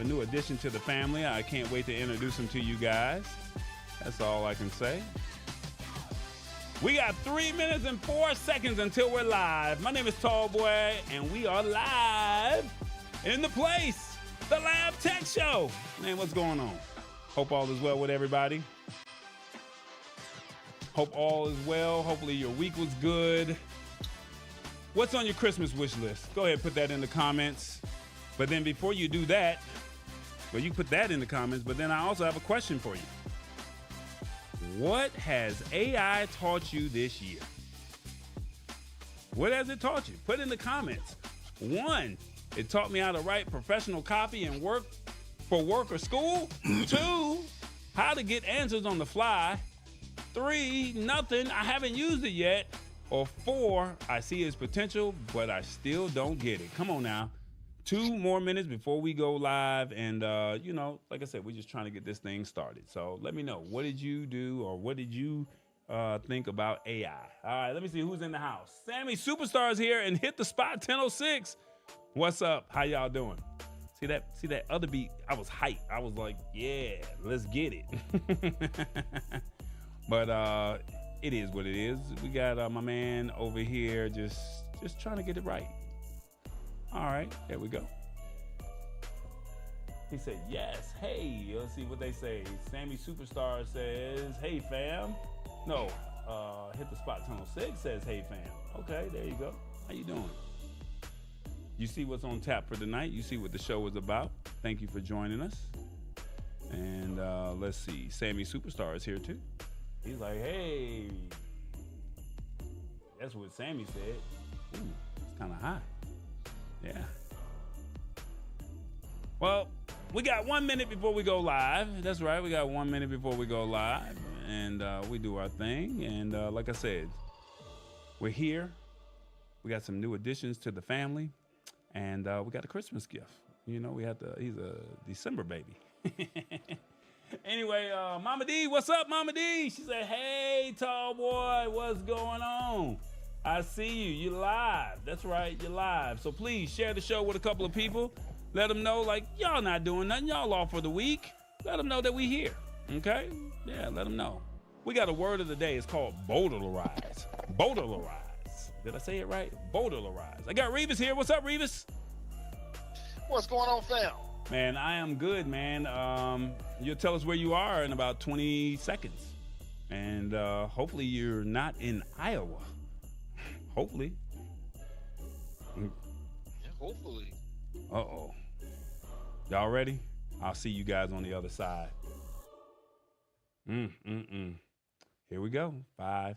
have a new addition to the family. I can't wait to introduce him to you guys. That's all I can say. We got 3 minutes and 4 seconds until we're live. My name is Tall Boy, and we are live in the place, the Lab Tech Show. Man, what's going on? Hope all is well with everybody. Hope all is well. Hopefully your week was good. What's on your Christmas wish list? Go ahead, put that in the comments. But then before you do that, well, you put that in the comments, but then I also have a question for you. What has AI taught you this year? What has it taught you? Put in the comments. 1, it taught me how to write professional copy and work for work or school. 2, how to get answers on the fly. 3, nothing, I haven't used it yet. Or 4, I see its potential, but I still don't get it. Come on now. 2 more minutes before we go live. And, like I said, we're just trying to get this thing started. So let me know. What did you do or what did you think about AI? All right, let me see who's in the house. Sammy Superstar is here and hit the spot 1006. What's up? How y'all doing? See that other beat? I was hyped. I was like, yeah, let's get it. But it is what it is. We got my man over here just trying to get it right. All right, there we go. He said, yes, hey. Let's see what they say. Sammy Superstar says, hey, fam. No, hit the spot 1006 says, hey, fam. Okay, there you go. How you doing? You see what's on tap for tonight. You see what the show is about. Thank you for joining us. And let's see. Sammy Superstar is here, too. He's like, hey. That's what Sammy said. Ooh, it's kind of hot. Yeah. Well, we got 1 minute before we go live. That's right. We got 1 minute before we go live. And we do our thing. And like I said, we're here. We got some new additions to the family. And we got a Christmas gift. You know, he's a December baby. Anyway, Mama D, what's up, Mama D? She said, hey, Tall Boy, what's going on? I see you. You're live. That's right. You're live. So please share the show with a couple of people. Let them know, like, y'all not doing nothing. Y'all off for the week. Let them know that we here. Okay? Yeah, let them know. We got a word of the day. It's called bodularize. Bodularize. Did I say it right? Bodularize. I got Revis here. What's up, Revis? What's going on, fam? Man, I am good, man. You'll tell us where you are in about 20 seconds. And hopefully you're not in Iowa. Hopefully. Yeah, hopefully. Uh-oh. Y'all ready? I'll see you guys on the other side. Here we go. 5.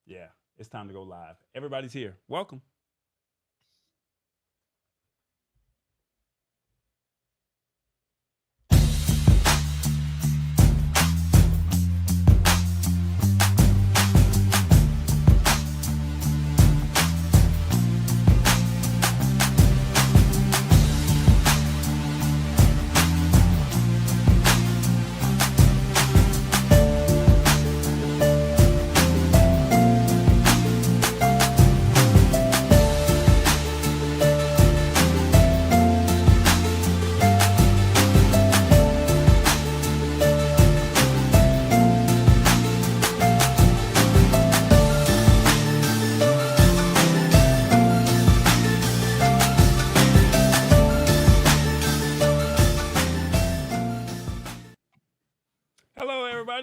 Yeah, it's time to go live. Everybody's here. Welcome.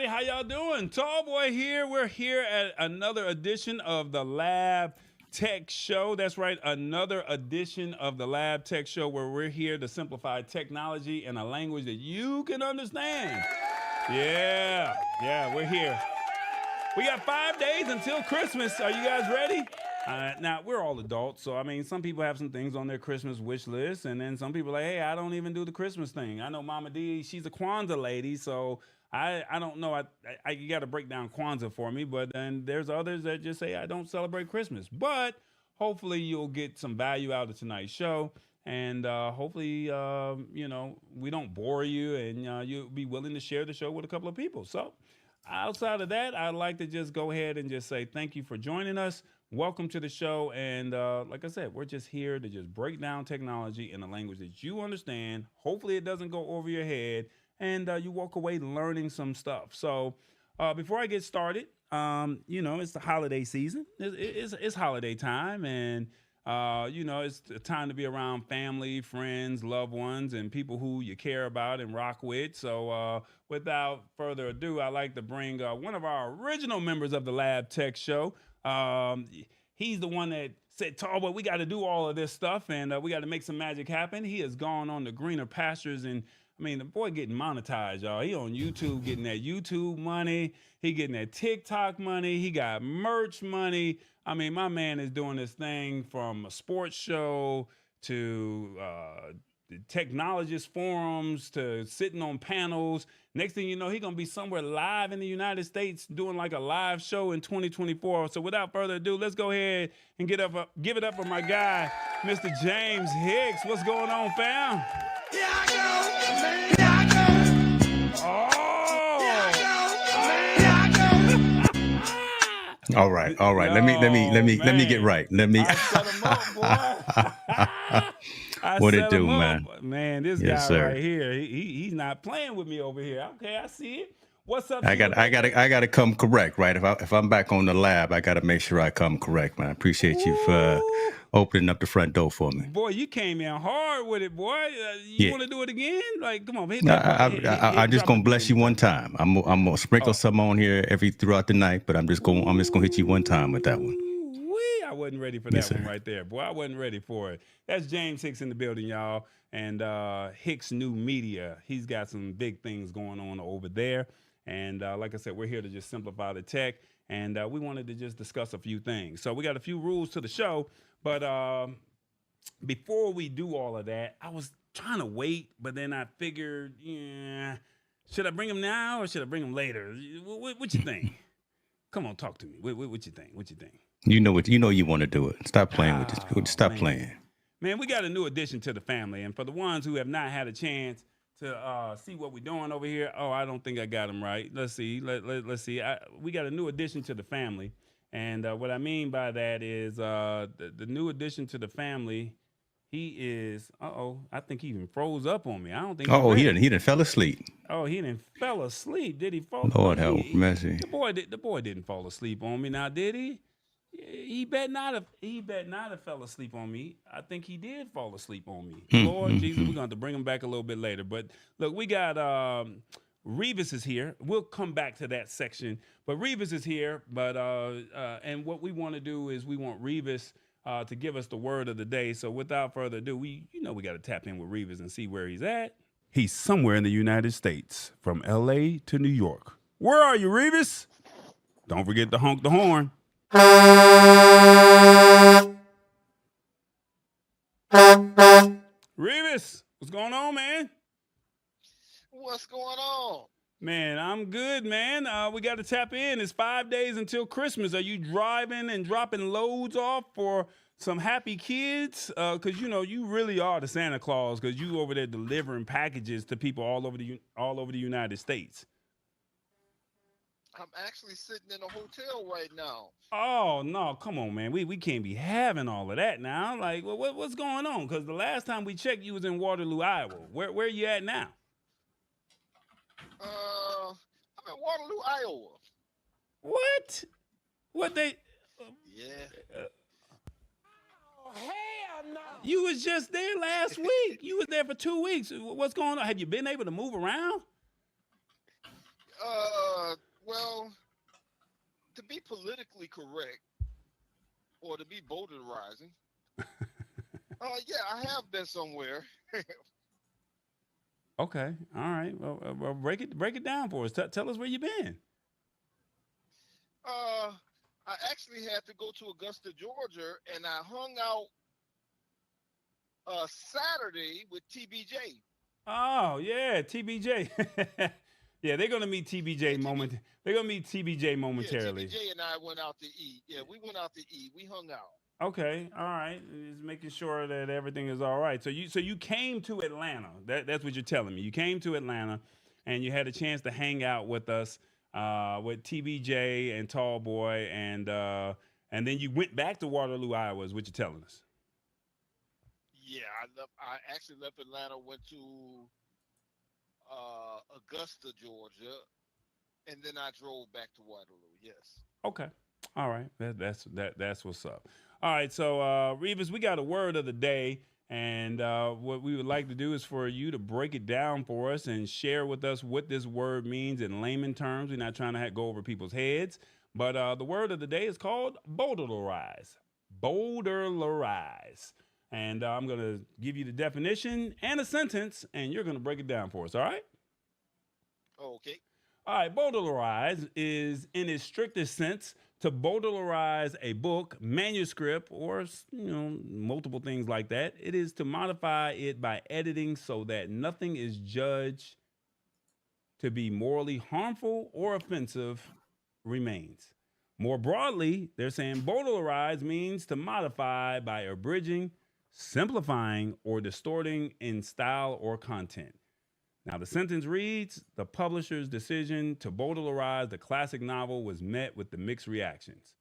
How y'all doing? Tall Boy here. We're here at another edition of the Lab Tech Show. That's right, another edition of the Lab Tech Show where we're here to simplify technology in a language that you can understand. Yeah, we're here. We got 5 days until Christmas. Are you guys ready? Now, we're all adults, so, I mean, some people have some things on their Christmas wish list, and then some people are like, hey, I don't even do the Christmas thing. I know Mama D, she's a Kwanzaa lady, so I don't know. You got to break down Kwanzaa for me, but then there's others that just say I don't celebrate Christmas. But hopefully you'll get some value out of tonight's show, and hopefully, we don't bore you, and you'll be willing to share the show with a couple of people. So outside of that, I'd like to just go ahead and just say thank you for joining us. Welcome to the show. And like I said, we're just here to just break down technology in a language that you understand. Hopefully, it doesn't go over your head, and you walk away learning some stuff. So, before I get started, it's the holiday season. It's holiday time, and it's a time to be around family, friends, loved ones, and people who you care about and rock with. So, without further ado, I'd like to bring one of our original members of the Lab Tech Show. He's the one that said, Tall Boy, we got to do all of this stuff, and we got to make some magic happen. He has gone on to greener pastures, and I mean, the boy getting monetized, y'all. He on YouTube getting that YouTube money. He getting that TikTok money. He got merch money. I mean, my man is doing this thing from a sports show to the technologist forums to sitting on panels. Next thing you know, he's going to be somewhere live in the United States doing like a live show in 2024. So without further ado, let's go ahead and give it up for my guy, Mr. James Hicks. What's going on, fam? Here I go, man. Here I go. Oh! Here I go, man. Here I go. All right. Let me get right. I set him up, boy. What it do, man? Man, this Yes, guy sir. right here, he's not playing with me over here. Okay, I see it. What's up? I got to come correct, right? If I'm back on the lab, I got to make sure I come correct, man. I appreciate you for opening up the front door for me. Boy, you came in hard with it, boy. You Yeah. want to do it again? Like, come on, hit I'm just gonna bless you one time. I'm gonna sprinkle some on here throughout the night, but I'm just gonna hit you one time with that one. I wasn't ready for that Yes, one sir. right there, boy. I wasn't ready for it. That's James Hicks in the building, y'all, and Hicks New Media. He's got some big things going on over there, and like I said, we're here to just simplify the tech, and we wanted to just discuss a few things. So we got a few rules to the show, but before we do all of that, I was trying to wait, but then I figured, should I bring him now or should I bring him later? What you think? Come on, talk to me. What you think? What you think? You want to do it. Stop playing with this. Stop playing. Man, we got a new addition to the family, and for the ones who have not had a chance to see what we're doing over here, I don't think I got him right. Let's see. Let's see. We got a new addition to the family, and what I mean by that is the new addition to the family. He is. I think he even froze up on me. I don't think. He didn't fell asleep. Oh, he didn't fell asleep. Did he fall? Lord help mercy. The boy didn't fall asleep on me. Now, did he? He bet not have fell asleep on me. I think he did fall asleep on me. Lord Jesus, we're going to have to bring him back a little bit later. But look, we got Revis is here. We'll come back to that section. But Revis is here. But and what we want to do is we want Revis to give us the word of the day. So without further ado, we got to tap in with Revis and see where he's at. He's somewhere in the United States, from L.A. to New York. Where are you, Revis? Don't forget to honk the horn. Revis, what's going on, man? What's going on? Man, I'm good, man. We got to tap in. It's 5 days until Christmas. Are you driving and dropping loads off for some happy kids? Because you really are the Santa Claus, because you over there delivering packages to people all over the United States. I'm actually sitting in a hotel right now. Oh no, come on, man. We can't be having all of that now. Like, what's going on? Because the last time we checked, you was in Waterloo, Iowa. Where you at now? I'm in Waterloo, Iowa. What? What they? Yeah. Oh, hell no. You was just there last week. You was there for 2 weeks. What's going on? Have you been able to move around? Well, to be politically correct, or to be boulderizing, yeah, I have been somewhere. Okay, all right. Well, break it down for us. Tell us where you been. I actually had to go to Augusta, Georgia, and I hung out Saturday with TBJ. Oh yeah, TBJ. Yeah, they're gonna meet TBJ moment. They're gonna meet TBJ momentarily. Yeah, TBJ and I went out to eat. Yeah, we went out to eat. We hung out. Okay, all right. Just making sure that everything is all right. So you came to Atlanta. That's what you're telling me. You came to Atlanta, and you had a chance to hang out with us, with TBJ and Tall Boy, and and then you went back to Waterloo, Iowa, is what you're telling us. Yeah, I actually left Atlanta, went to Augusta, Georgia, and then I drove back to Waterloo. Yes. Okay. All right. That's what's up. All right. So, Revis, we got a word of the day. And what we would like to do is for you to break it down for us and share with us what this word means in layman terms. We're not trying to go over people's heads. But the word of the day is called bowdlerize. Bowdlerize. And I'm going to give you the definition and a sentence, and you're going to break it down for us. All right? Okay. All right, bowdlerize is, in its strictest sense, to bowdlerize a book, manuscript, or multiple things like that. It is to modify it by editing so that nothing is judged to be morally harmful or offensive remains. More broadly, they're saying bowdlerize means to modify by abridging, simplifying, or distorting in style or content. Now, the sentence reads, the publisher's decision to bowdlerize the classic novel was met with the mixed reactions.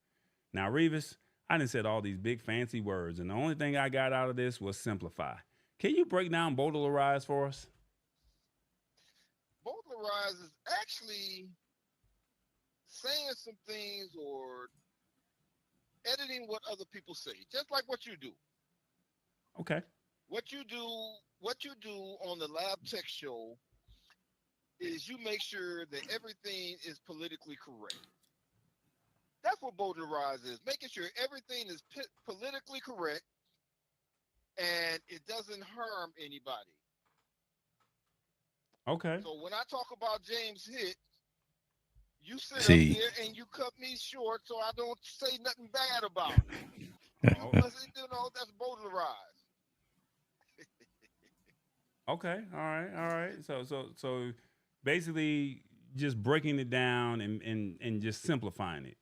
Now, Revis, I done said all these big fancy words, and the only thing I got out of this was simplify. Can you break down bowdlerize for us? Bowdlerize is actually saying some things or editing what other people say, just like what you do. Okay. What you do on the Lab Tech Show is you make sure that everything is politically correct. That's what bowdlerize is, making sure everything is politically correct and it doesn't harm anybody. Okay. So when I talk about James Hicks, you sit See. up there and you cut me short so I don't say nothing bad about it. That's bowdlerize. Okay. All right. So basically just breaking it down and just simplifying it.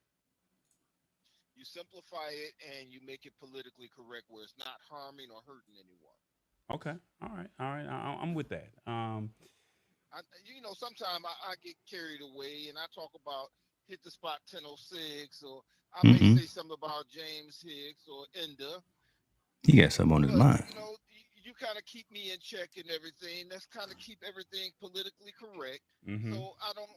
You simplify it and you make it politically correct where it's not harming or hurting anyone. Okay. All right. I'm with that. Sometimes I get carried away and I talk about hit the spot 1006 or I Mm-mm. may say something about James Hicks or Enda. He got something on his mind. You kind of keep me in check and everything. That's kind of keep everything politically correct. Mm-hmm. So I don't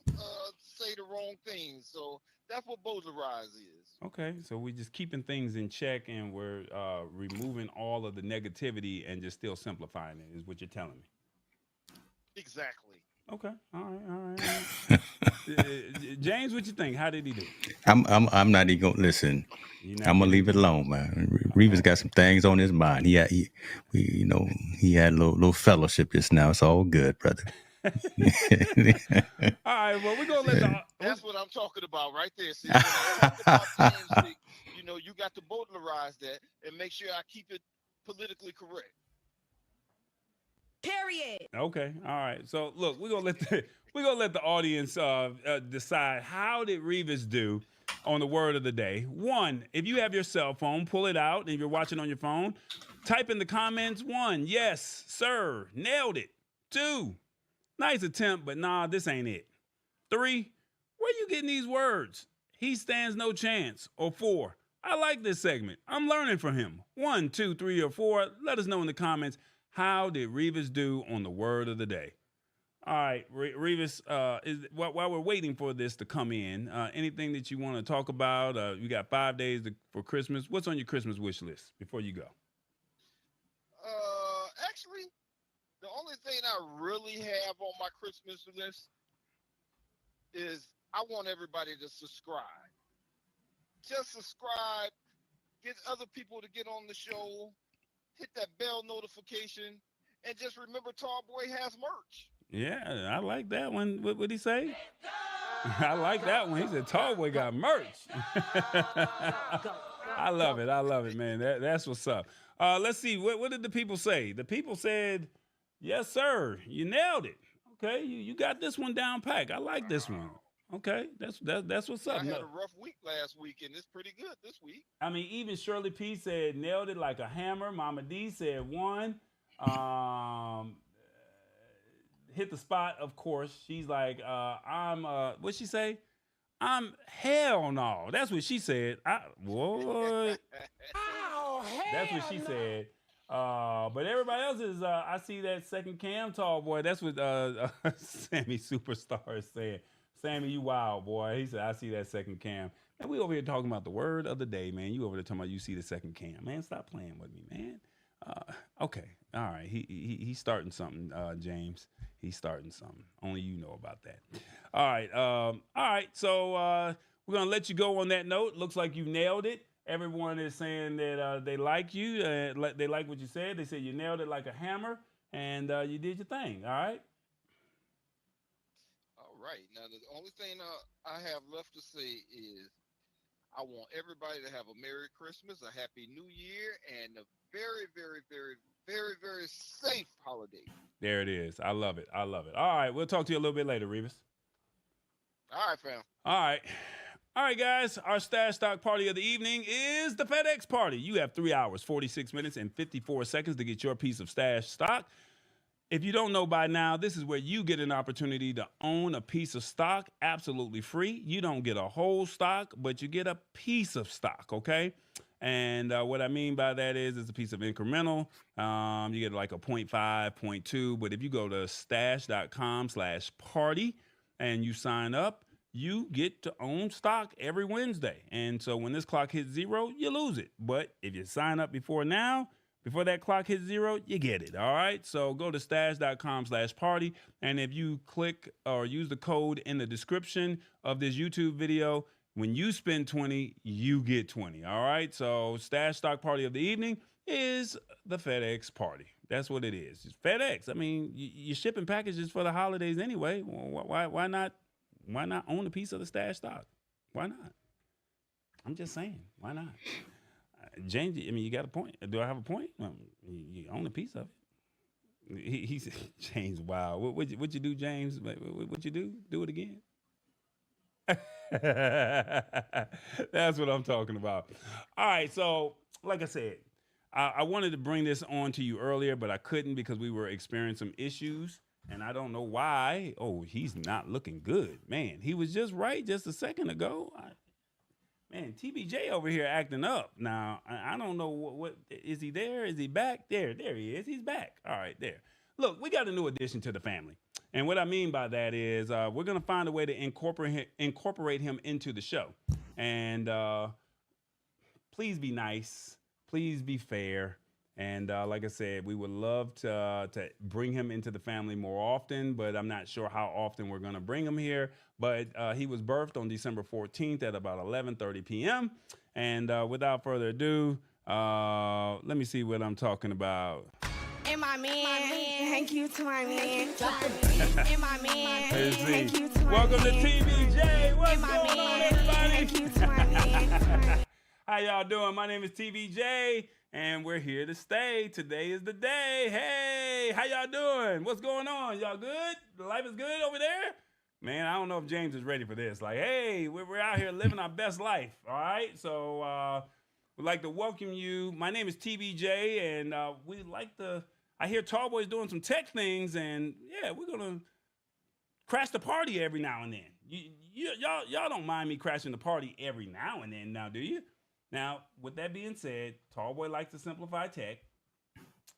say the wrong things. So that's what bowdlerize is. Okay, so we're just keeping things in check and we're removing all of the negativity and just still simplifying it, is what you're telling me. Exactly. Okay, all right. James, what you think? How did he do? I'm not even gonna listen. I'm gonna leave it alone, man. Revis got some things on his mind. He had a little fellowship just now. It's all good, brother. All right, well, we're gonna let that's what I'm talking about right there. See, when I talk about James Hicks, you got to bowdlerize that and make sure I keep it politically correct. Period. Okay, all right. So look, we're gonna let the audience decide how did Revis do on the word of the day. One, if you have your cell phone, pull it out, and if you're watching on your phone, type in the comments. 1, yes, sir, nailed it. 2, nice attempt, but nah, this ain't it. 3, where you getting these words? He stands no chance. Or 4, I like this segment. I'm learning from him. 1, 2, 3, or 4. Let us know in the comments. How did Revis do on the word of the day? All right, Revis, while we're waiting for this to come in, anything that you want to talk about? You got 5 days for Christmas. What's on your Christmas wish list before you go? Actually, the only thing I really have on my Christmas list is I want everybody to subscribe. Just subscribe, get other people to get on the show, hit that bell notification, and just remember Tall Boy has merch. Yeah, I like that one. What would he say? I like that one. He said Tall Boy got merch. I love it, man. That's what's up. Let's see. What did the people say? The people said, yes, sir. You nailed it. Okay, you got this one down pack. I like this one. Okay, that's what's up. I had a rough week last week, and it's pretty good this week. I mean, even Shirley P said nailed it like a hammer. Mama D said 1. Hit the spot, of course. She's like, what'd she say? Hell no. That's what she said. What? Oh, hell That's what she no. said. But everybody else is, I see that second cam, tall boy. That's what Sammy Superstar is saying. Sammy, you wild, boy. He said, I see that second cam. And we over here talking about the word of the day, man. You over there talking about you see the second cam. Man, stop playing with me, man. Okay. All right. He's starting something, James. He's starting something. Only you know about that. All right. All right. So we're going to let you go on that note. Looks like you nailed it. Everyone is saying that they like you. They like what you said. They said you nailed it like a hammer, and you did your thing. All right. All right. Now, the only thing I have left to say is I want everybody to have a Merry Christmas, a Happy New Year, and a very, very, very, very, very safe holiday. There it is. I love it. I love it. All right. We'll talk to you a little bit later, Revis. All right, fam. All right. All right, guys. Our stash stock party of the evening is the FedEx party. You have 3 hours, 46 minutes, and 54 seconds to get your piece of stash stock. If you don't know by now, this is where you get an opportunity to own a piece of stock absolutely free. You don't get a whole stock, but you get a piece of stock, okay? And what I mean by that is it's a piece of incremental. You get like a 0.5, 0.2. But if you go to stash.com/party and you sign up, you get to own stock every Wednesday. And so when this clock hits 0, you lose it. But if you sign up before that clock hits 0, you get it. All right. So go to stash.com/party. And if you click or use the code in the description of this YouTube video, when you spend 20, you get 20. All right. So stash stock party of the evening is the FedEx party. That's what it is. It's FedEx. I mean, you're shipping packages for the holidays anyway. Why not? Why not own a piece of the stash stock? Why not? I'm just saying. Why not? James, I mean, you got a point. Do I have a point? You own a piece of it. He said, James, wow. What'd you do, James? What'd you do? Do it again? That's what I'm talking about. All right. So, like I said, I wanted to bring this on to you earlier, but I couldn't because we were experiencing some issues. And I don't know why. Oh, he's not looking good. Man, he was just right just a second ago. Man, TBJ over here acting up. Now, I don't know what is he there? Is he back? There he is. He's back. All right, there. Look, we got a new addition to the family. And what I mean by that is we're going to find a way to incorporate him into the show. And please be nice. Please be fair. And like I said, we would love to bring him into the family more often, but I'm not sure how often we're going to bring him here. But he was birthed on December 14th at about 11:30 p.m. And without further ado, let me see what I'm talking about. And my man, thank you to my man. And my man, thank you to my Welcome to man. TBJ. What's And my going on, man, everybody? thank you to my man. How y'all doing? My name is TBJ. And we're here to stay. Today is the day. Hey, how y'all doing? What's going on? Y'all good? Life is good over there? Man, I don't know if James is ready for this. Like, hey, we're out here living our best life. All right. So we'd like to welcome you. My name is TBJ, and we like to. I hear Tall Boy's doing some tech things, and yeah, we're gonna crash the party every now and then. Y'all don't mind me crashing the party every now and then, now do you? Now, with that being said, Tall Boy likes to simplify tech,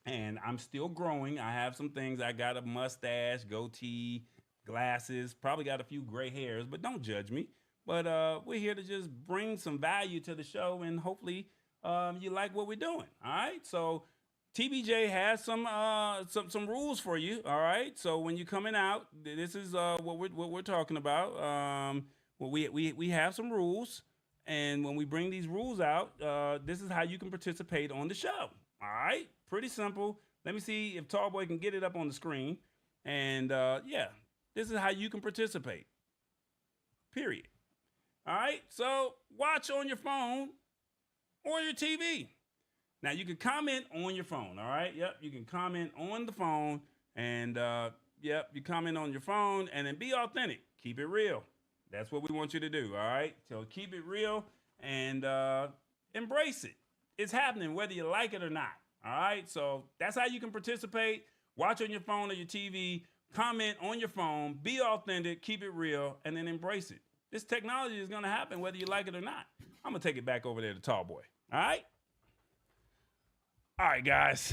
and I'm still growing. I have some things. I got a mustache, goatee, glasses, probably got a few gray hairs, but don't judge me. But we're here to just bring some value to the show, and hopefully you like what we're doing. All right? So TBJ has some rules for you. All right? So when you're coming out, this is what we're talking about. We have some rules. And when we bring these rules out, this is how you can participate on the show. All right? Pretty simple. Let me see if Tall Boy can get it up on the screen. And yeah, this is how you can participate. Period. All right? So watch on your phone or your TV. Now, you can comment on your phone. All right? Yep, you can comment on the phone. And yep, you comment on your phone. And then be authentic. Keep it real. That's what we want you to do, all right? So keep it real and embrace it. It's happening whether you like it or not, all right? So that's how you can participate. Watch on your phone or your TV. Comment on your phone. Be authentic. Keep it real. And then embrace it. This technology is going to happen whether you like it or not. I'm going to take it back over there to Tall Boy. All right? All right, guys.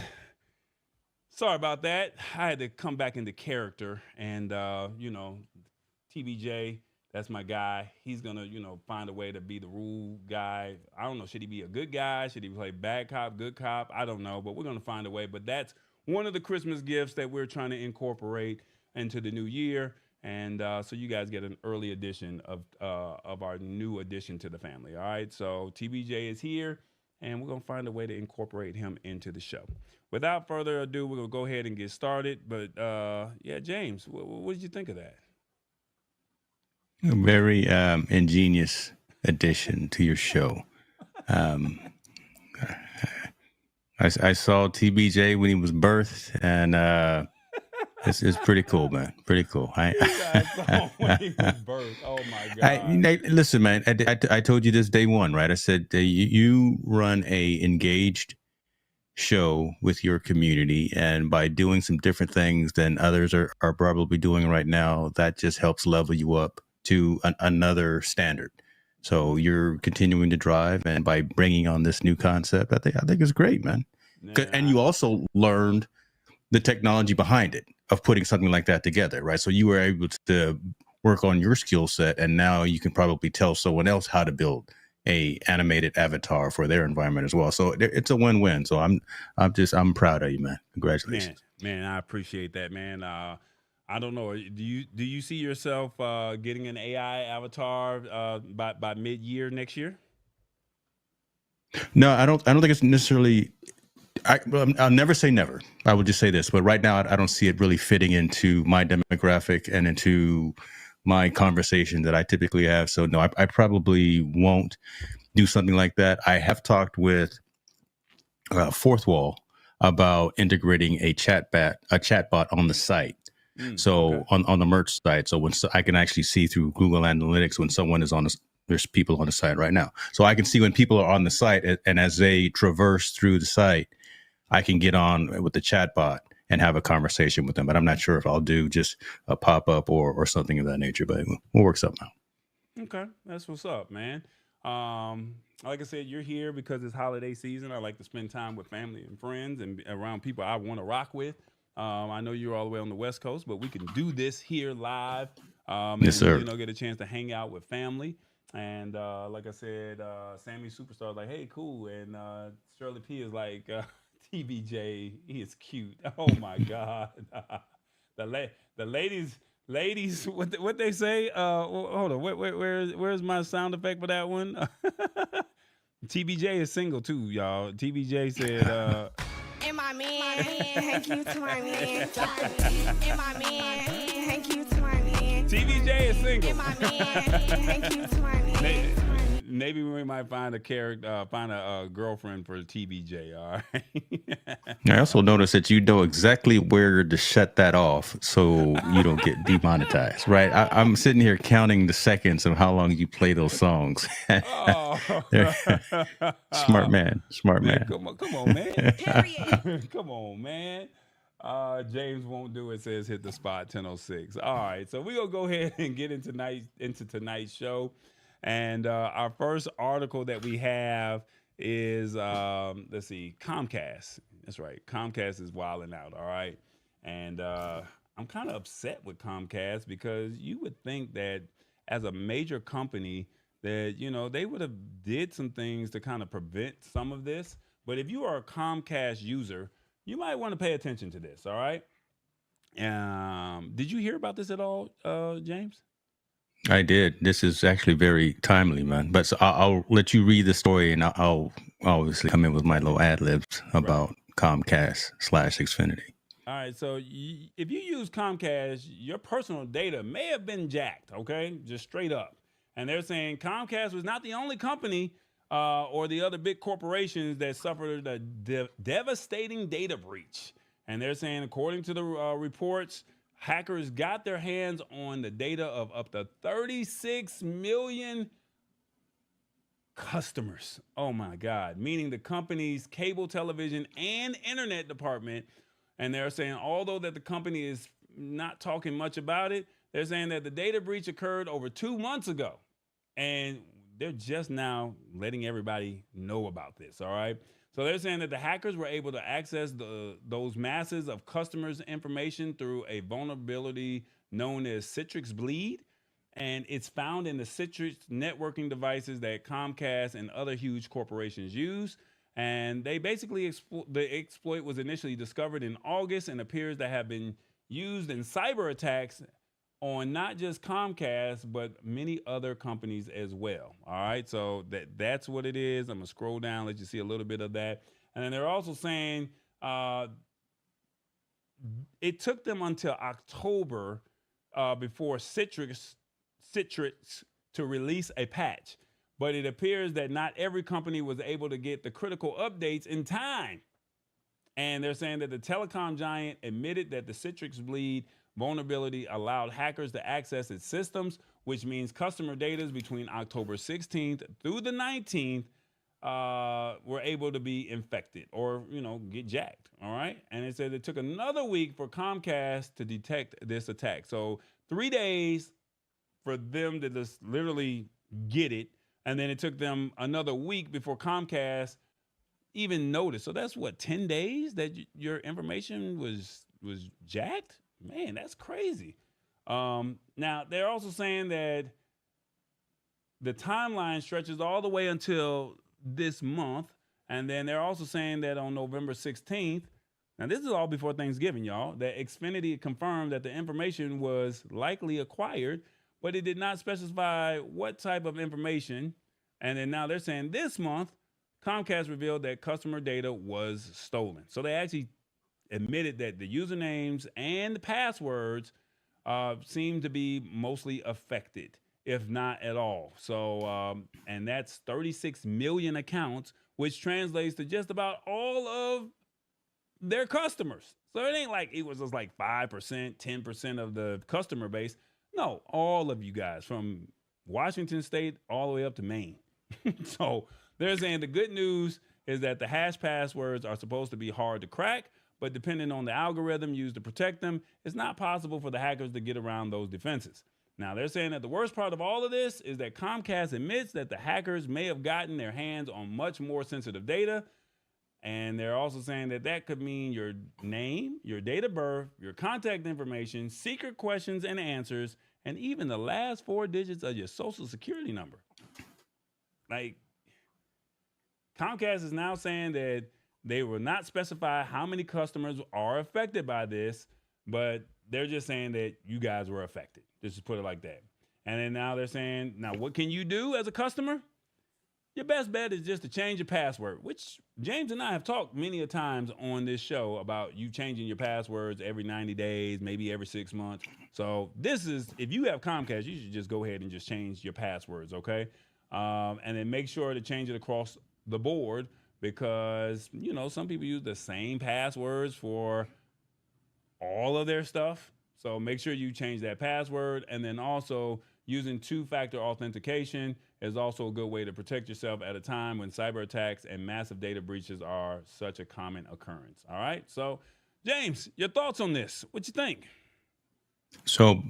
Sorry about that. I had to come back into character. And, TBJ, that's my guy. He's going to, find a way to be the rule guy. I don't know. Should he be a good guy? Should he play bad cop, good cop? I don't know. But we're going to find a way. But that's one of the Christmas gifts that we're trying to incorporate into the new year. And so you guys get an early edition of our new addition to the family. All right. So TBJ is here, and we're going to find a way to incorporate him into the show. Without further ado, we're going to go ahead and get started. But James, what did you think of that? A very ingenious addition to your show. I saw TBJ when he was birthed, and it's pretty cool, man. Pretty cool. You guys saw when he was birthed. Oh my God! Listen, man. I told you this day one, right? I said you run a engaged show with your community, and by doing some different things than others are probably doing right now, that just helps level you up to another standard. So you're continuing to drive, and by bringing on this new concept, I think it's great, man. And you also learned the technology behind it of putting something like that together, right? So you were able to work on your skill set, and now you can probably tell someone else how to build a animated avatar for their environment as well. So it's a win-win. So I'm proud of you, man. Congratulations, man. I appreciate that, man. I don't know. Do you see yourself getting an AI avatar by mid-year next year? No, I don't think it's necessarily. I'll never say never. I will just say this, but right now I don't see it really fitting into my demographic and into my conversation that I typically have. So no, I probably won't do something like that. I have talked with Fourth Wall about integrating a chatbot on the site. So okay. on the merch site, so I can actually see through Google Analytics when someone is there's people on the site right now. So I can see when people are on the site, and as they traverse through the site, I can get on with the chatbot and have a conversation with them. But I'm not sure if I'll do just a pop-up or something of that nature, but we'll work something out. Okay, that's what's up, man. Like I said, you're here because it's holiday season. I like to spend time with family and friends and around people I want to rock with. I know you're all the way on the West Coast, but we can do this here live. Yes, sir. Get a chance to hang out with family. And like I said, Sammy Superstar is like, hey, cool. And Shirley P is like, TBJ, he is cute. Oh my God. The ladies, what they say? Hold on, where's my sound effect for that one? TBJ is single too, y'all. TBJ said, and my man, thank you to my man. And my man, thank you to my man. TBJ is single. And my man, thank you to my man. Maybe we might find a girlfriend for TBJ. All right. I also noticed that you know exactly where to shut that off so you don't get demonetized, right? I'm sitting here counting the seconds of how long you play those songs. Smart man. Come on, man. Period. Come on, man. James won't do it. Says hit the spot 10:06. All right, so we're gonna go ahead and get into tonight's show. And our first article that we have is, let's see, Comcast. That's right. Comcast is wilding out, all right? And I'm kind of upset with Comcast because you would think that as a major company that, they would have did some things to kind of prevent some of this. But if you are a Comcast user, you might want to pay attention to this, all right? Did you hear about this at all, James? I did. This is actually very timely, man. But so I'll let you read the story, and I'll obviously come in with my little ad libs about Comcast / Xfinity. All right. So if you use Comcast, your personal data may have been jacked. Okay, just straight up. And they're saying Comcast was not the only company or the other big corporations that suffered a devastating data breach. And they're saying, according to the reports, hackers got their hands on the data of up to 36 million customers. Oh my God. Meaning the company's cable television and internet department. And they're saying, although that the company is not talking much about it, they're saying that the data breach occurred over 2 months ago. And they're just now letting everybody know about this. All right. So they're saying that the hackers were able to access those masses of customers' information through a vulnerability known as Citrix Bleed. And it's found in the Citrix networking devices that Comcast and other huge corporations use. And they basically, the exploit was initially discovered in August and appears to have been used in cyber attacks on not just Comcast, but many other companies as well. All right, so that's what it is. I'm gonna scroll down, let you see a little bit of that. And then they're also saying it took them until October before Citrix to release a patch. But it appears that not every company was able to get the critical updates in time. And they're saying that the telecom giant admitted that the Citrix Bleed vulnerability allowed hackers to access its systems, which means customer data between October 16th through the 19th were able to be infected or, get jacked. All right. And it said it took another week for Comcast to detect this attack. So 3 days for them to just literally get it. And then it took them another week before Comcast even noticed. So that's 10 days that your information was jacked? Man, that's crazy. Now, they're also saying that the timeline stretches all the way until this month. And then they're also saying that on November 16th, now this is all before Thanksgiving, y'all, that Xfinity confirmed that the information was likely acquired, but it did not specify what type of information. And then now they're saying this month, Comcast revealed that customer data was stolen. So they actually admitted that the usernames and the passwords seem to be mostly affected, if not at all. So, and that's 36 million accounts, which translates to just about all of their customers. So it ain't like it was just like 5%, 10% of the customer base. No, all of you guys from Washington State all the way up to Maine. So they're saying the good news is that the hash passwords are supposed to be hard to crack, but depending on the algorithm used to protect them, it's not possible for the hackers to get around those defenses. Now, they're saying that the worst part of all of this is that Comcast admits that the hackers may have gotten their hands on much more sensitive data. And they're also saying that that could mean your name, your date of birth, your contact information, secret questions and answers, and even the last 4 digits of your social security number. Like, Comcast is now saying that they will not specify how many customers are affected by this, but they're just saying that you guys were affected. Just put it like that. And then now they're saying, now what can you do as a customer? Your best bet is just to change your password, which James and I have talked many a times on this show about you changing your passwords every 90 days, maybe every 6 months. So this is, if you have Comcast, you should just go ahead and just change your passwords, okay? And then make sure to change it across the board because, some people use the same passwords for all of their stuff. So make sure you change that password. And then also using two-factor authentication is also a good way to protect yourself at a time when cyber attacks and massive data breaches are such a common occurrence. All right. So, James, your thoughts on this? What you think? So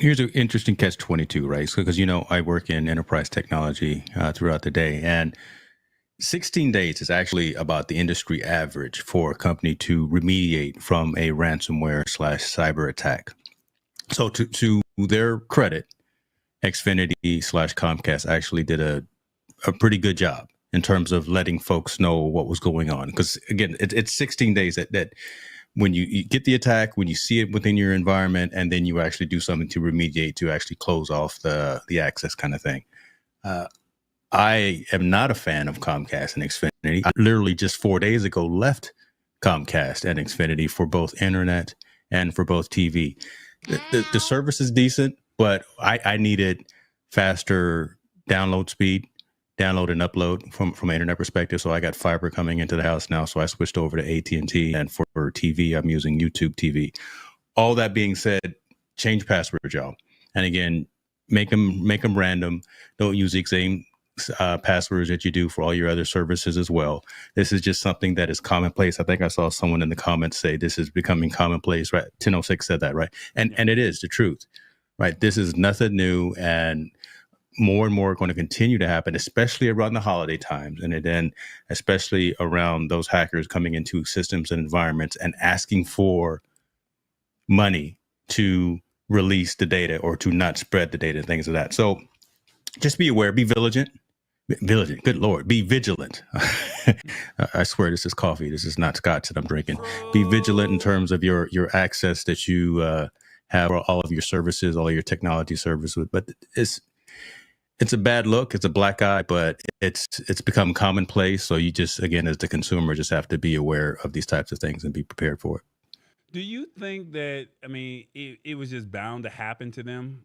here's an interesting catch-22, right? Because, I work in enterprise technology throughout the day, and 16 days is actually about the industry average for a company to remediate from a ransomware/cyber attack. So to their credit, Xfinity/Comcast actually did a pretty good job in terms of letting folks know what was going on. Because again, it's 16 days that when you get the attack, when you see it within your environment, and then you actually do something to remediate, to actually close off the access kind of thing. I am not a fan of Comcast and Xfinity. I literally just 4 days ago left Comcast and Xfinity for both internet and for both TV. The service is decent, but I needed faster download speed, download and upload from an internet perspective. So I got fiber coming into the house now. So I switched over to AT&T, and for TV, I'm using YouTube TV. All that being said, change passwords, y'all. And again, make them random. Don't use the same passwords that you do for all your other services as well. This is just something that is commonplace. I think I saw someone in the comments say this is becoming commonplace, right? 1006 said that, right? And it is the truth, right? This is nothing new. And more and more going to continue to happen, especially around the holiday times. And then especially around those hackers coming into systems and environments and asking for money to release the data or to not spread the data, things of that. So just be aware, be vigilant. Vigilant, good Lord, be vigilant. I swear this is coffee. This is not scotch that I'm drinking. Be vigilant in terms of your access that you have all of your services, all of your technology services. But it's a bad look. It's a black eye, but it's become commonplace. So you just, again, as the consumer, just have to be aware of these types of things and be prepared for it. Do you think that, I mean, it was just bound to happen to them?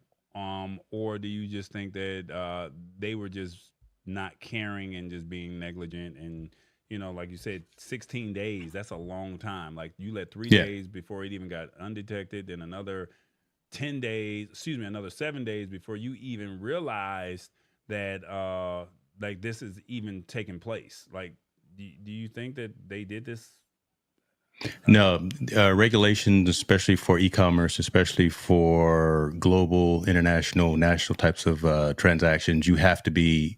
Or do you just think that they were just not caring and just being negligent? And, you know, like you said, 16 days, that's a long time. Like you let 3 days before it even got undetected, then another 10 days, another 7 days before you even realized that like this is even taking place. Like, do you think that they did this? No, regulations, especially for e-commerce, especially for global, international, national types of transactions, you have to be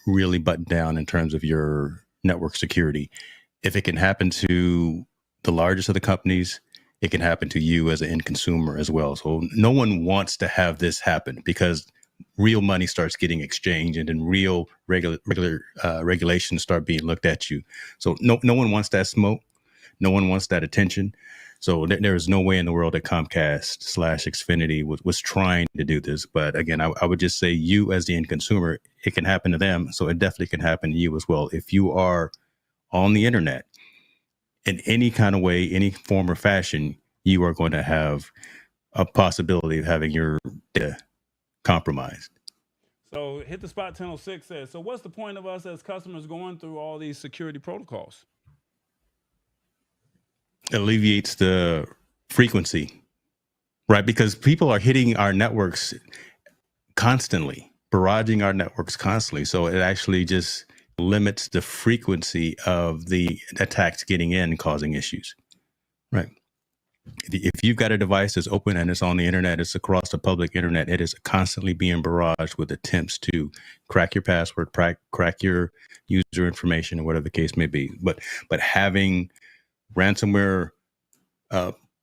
really buttoned down in terms of your network security. If it can happen to the largest of the companies, it can happen to you as an end consumer as well. So no one wants to have this happen because real money starts getting exchanged and then real regular regulations start being looked at you. So no one wants that smoke. No one wants that attention. So there is no way in the world that Comcast / Xfinity was trying to do this. But again, I would just say you as the end consumer, it can happen to them. So it definitely can happen to you as well. If you are on the internet in any kind of way, any form or fashion, you are going to have a possibility of having your data compromised. So hit the spot 1006 says, so what's the point of us as customers going through all these security protocols? Alleviates the frequency, right? Because people are hitting our networks constantly, barraging our networks constantly. So it actually just limits the frequency of the attacks getting in and causing issues, right? If you've got a device that's open and it's on the internet, it's across the public internet, it is constantly being barraged with attempts to crack your password, crack your user information, or whatever the case may be. But having ransomware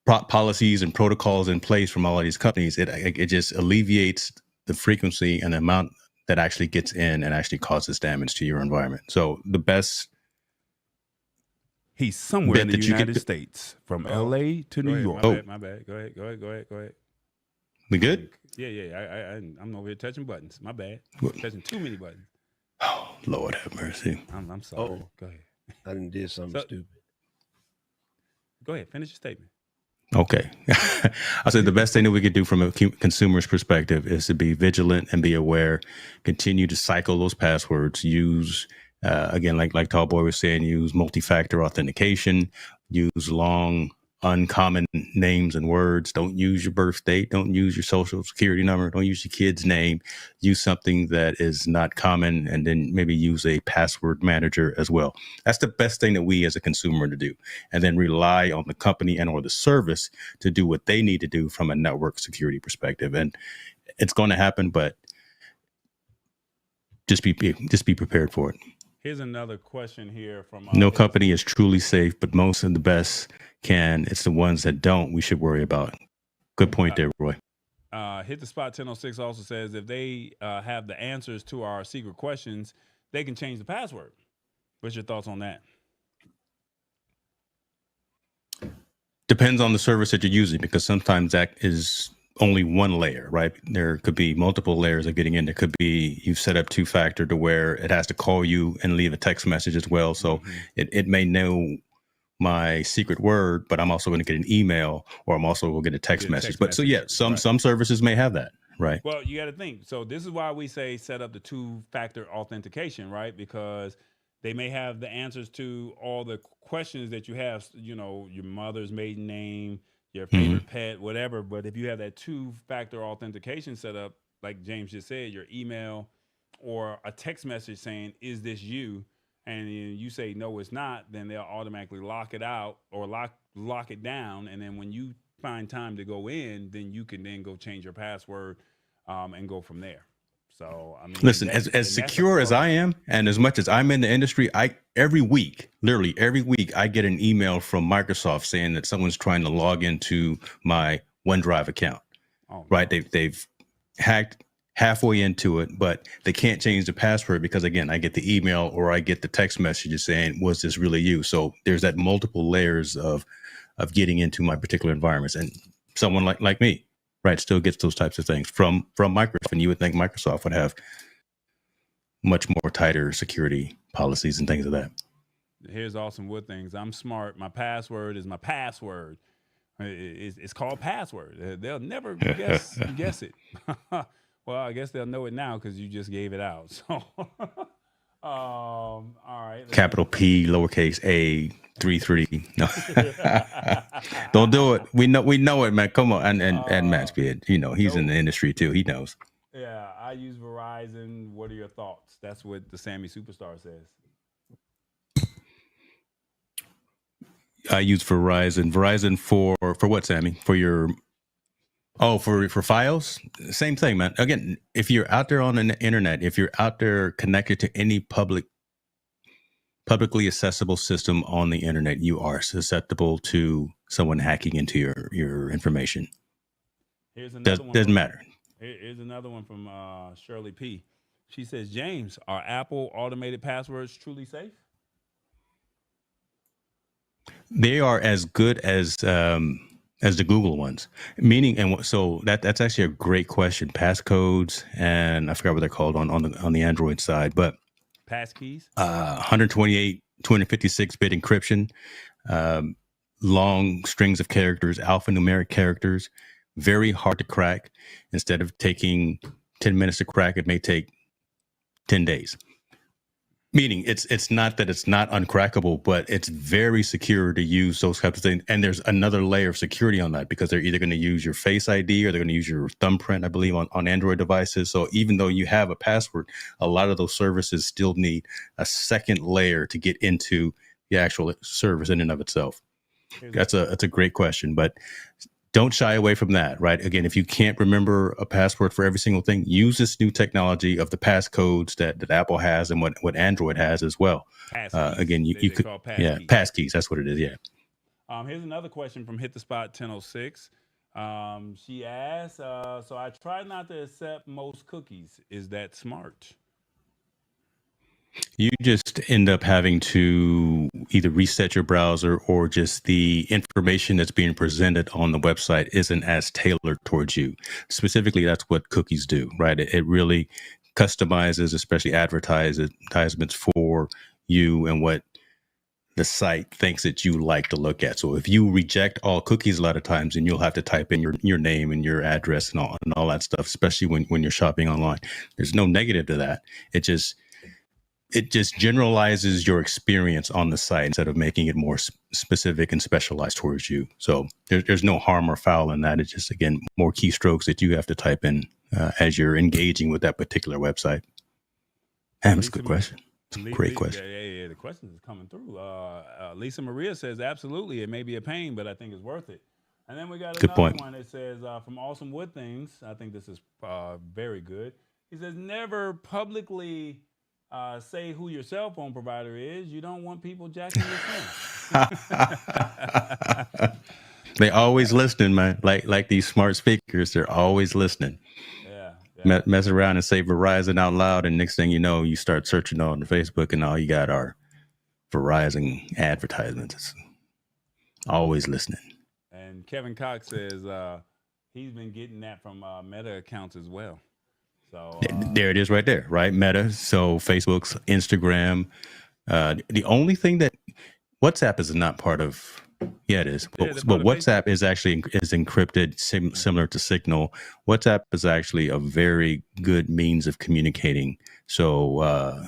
policies and protocols in place from all of these companies, it just alleviates the frequency and the amount that actually gets in and actually causes damage to your environment. So the best. He's somewhere in the United States, from LA to New York. My bad. Go ahead. We good? Yeah. I'm over here touching buttons. My bad. Touching too many buttons. Oh, Lord have mercy. I'm sorry. Go ahead. I done did something stupid. Go ahead. Finish your statement. Okay. I said the best thing that we could do from a consumer's perspective is to be vigilant and be aware, continue to cycle those passwords, use, again, like Tall Boy was saying, use multi-factor authentication, use long, uncommon names and words. Don't use your birth date. Don't use your social security number. Don't use your kid's name. Use something that is not common, and then maybe use a password manager as well. That's the best thing that we as a consumer to do, and then rely on the company and or the service to do what they need to do from a network security perspective. And it's going to happen, but just be prepared for it. Here's another question here from no company is truly safe, but most of the best can. It's the ones that don't we should worry about. Good point there, Roy. Hit the spot 1006 also says if they have the answers to our secret questions, they can change the password. What's your thoughts on that? Depends on the service that you're using, because sometimes that is only one layer, right? There could be multiple layers of getting in. There could be you've set up 2-factor to where it has to call you and leave a text message as well. So it may know my secret word, but I'm also going to get an email, or I'm also going to get a text message. So yeah, some services may have that, right? Well, you got to think. So this is why we say set up the 2-factor authentication, right? Because they may have the answers to all the questions that you have, you know, your mother's maiden name, your favorite pet, whatever. But if you have that 2-factor authentication set up, like James just said, your email or a text message saying, is this you? And you say, no, it's not, then they'll automatically lock it out or lock it down. And then when you find time to go in, then you can then go change your password and go from there. So I mean, Listen, as secure as I am, and as much as I'm in the industry, literally every week, I get an email from Microsoft saying that someone's trying to log into my OneDrive account. Oh, right? They've hacked halfway into it, but they can't change the password because, again, I get the email or I get the text messages saying, "Was this really you?" So there's that multiple layers of getting into my particular environments, and someone like me, right, still gets those types of things from Microsoft, and you would think Microsoft would have much more tighter security policies and things of that. Here's awesome wood things. I'm smart. My password is my password. It's called password. They'll never guess it. Well, I guess they'll know it now because you just gave it out. So, all right. Capital P, lowercase a, 33. No, don't do it. We know it, man. Come on, and Matt Speed. He's in the industry too. He knows. Yeah, I use Verizon. What are your thoughts? That's what the Sammy Superstar says. I use Verizon. Verizon for what, Sammy? For your for files? Same thing, man. Again, if you're out there on the internet, if you're out there connected to any publicly accessible system on the internet, you are susceptible to someone hacking into your information. Here's another one. Doesn't matter. Here's another one from Shirley P. She says, James, are Apple automated passwords truly safe? They are as good as the Google ones. Meaning, and so that's actually a great question. Passcodes, and I forgot what they're called on the Android side, but passkeys, 128, 256-bit encryption, long strings of characters, alphanumeric characters, very hard to crack. Instead of taking 10 minutes to crack, it may take 10 days. Meaning it's not that it's not uncrackable, but it's very secure to use those types of things. And there's another layer of security on that because they're either going to use your Face ID or they're going to use your thumbprint, I believe, on Android devices. So even though you have a password, a lot of those services still need a second layer to get into the actual service in and of itself. That's a great question, but don't shy away from that, right? Again, if you can't remember a password for every single thing, use this new technology of the passcodes that Apple has and what Android has as well. Again, you could, passkeys. That's what it is. Yeah. Here's another question from Hit the Spot 1006. She asked, so I try not to accept most cookies. Is that smart? You just end up having to either reset your browser or just the information that's being presented on the website isn't as tailored towards you. Specifically, that's what cookies do, right? It really customizes, especially advertisements for you and what the site thinks that you like to look at. So if you reject all cookies a lot of times, then you'll have to type in your name and your address and all that stuff, especially when you're shopping online. There's no negative to that. It just generalizes your experience on the site instead of making it more specific and specialized towards you. So there's no harm or foul in that. It's just, again, more keystrokes that you have to type in as you're engaging with that particular website. That's a good question. It's a great question. Yeah, the questions is coming through. Lisa Maria says, absolutely, it may be a pain, but I think it's worth it. And then we got another one that says, from Awesome Wood Things, I think this is very good. He says, never publicly say who your cell phone provider is. You don't want people jacking your phone. They always listening, man. Like these smart speakers, they're always listening. Yeah. Mess around and say Verizon out loud, and next thing you know, you start searching on Facebook, and all you got are Verizon advertisements. It's always listening. And Kevin Cox says he's been getting that from Meta accounts as well. So there it is right there, right? Meta. So Facebook's, Instagram. The only thing that WhatsApp is not part of. Yeah, it is. But WhatsApp is actually encrypted, similar to Signal. WhatsApp is actually a very good means of communicating. So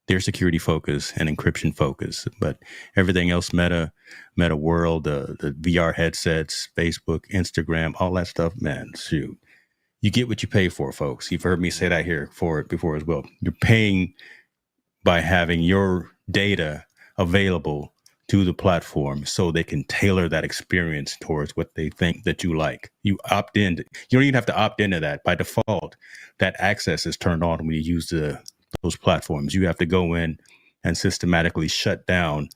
their security focus and encryption focus, but everything else, Meta World, the VR headsets, Facebook, Instagram, all that stuff, man, shoot. You get what you pay for, folks. You've heard me say that here before as well. You're paying by having your data available to the platform so they can tailor that experience towards what they think that you like. You opt in. You don't even have to opt into that. By default, that access is turned on when you use those platforms. You have to go in and systematically shut down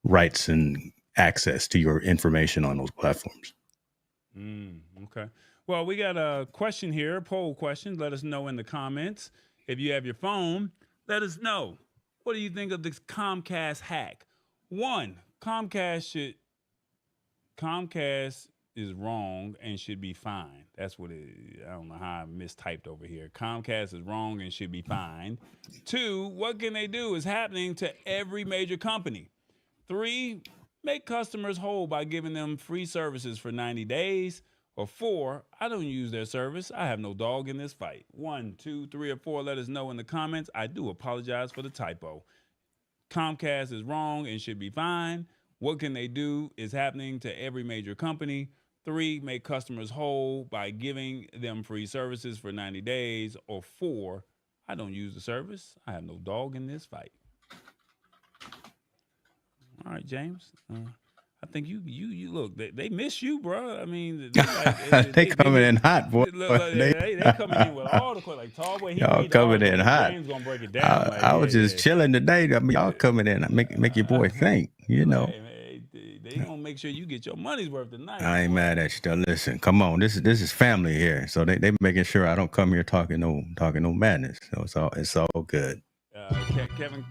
rights and access to your information on those platforms. Okay. Well, we got a question here, a poll question. Let us know in the comments. If you have your phone, let us know. What do you think of this Comcast hack? One, Comcast is wrong and should be fined. That's what it is. I don't know how I mistyped over here. Comcast is wrong and should be fined. Two, what can they do is happening to every major company. Three, make customers whole by giving them free services for 90 days. Or four, I don't use their service. I have no dog in this fight. 1, 2, 3, or 4, let us know in the comments. I do apologize for the typo. Comcast is wrong and should be fined. What can they do is happening to every major company. 3, make customers whole by giving them free services for 90 days. Or 4, I don't use the service. I have no dog in this fight. All right, James. I think you look. They miss you, bro. I mean, they coming in hot, boy. They coming in with all the questions. Like Tall Boy, y'all coming in hot. James gonna break it down. I was just chilling today. I mean, y'all coming in, make your boy think. You know, they gonna make sure you get your money's worth tonight. I ain't mad at you. Though. Listen, come on. This is family here, so they making sure I don't come here talking no madness. So it's all good. Kevin,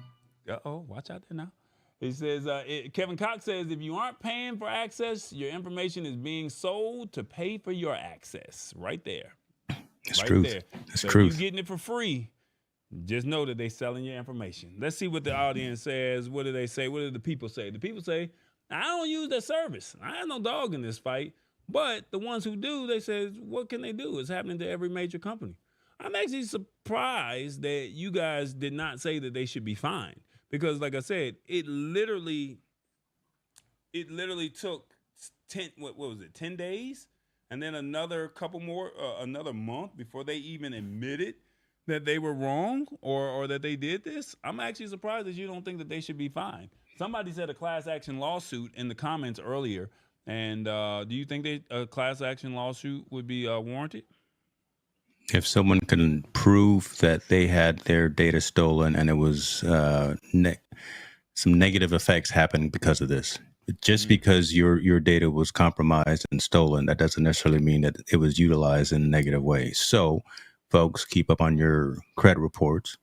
watch out there now. He says, Kevin Cox says, if you aren't paying for access, your information is being sold to pay for your access. Right there. It's right truth. There. It's so truth. If you're getting it for free, just know that they're selling your information. Let's see what the audience says. What do they say? What do the people say? The people say, I don't use their service. I have no dog in this fight. But the ones who do, they say, what can they do? It's happening to every major company. I'm actually surprised that you guys did not say that they should be fined. Because, like I said, it literally took 10 days, and then another couple more, another month before they even admitted that they were wrong or that they did this. I'm actually surprised that you don't think that they should be fined. Somebody said a class action lawsuit in the comments earlier, and do you think that a class action lawsuit would be warranted? If someone can prove that they had their data stolen and it was some negative effects happened because of this, just because your data was compromised and stolen, that doesn't necessarily mean that it was utilized in a negative way. So, folks, keep up on your credit reports.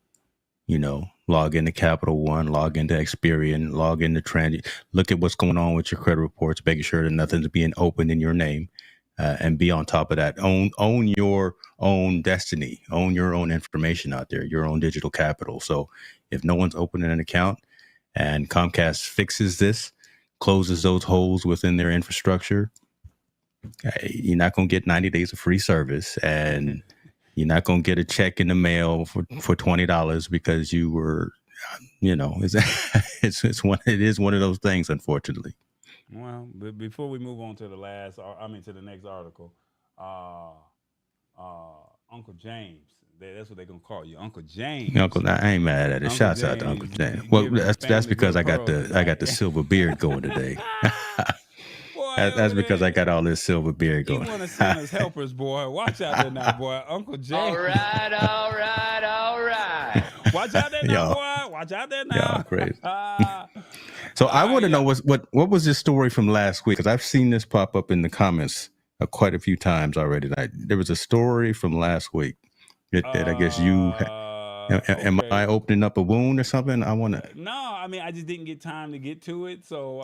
You know, log into Capital One, log into Experian, log into Trans. Look at what's going on with your credit reports, making sure that nothing's being opened in your name. And be on top of that. Own your own destiny. Own your own information out there, your own digital capital. So if no one's opening an account and Comcast fixes this, closes those holes within their infrastructure, you're not going to get 90 days of free service, and you're not going to get a check in the mail for $20 because you were, you know, it is one of those things, unfortunately. Well, but before we move on to the next article, Uncle James, that's what they're gonna call you, Uncle James. I ain't mad at it. Shouts out to Uncle James. Well, that's because I got the silver beard going today. Boy, that's because I got all this silver beard going. You want to send us helpers, boy? Watch out there now, boy. Uncle James. All right. Watch out there now, boy. Watch out there now. Y'all crazy. So I want to know what was this story from last week? Because I've seen this pop up in the comments quite a few times already. There was a story from last week that I guess you. Am I opening up a wound or something? I want to. No, I mean I just didn't get time to get to it. So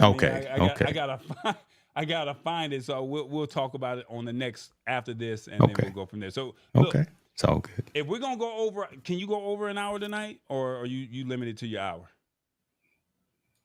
I gotta find it. So we'll talk about it on the next after this, and then we'll go from there. So look, it's all good. If we're gonna go over, can you go over an hour tonight, or are you limited to your hour?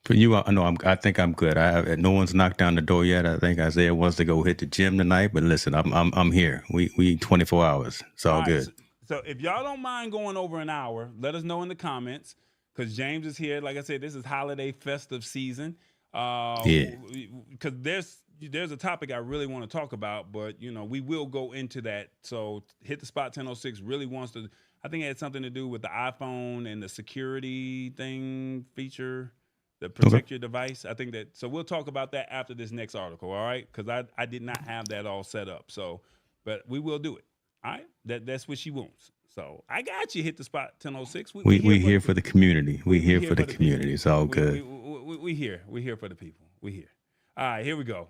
For you, I think I'm good. No one's knocked down the door yet. I think Isaiah wants to go hit the gym tonight, but listen, I'm here. We 24 hours. It's all good. So if y'all don't mind going over an hour, let us know in the comments, because James is here. Like I said, this is holiday festive season. Because there's a topic I really want to talk about, but we will go into that. So Hit the Spot 1006 really wants to. I think it had something to do with the iPhone and the security thing feature. to protect your device. I think that, so we'll talk about that after this next article, all right? Because I did not have that all set up. So, but we will do it, all right? That's what she wants. So I got you. Hit the spot 10:06. We here for the community. We here for the community. It's all good. We here. We here for the people. We here. All right, here we go.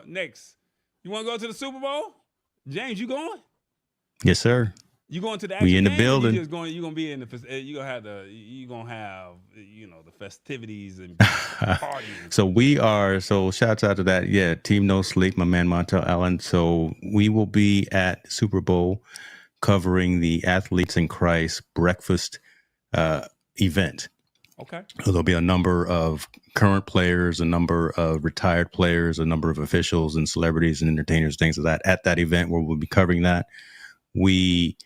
Next, you want to go to the Super Bowl? James, you going? Yes, sir. You going to the actual We in the game, building. You just going? You gonna be in the? You gonna have the festivities and parties. So we are. So shouts out to that. Yeah, Team No Sleep, my man Montel Allen. So we will be at Super Bowl covering the Athletes in Christ breakfast event. Okay. So there'll be a number of current players, a number of retired players, a number of officials and celebrities and entertainers, things like that at that event where we'll be covering that. We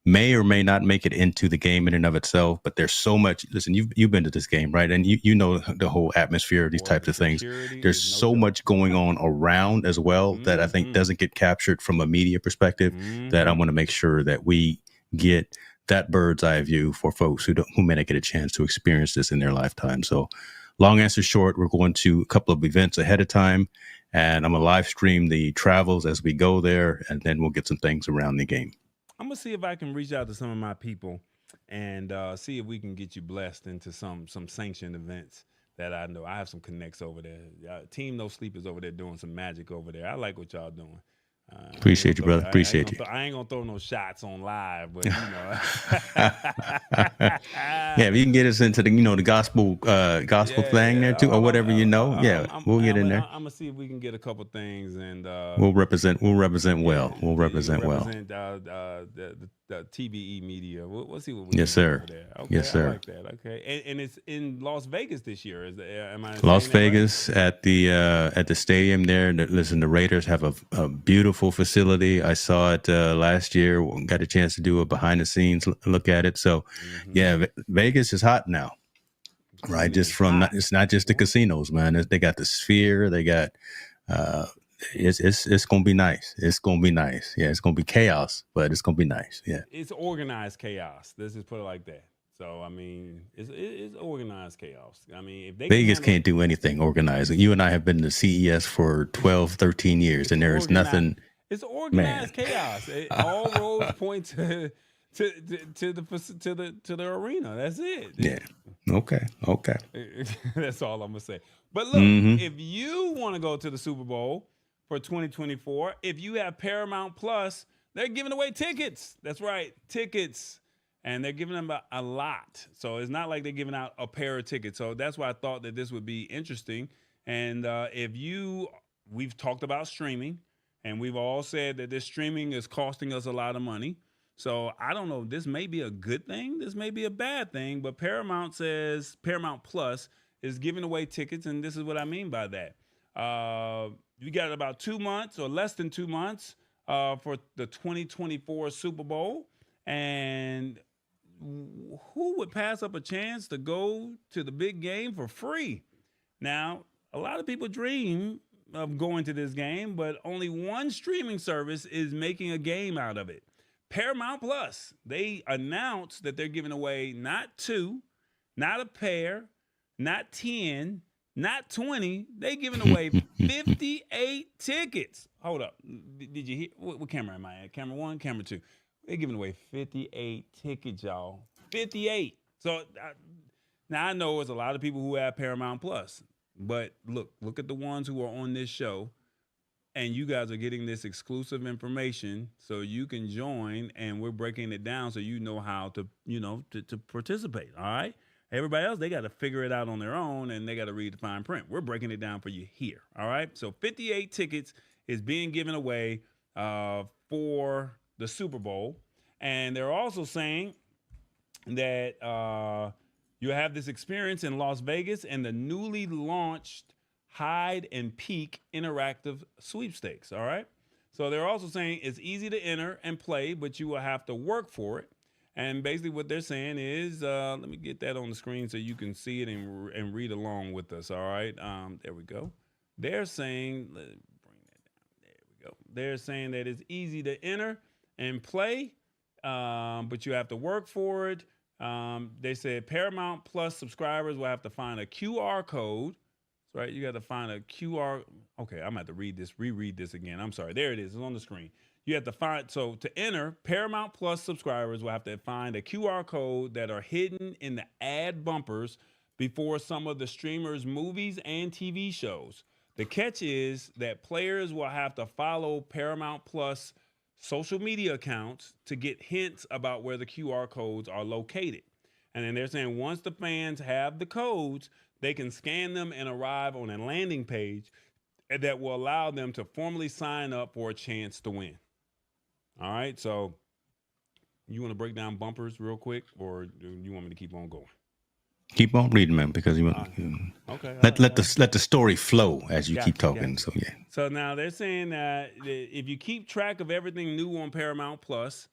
may or may not make it into the game in and of itself, but there's so much. Listen, you've been to this game, right? And you know the whole atmosphere of these types of things. There's so much going on around as well that I think doesn't get captured from a media perspective, that I want to make sure that we get that bird's eye view for folks who may not get a chance to experience this in their lifetime. So long answer short, we're going to a couple of events ahead of time, and I'm going to live stream the travels as we go there, and then we'll get some things around the game. I'm going to see if I can reach out to some of my people and see if we can get you blessed into some sanctioned events that I know. I have some connects over there. Team No Sleep is over there doing some magic over there. I like what y'all doing. Appreciate you, brother. Appreciate you. I ain't gonna throw no shots on live, but you know. Yeah, if you can get us into the the gospel thing there too, or whatever we'll get in there. I'm gonna see if we can get a couple things, and we'll represent well. We'll represent well. The TBE media. We'll see what we yes, can sir. Do over there. Okay, yes, sir. I like that. Okay, and it's in Las Vegas this year. Am I Las Vegas right? at the stadium there? Listen, the Raiders have a beautiful facility. I saw it last year. Got a chance to do a behind the scenes look at it. So, yeah, Vegas is hot now, right? Just from it's not just the casinos, man. They got the Sphere. They got. It's gonna be nice. It's gonna be nice. Yeah, it's gonna be chaos, but it's gonna be nice. Yeah, it's organized chaos. Let's just put it like that. So I mean, it's organized chaos. I mean, if they Vegas can't do anything organized. You and I have been to CES for 12, 13 years, and there is nothing. It's organized chaos. All roads point to the arena. That's it. Yeah. Okay. That's all I'm gonna say. But look, if you want to go to the Super Bowl for 2024, if you have Paramount Plus, they're giving away tickets. That's right, tickets. And they're giving them a lot. So it's not like they're giving out a pair of tickets. So that's why I thought that this would be interesting. And we've talked about streaming, and we've all said that this streaming is costing us a lot of money. So I don't know, this may be a good thing. This may be a bad thing. But Paramount says Paramount Plus is giving away tickets. And this is what I mean by that. You got about 2 months or less than 2 months for the 2024 Super Bowl. And who would pass up a chance to go to the big game for free? Now, a lot of people dream of going to this game, but only one streaming service is making a game out of it. Paramount Plus. They announced that they're giving away not 2, not a pair, not 10, not 20. They're giving away 58 tickets. Hold up. Did you hear? What camera am I at? Camera 1, camera 2. They're giving away 58 tickets, y'all. 58. So now I know there's a lot of people who have Paramount Plus, but look at the ones who are on this show, and you guys are getting this exclusive information so you can join, and we're breaking it down so you know how to participate. All right. Everybody else, they got to figure it out on their own, and they got to read the fine print. We're breaking it down for you here. All right. So 58 tickets is being given away for the Super Bowl. And they're also saying that you have this experience in Las Vegas and the newly launched Hide and Peek interactive sweepstakes. All right. So they're also saying it's easy to enter and play, but you will have to work for it. And basically what they're saying is, let me get that on the screen so you can see it and read along with us. All right. There we go. They're saying, let's bring that down. There we go. They're saying that it's easy to enter and play, but you have to work for it. They said Paramount Plus subscribers will have to find a QR code. That's right. You got to find a QR. Okay, I'm going to have to reread this again. I'm sorry. There it is. It's on the screen. You have to find, so to enter, Paramount Plus subscribers will have to find a QR code that are hidden in the ad bumpers before some of the streamers' movies and TV shows. The catch is that players will have to follow Paramount Plus social media accounts to get hints about where the QR codes are located. And then they're saying once the fans have the codes, they can scan them and arrive on a landing page that will allow them to formally sign up for a chance to win. All right, so you want to break down bumpers real quick, or do you want me to keep on going? Keep on reading, man, because you want okay. Let the story flow as you keep talking. So yeah. So now they're saying that if you keep track of everything new on Paramount Plus,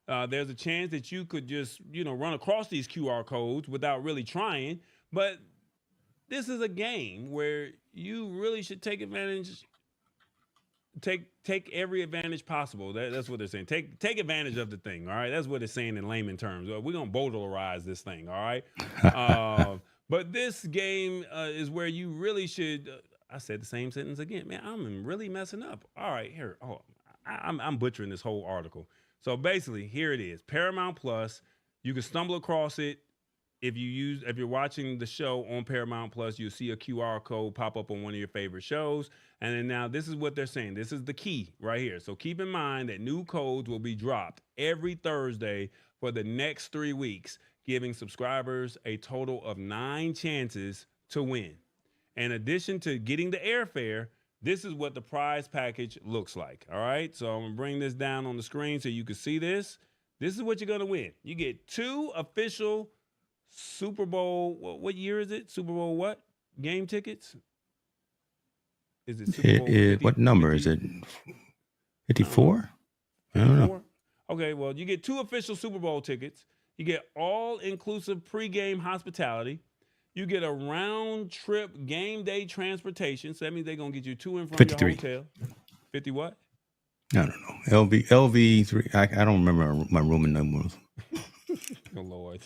there's a chance that you could just run across these QR codes without really trying. But this is a game where you really should take advantage. Take every advantage possible. That's what they're saying. Take advantage of the thing. All right, that's what it's saying in layman terms. We're gonna bowdlerize this thing. All right, but this game is where you really should. I said the same sentence again, man. I'm really messing up. All right, here. Oh, I'm butchering this whole article. So basically, here it is. Paramount Plus. You can stumble across it. If you're watching the show on Paramount Plus, you'll see a QR code pop up on one of your favorite shows. And then now this is what they're saying. This is the key right here. So keep in mind that new codes will be dropped every Thursday for the next 3 weeks, giving subscribers a total of 9 chances to win. In addition to getting the airfare, this is what the prize package looks like. All right. So I'm going to bring this down on the screen so you can see this. This is what you're going to win. You get 2 official Super Bowl, what year is it? Super Bowl what? Game tickets? Is it Super Bowl 50, what number 50? Is it? 54? I don't know. Okay, well, you get 2 official Super Bowl tickets. You get all-inclusive pregame hospitality. You get a round-trip game day transportation. So that means they're going to get you to and from 53. Your hotel. 50 what? I don't know. LV3. I don't remember my rooming numbers. Oh, Lord.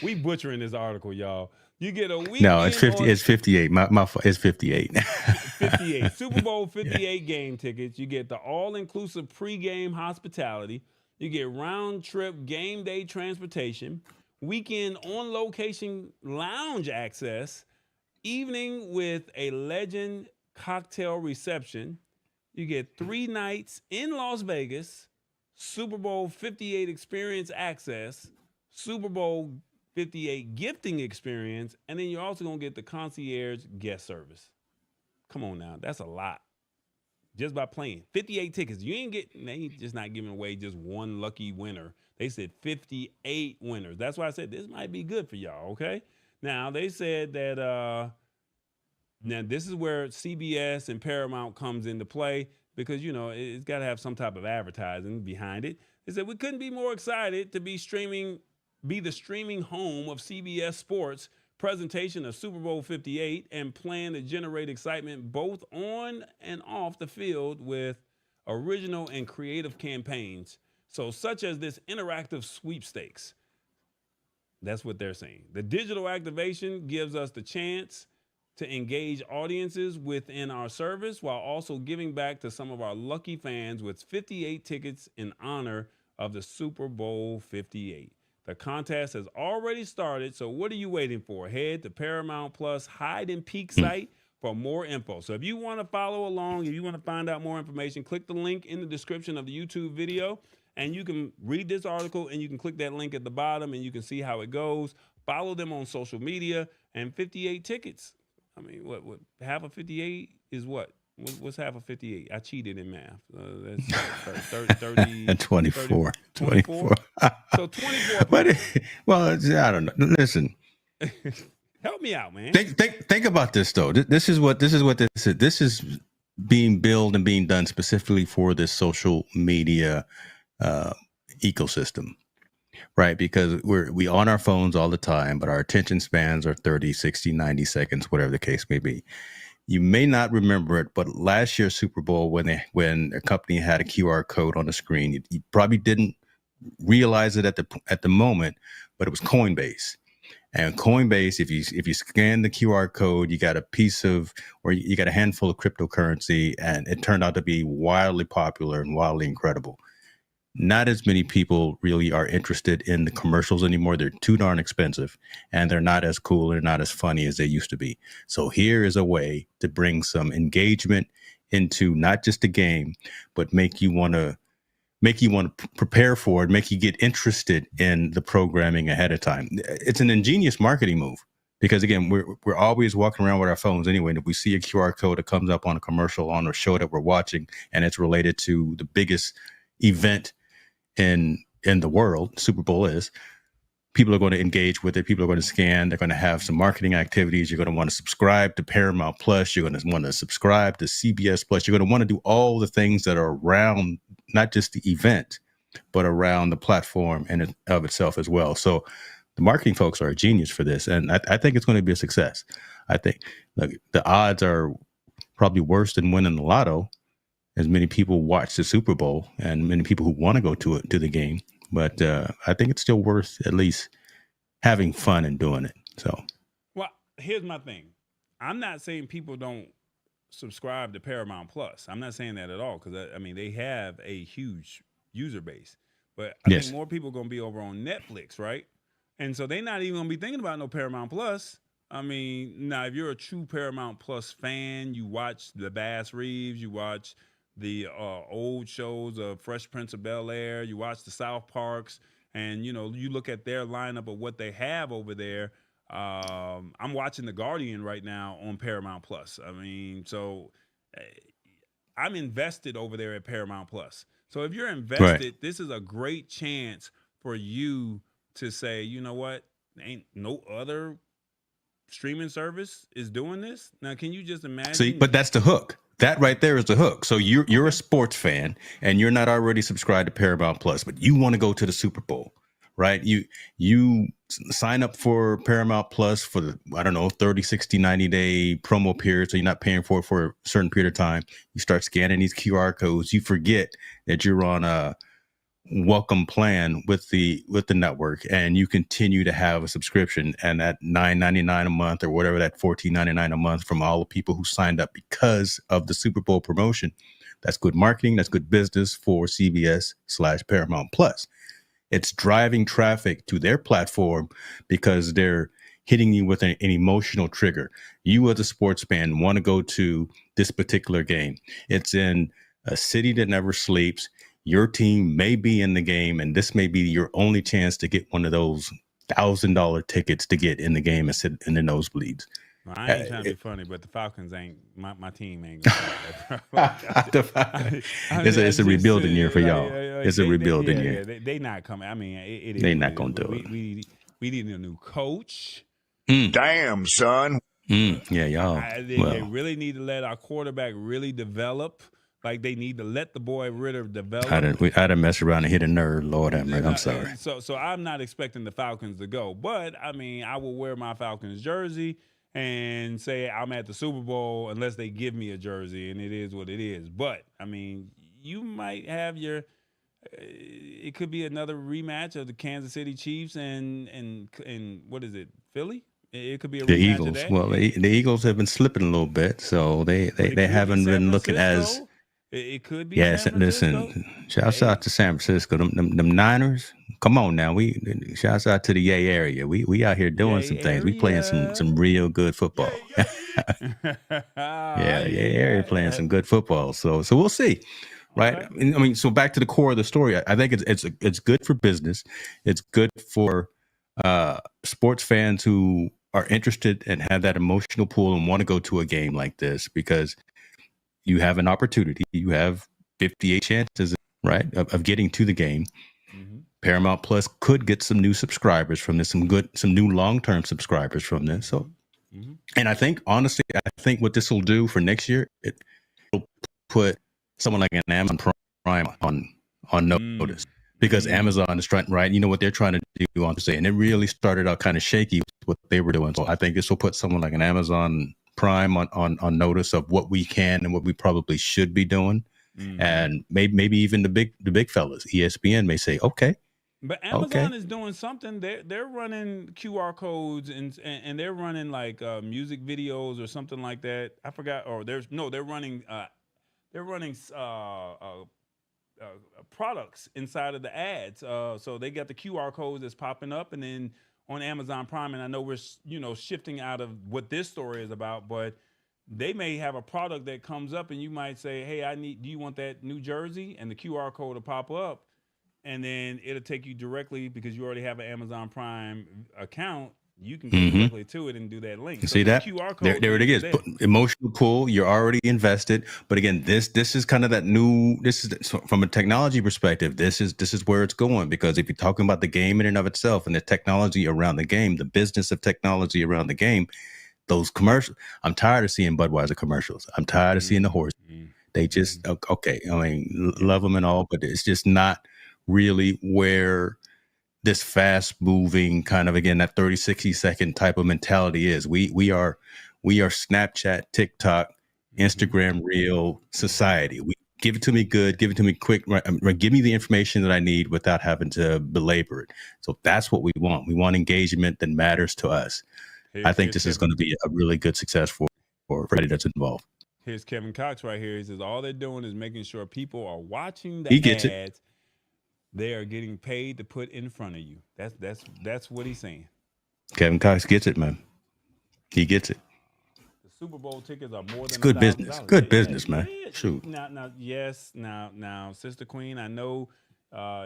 We butchering this article, y'all. You get a weekend. No, it's 50. It's 58. It's 58. 58. Super Bowl 58 game tickets. You get the all-inclusive pregame hospitality. You get round-trip game day transportation. Weekend on-location lounge access. Evening with a legend cocktail reception. You get 3 nights in Las Vegas. Super Bowl 58 experience access, Super Bowl 58 gifting experience, and then you're also going to get the concierge guest service. Come on now. That's a lot. Just by playing. 58 tickets. They just not giving away just one lucky winner. They said 58 winners. That's why I said this might be good for y'all, okay? Now, they said that now this is where CBS and Paramount comes into play. Because, it's got to have some type of advertising behind it. They said we couldn't be more excited to be the streaming home of CBS Sports presentation of Super Bowl 58 and plan to generate excitement both on and off the field with original and creative campaigns. So such as this interactive sweepstakes. That's what they're saying. The digital activation gives us the chance to engage audiences within our service while also giving back to some of our lucky fans with 58 tickets in honor of the Super Bowl 58. The contest has already started, so what are you waiting for? Head to Paramount Plus Hide and Peek site for more info. So if you want to follow along, if you want to find out more information, click the link in the description of the YouTube video, and you can read this article, and you can click that link at the bottom, and you can see how it goes. Follow them on social media, and 58 tickets. I mean, what half of 58 is what? What's half of 58? I cheated in math. That's 30, 24. 24? So 24. But I don't know. Listen. Help me out, man. Think about this though. This is what this is. This is being built and being done specifically for this social media ecosystem. Right, because we on our phones all the time, but our attention spans are 30, 60, 90 seconds, whatever the case may be. You may not remember it, but last year's Super Bowl, when a company had a QR code on the screen, you probably didn't realize it at the moment, but it was Coinbase. And Coinbase, if you scan the QR code, you got a piece of, or you got a handful of cryptocurrency, and it turned out to be wildly popular and wildly incredible. Not as many people really are interested in the commercials anymore. They're too darn expensive, and they're not as cool, they're not as funny as they used to be. So here is a way to bring some engagement into not just the game, but make you want to prepare for it, make you get interested in the programming ahead of time. It's an ingenious marketing move, because again, we're always walking around with our phones anyway. And if we see a QR code that comes up on a commercial on a show that we're watching, and it's related to the biggest event in the world, Super Bowl is, people are going to engage with it. People are going to scan. They're going to have some marketing activities. You're going to want to subscribe to Paramount Plus. You're going to want to subscribe to CBS Plus. You're going to want to do all the things that are around not just the event, but around the platform and of itself as well. So the marketing folks are a genius for this. And I think it's going to be a success. I think the odds are probably worse than winning the lotto, as many people watch the Super Bowl and many people who want to go to the game. But I think it's still worth at least having fun and doing it. So, well, here's my thing. I'm not saying people don't subscribe to Paramount Plus. I'm not saying that at all, because I mean, they have a huge user base. But I think more people are going to be over on Netflix, right? And so they're not even going to be thinking about no Paramount Plus. I mean, now, if you're a true Paramount Plus fan, you watch the Bass Reeves, you watch the old shows of Fresh Prince of Bel-Air, you watch the South Parks, and, you know, you look at their lineup of what they have over there. I'm watching The Guardian right now on Paramount Plus. I mean, so I'm invested over there at Paramount Plus. So if you're invested, this is a great chance for you to say, you know what, ain't no other streaming service is doing this. Now, can you just imagine? See, but that's the hook. That right there is the hook. So you're a sports fan and you're not already subscribed to Paramount Plus, but you want to go to the Super Bowl, right? You sign up for Paramount Plus for the, 30, 60, 90-day promo period. So you're not paying for it for a certain period of time. You start scanning these QR codes. You forget that you're on a welcome plan with the network, and you continue to have a subscription, and that $9.99 a month or whatever, that $14.99 a month from all the people who signed up because of the Super Bowl promotion. That's good marketing. That's good business for CBS/Paramount Plus. It's driving traffic to their platform because they're hitting you with an emotional trigger. You as a sports fan want to go to this particular game. It's in a city that never sleeps. Your team may be in the game, and this may be your only chance to get one of those $1,000 tickets to get in the game and sit in the nosebleeds. Well, I ain't trying to be funny, but the Falcons ain't my team ain't gonna it's a rebuilding year for y'all. It's a rebuilding year. They not coming. I mean, they're not gonna do it. We need a new coach. Damn, son. Yeah, y'all. They really need to let our quarterback really develop. Like, they need to let the boy Ritter develop. I done mess around and hit a nerd. Lord have mercy. I'm sorry. So I'm not expecting the Falcons to go. But, I mean, I will wear my Falcons jersey and say I'm at the Super Bowl unless they give me a jersey, and it is what it is. But, I mean, you might have your it could be another rematch of the Kansas City Chiefs and what is it, Philly? It could be a the rematch Eagles. of that. Well, the Eagles have been slipping a little bit, so they haven't been looking as. It could be. Yes, listen. Shouts out to San Francisco. Them Niners. Come on now. Shouts out to the Yay area. We out here doing some things. We playing some real good football. Yay area playing some good football. So we'll see. Right. Okay. I mean, so back to the core of the story. I think it's good for business. It's good for sports fans who are interested and have that emotional pull and want to go to a game like this, because you have an opportunity. You have 58 chances, right, of getting to the game. Mm-hmm. Paramount Plus could get some new subscribers from this, some new long-term subscribers from this. So, and I think, honestly, what this will do for next year, it'll put someone like an Amazon Prime on notice, because Amazon is trying, right? You know what they're trying to do on say, and it really started out kind of shaky with what they were doing. So I think this will put someone like an Amazon Prime on notice of what we can and what we probably should be doing. And maybe even the big fellas, ESPN may say, okay, But Okay. Amazon is doing something. They're running QR codes and they're running like music videos or something like that. I forgot. Or they're running products inside of the ads. So they got the QR codes that's popping up, and then on Amazon Prime. And I know we're shifting out of what this story is about, but they may have a product that comes up, and you might say, "Hey, do you want that New Jersey?" And the QR code will pop up, and then it'll take you directly because you already have an Amazon Prime account. You can go Mm-hmm. directly to it and do that link. You So see these that? QR There, codes are there it even is. there. Emotional pull. You're already invested. But again, this is kind of that new. This is so from a technology perspective. This is where it's going, because if you're talking about the game in and of itself and the technology around the game, the business of technology around the game, those commercials. I'm tired of seeing Budweiser commercials. I'm tired of seeing the horse. They just okay. I mean, love them and all, but it's just not really where this fast moving kind of, again, that 30, 60-second type of mentality is. We are Snapchat, TikTok, Instagram reel society. We give it to me good, give it to me quick, right, give me the information that I need without having to belabor it. So that's what we want. We want engagement that matters to us. I think this is going to be a really good success for everybody that's involved. Here's Kevin Cox right here. He says all they're doing is making sure people are watching the He gets it. ads they are getting paid to put in front of you. That's what he's saying. Kevin Cox gets it, man. He gets it. The Super Bowl tickets are more It's than good $1,000. business. Good business, man. Shoot. Now, Sister Queen, I know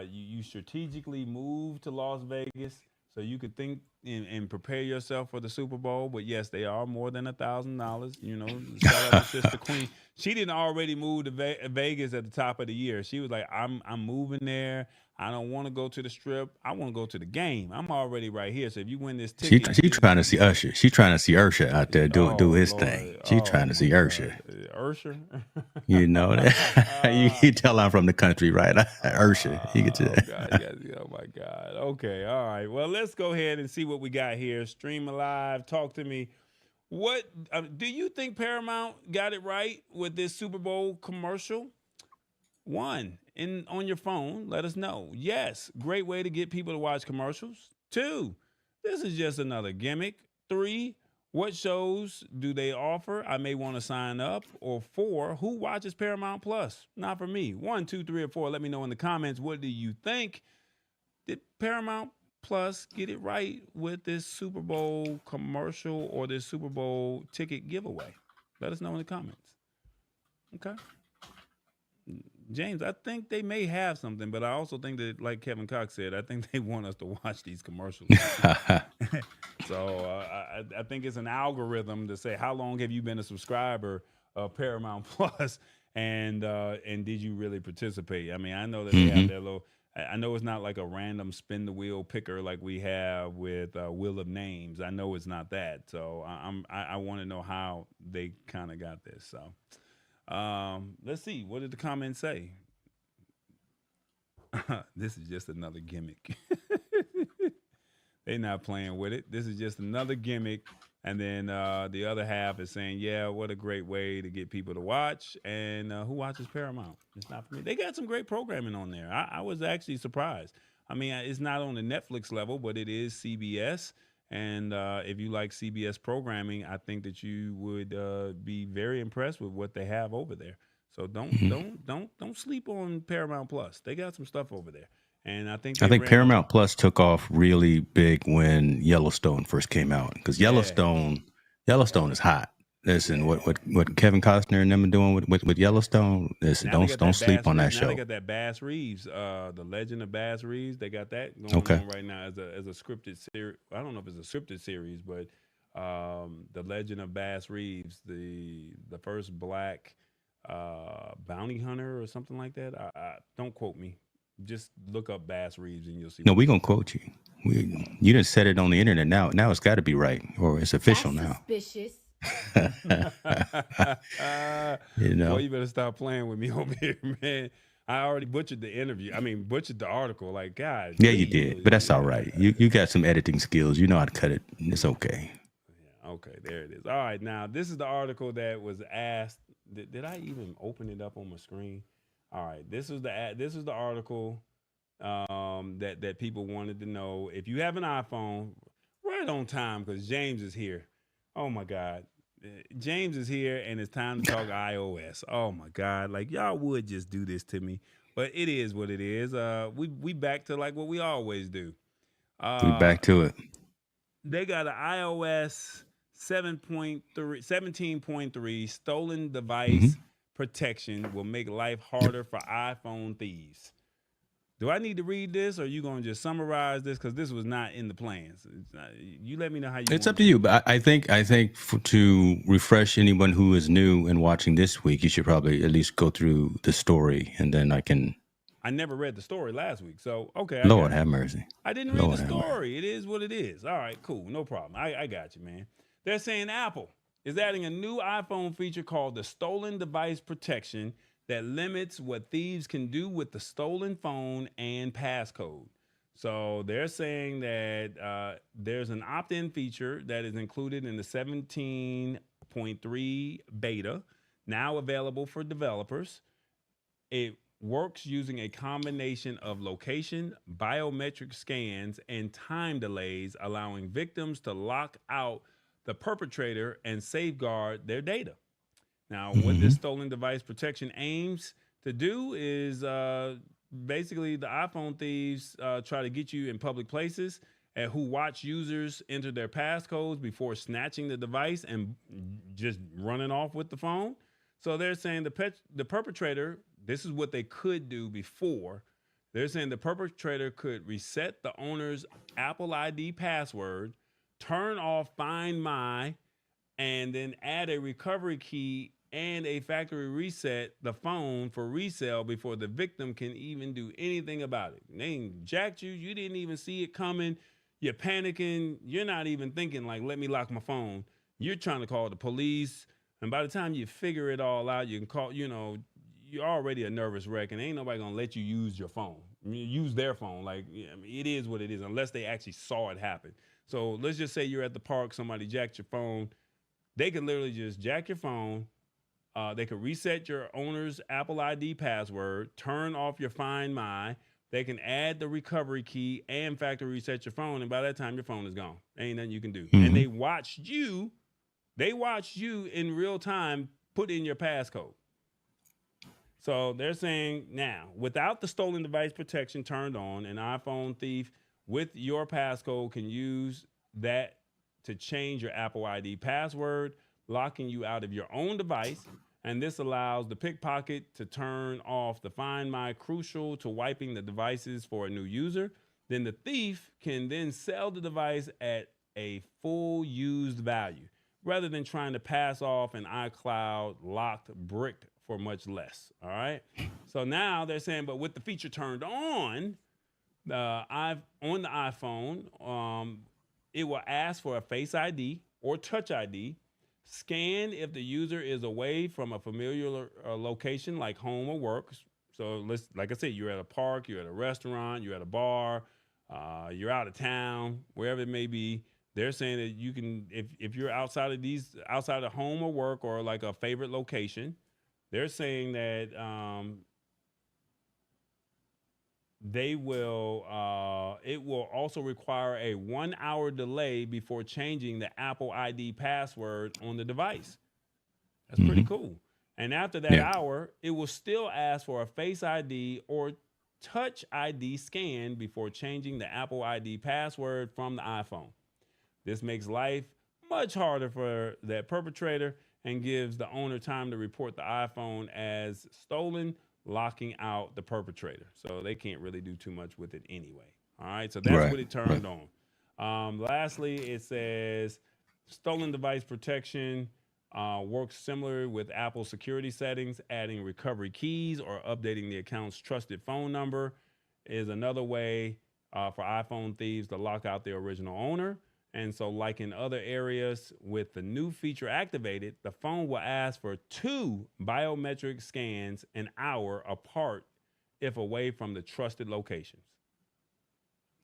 you strategically moved to Las Vegas so you could think and prepare yourself for the Super Bowl. But yes, they are more than $1,000. Shout out to Sister Queen. She didn't already move to Vegas at the top of the year. She was like, I'm moving there. I don't want to go to the Strip. I want to go to the game. I'm already right here. So if you win this ticket, She trying to see Usher. She trying to see Ursha out there do his thing. She trying to see Ursha. Ursher? You know that. You tell I'm from the country, right? Ursha. You get to. Oh my God. Okay. All right. Well, let's go ahead and see what we got here. Stream Alive. Talk to me. What do you think Paramount got it right with this Super Bowl commercial? One, on your phone, let us know. Yes, great way to get people to watch commercials. Two, this is just another gimmick. Three, what shows do they offer? I may want to sign up. Or four, who watches Paramount Plus? Not for me. 1, 2, 3, or 4. Let me know in the comments. What do you think? Did Paramount Plus get it right with this Super Bowl commercial or this Super Bowl ticket giveaway? Let us know in the comments. Okay. James, I think they may have something, but I also think that, like Kevin Cox said, I think they want us to watch these commercials. So I think it's an algorithm to say, how long have you been a subscriber of Paramount Plus, and did you really participate? I mean, I know that they have their little. I know it's not like a random spin the wheel picker like we have with Wheel of Names. I know it's not that. So I want to know how they kind of got this. So. Let's see. What did the comments say? This is just another gimmick. They're not playing with it. This is just another gimmick. And then the other half is saying, yeah, what a great way to get people to watch. And who watches Paramount? It's not for me. They got some great programming on there. I was actually surprised. I mean, it's not on the Netflix level, but it is CBS. And if you like CBS programming, I think that you would be very impressed with what they have over there. So don't sleep on Paramount Plus. They got some stuff over there. And I think Paramount Plus took off really big when Yellowstone first came out, because Yellowstone is hot. Listen, what Kevin Costner and them are doing with Yellowstone. Listen, don't sleep on that show. Now they got that Bass Reeves, the Legend of Bass Reeves. They got that going on right now as a scripted series. I don't know if it's a scripted series, but the Legend of Bass Reeves, the first black bounty hunter or something like that. Don't quote me. Just look up Bass Reeves and you'll see. No, we're gonna quote you. You didn't set it on the internet. Now it's got to be right, or it's official. That's suspicious. Boy, you better stop playing with me over here, man. I already butchered the interview. I mean, butchered the article. Like, God. Yeah, you did, but that's all right. You got some editing skills. You know how to cut it. It's okay. Yeah, okay, there it is. All right, now this is the article that was asked. Did I even open it up on my screen? All right, this is the article that people wanted to know. If you have an iPhone, right on time because James is here. Oh my God. James is here and it's time to talk iOS. Oh my God. Like y'all would just do this to me. But it is what it is. We back to like what we always do. We Uh back to it. they got an iOS 17.3 stolen Hmm. device protection will make life Yep. harder for iPhone thieves. Do I need to read this, or are you going to just summarize this? Because this was not in the plans. You let me know how you It's up want to to. you, but I think to refresh anyone who is new and watching this week, you should probably at least go through the story, and then I can. I never read the story last week, so okay, I Lord got you. have mercy. I didn't read the Lord have mercy. story. It is what it is. All right, cool, no problem. I got you, man. They're saying Apple is adding a new iPhone feature called the Stolen Device Protection that limits what thieves can do with the stolen phone and passcode. So they're saying that there's an opt-in feature that is included in the 17.3 beta, now available for developers. It works using a combination of location, biometric scans, and time delays, allowing victims to lock out the perpetrator and safeguard their data. Now, what Hmm. this stolen device protection aims to do is basically the iPhone thieves try to get you in public places and who watch users enter their passcodes before snatching the device and just running off with the phone. So they're saying the perpetrator, this is what they could do before. They're saying the perpetrator could reset the owner's Apple ID password, turn off Find My, and then add a recovery key and a factory reset the phone for resale before the victim can even do anything about it. They ain't jacked you. You didn't even see it coming. You're panicking. You're not even thinking like, let me lock my phone. You're trying to call the police. And by the time you figure it all out, you can call, you're already a nervous wreck and ain't nobody gonna let you use your phone. Use their phone. Like, I mean, it is what it is, unless they actually saw it happen. So let's just say you're at the park, somebody jacked your phone. They could literally just jack your phone. They could reset your owner's Apple ID password, turn off your Find My. They can add the recovery key and factory reset your phone, and by that time, your phone is gone. Ain't nothing you can do. And Hmm. they watched you. They watched you in real time put in your passcode. So they're saying now, without the stolen device protection turned on, an iPhone thief with your passcode can use that to change your Apple ID password, locking you out of your own device. And this allows the pickpocket to turn off the Find My, crucial to wiping the devices for a new user. Then the thief can then sell the device at a full used value rather than trying to pass off an iCloud locked brick for much less. All right. So now they're saying, but with the feature turned on, I've on the iPhone, it will ask for a Face ID or Touch ID. Scan if the user is away from a familiar location like home or work. So let's, like I said, you're at a park, you're at a restaurant, you're at a bar, you're out of town, wherever it may be. They're saying that you can, if you're outside of home or work or like a favorite location, they're saying that it will also require a 1 hour delay before changing the Apple ID password on the device. That's pretty Hmm. cool. And after that Yeah. hour, it will still ask for a Face ID or Touch ID scan before changing the Apple ID password from the iPhone. This makes life much harder for that perpetrator and gives the owner time to report the iPhone as stolen, locking out the perpetrator. So they can't really do too much with it anyway. All right, so that's Right. what it Right. turned on. Lastly, it says stolen device protection works similar with Apple security settings. Adding recovery keys or updating the account's trusted phone number is another way for iPhone thieves to lock out their original owner. And so, like in other areas, with the new feature activated, the phone will ask for 2 biometric scans an hour apart if away from the trusted locations.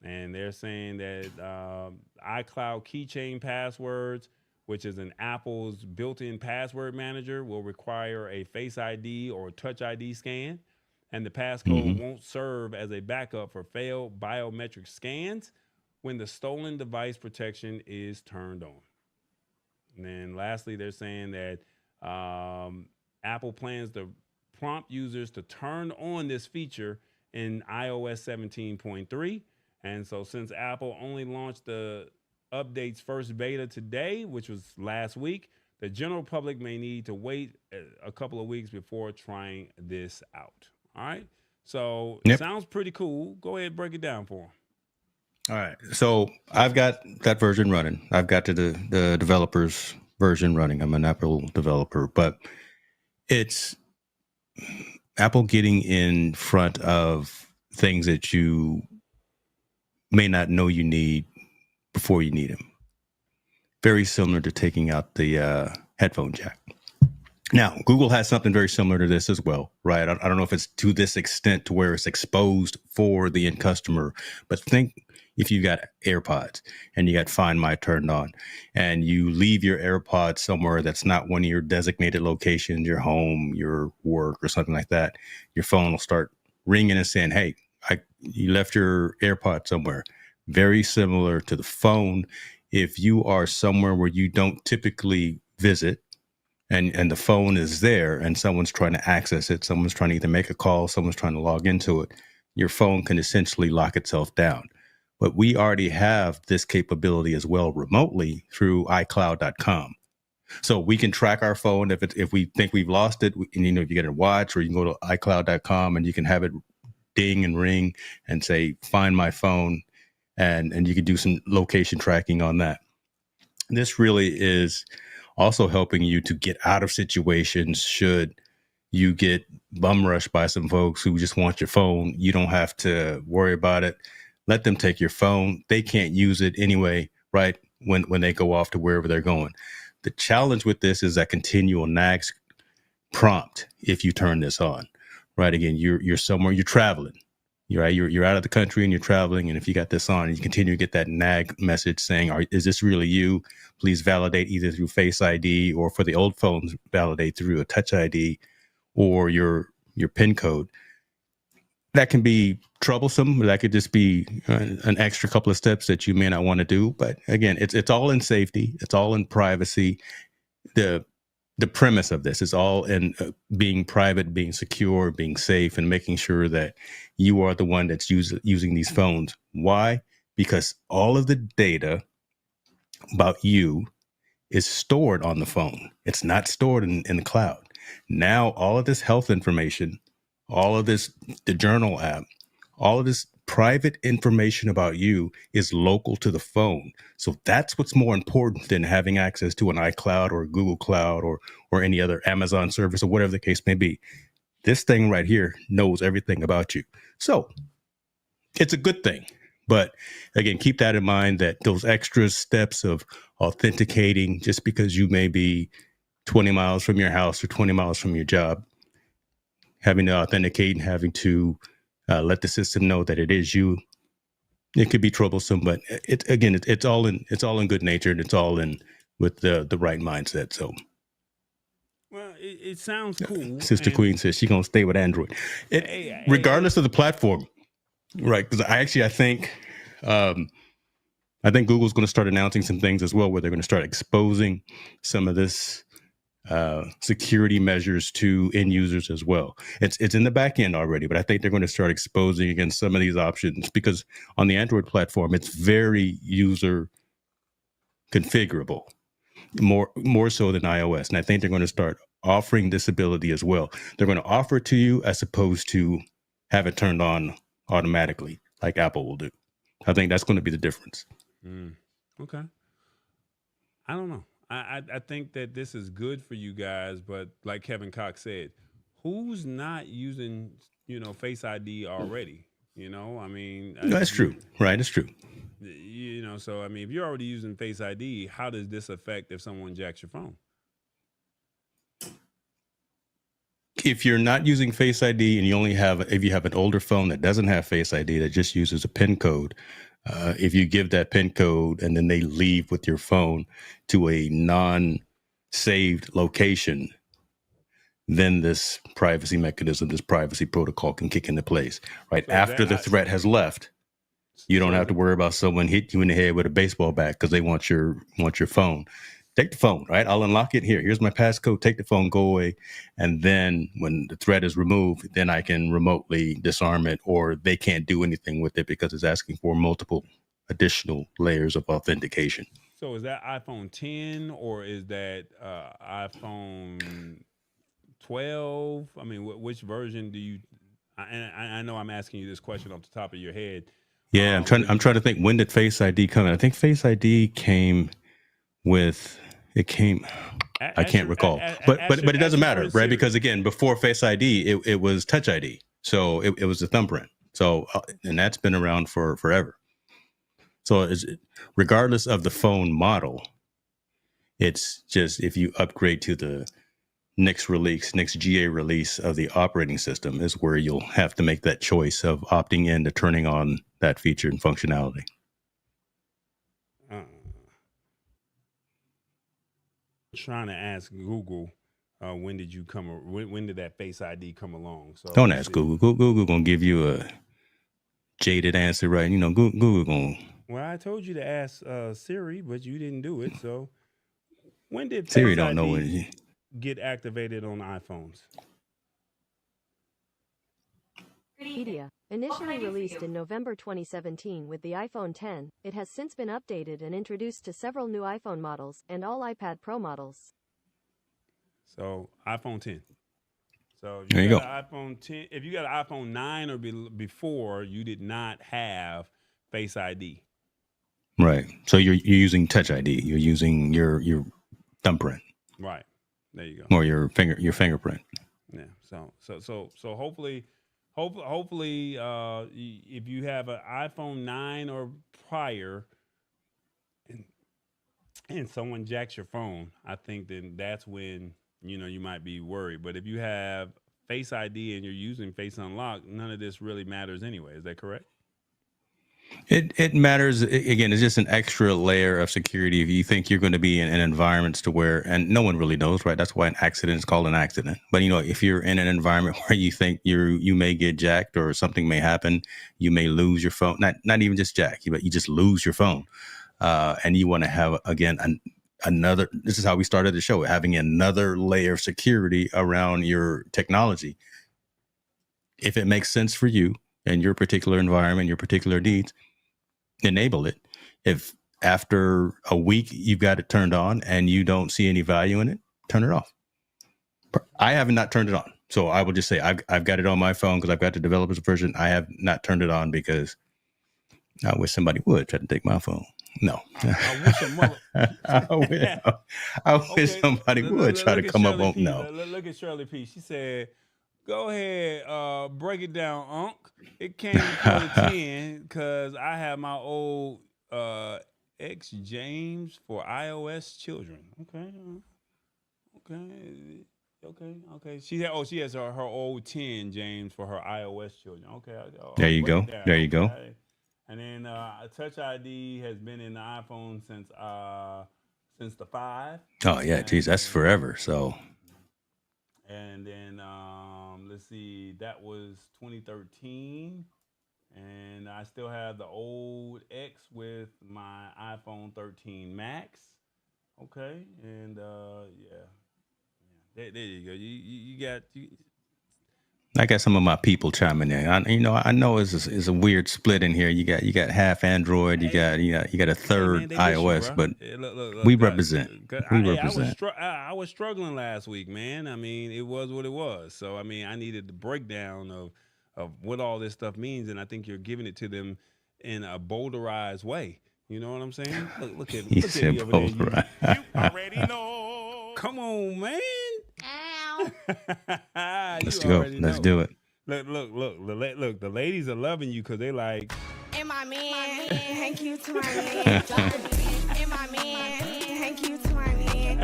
And they're saying that iCloud keychain passwords, which is an Apple's built-in password manager, will require a Face ID or Touch ID scan. and the passcode won't serve as a backup for failed biometric scans when the stolen device protection is turned on. And then lastly, they're saying that Apple plans to prompt users to turn on this feature in iOS 17.3. And so since Apple only launched the update's first beta today, which was last week, the general public may need to wait a couple of weeks before trying this out. All right. So it sounds pretty cool. Go ahead and break it down for them. All right. So I've got that version running. I've got the developers version running. I'm an Apple developer, but it's Apple getting in front of things that you may not know you need before you need them. Very similar to taking out the headphone jack. Now, Google has something very similar to this as well, right? I don't know if it's to this extent to where it's exposed for the end customer, but think if you got AirPods and you got Find My turned on and you leave your AirPods somewhere that's not one of your designated locations, your home, your work, or something like that, your phone will start ringing and saying, hey, you left your AirPods somewhere. Very similar to the phone. If you are somewhere where you don't typically visit and the phone is there and someone's trying to access it, someone's trying to either make a call, someone's trying to log into it, your phone can essentially lock itself down. But we already have this capability as well remotely through iCloud.com. So we can track our phone if we think we've lost it, and you get a watch, or you can go to iCloud.com and you can have it ding and ring and say, find my phone, and you can do some location tracking on that. This really is also helping you to get out of situations should you get bum rushed by some folks who just want your phone. You don't have to worry about it. Let them take your phone. They can't use it anyway, right? When they go off to wherever they're going. The challenge with this is that continual nags prompt if you turn this on, right? Again, you're somewhere, you're traveling, you're out of the country and you're traveling. And if you got this on, you continue to get that nag message saying, is this really you? Please validate either through Face ID, or for the old phones, validate through a Touch ID or your PIN code. That can be troublesome. That could just be an extra couple of steps that you may not want to do. But again, it's all in safety. It's all in privacy. The premise of this is all in being private, being secure, being safe, and making sure that you are the one that's using these phones. Why? Because all of the data about you is stored on the phone. It's not stored in the cloud. Now, all of this health information, all of this, the journal app, all of this private information about you is local to the phone. So that's what's more important than having access to an iCloud or a Google Cloud or any other Amazon service or whatever the case may be. This thing right here knows everything about you. So it's a good thing. But again, keep that in mind, that those extra steps of authenticating just because you may be 20 miles from your house or 20 miles from your job, having to authenticate and having to let the system know that it is you, it could be troublesome. But it's all in good nature, and it's all in with the right mindset. So, well, it sounds cool. Sister Queen says she's gonna stay with Android, regardless of the platform, right? Because I think Google's going to start announcing some things as well, where they're going to start exposing some of this security measures to end users as well. It's in the back end already, but I think they're going to start exposing against some of these options, because on the Android platform, it's very user configurable, more so than iOS. And I think they're going to start offering this ability as well. They're going to offer it to you as opposed to have it turned on automatically like Apple will do. I think that's going to be the difference. Okay. I don't know. I think that this is good for you guys, but like Kevin Cox said, who's not using, Face ID already? I mean, that's true, right? It's true. So I mean, if you're already using Face ID, how does this affect if someone jacks your phone? If you're not using Face ID and if you have an older phone that doesn't have Face ID, that just uses a PIN code, if you give that PIN code and then they leave with your phone to a non-saved location, then this privacy mechanism, this privacy protocol can kick into place. Right So after the that threat has left, you don't have to worry about someone hit you in the head with a baseball bat because they want your phone. Take the phone, right? I'll unlock it. Here's my passcode. Take the phone, go away. And then when the threat is removed, then I can remotely disarm it, or they can't do anything with it because it's asking for multiple additional layers of authentication. So is that iPhone 10 or is that iPhone 12? I mean, which version do you? I know I'm asking you this question off the top of your head. Yeah, I'm trying to think, when did Face ID come in? I think Face ID came with I can't recall, but it doesn't matter, right? Because again, before Face ID, it was Touch ID, so it was a thumbprint. So and that's been around for forever. So regardless of the phone model, it's just if you upgrade to the next GA release of the operating system is where you'll have to make that choice of opting in to turning on that feature and functionality. Trying to ask Google, when did you come? When did that Face ID come along? So don't ask Google. Google gonna give you a jaded answer, right? You know, Google gonna. Well, I told you to ask Siri, but you didn't do it. So when did Face Siri don't ID know when get activated on iPhones? Media. Initially released in November 2017 with the iPhone 10, it has since been updated and introduced to several new iPhone models and all iPad Pro models. So iPhone 10. So there you go. iPhone 10. If you got an iPhone 9 or before, you did not have Face ID. Right. So you're using Touch ID. You're using your thumbprint. Right. There you go. Or your fingerprint. Yeah. So hopefully, if you have an iPhone 9 or prior, and someone jacks your phone, I think then that's when you might be worried. But if you have Face ID and you're using Face Unlock, none of this really matters anyway. Is that correct? It matters. Again, it's just an extra layer of security if you think you're going to be in environments to where, and no one really knows, right? That's why an accident is called an accident. But if you're in an environment where you think you may get jacked or something may happen, you may lose your phone. Not even just jack, but you just lose your phone, and you want to have another. This is how we started the show, having another layer of security around your technology. If it makes sense for you and your particular environment, your particular needs, enable it. If after a week you've got it turned on and you don't see any value in it, turn it off. I have not turned it on. So I will just say I've got it on my phone because I've got the developer's version. I have not turned it on because I wish somebody would try to take my phone. No. I wish somebody would try to come up on. No. Look at Shirley P. She said, go ahead, break it down, Unc. It came to 10 because I have my old X James for iOS children. Okay. She has her old 10 James for her iOS children. Okay. There you go. There you go. And then Touch ID has been in the iPhone since the 5. Oh yeah, geez, that's forever. So. And then let's see, that was 2013, and I still have the old X with my iPhone 13 Max. Okay, and there you go. You got. I got some of my people chiming in. I know it's a weird split in here. You got half Android. You got a third iOS, but look, we represent. I was struggling last week, man. I mean, it was what it was. So I mean, I needed the breakdown of what all this stuff means, and I think you're giving it to them in a boulderized way. You know what I'm saying? Look at me over there. You already know. Come on, man. Let's go. Let's do it. Look. The ladies are loving you because they like. And my man, thank you to my man. And my man, thank you to my man.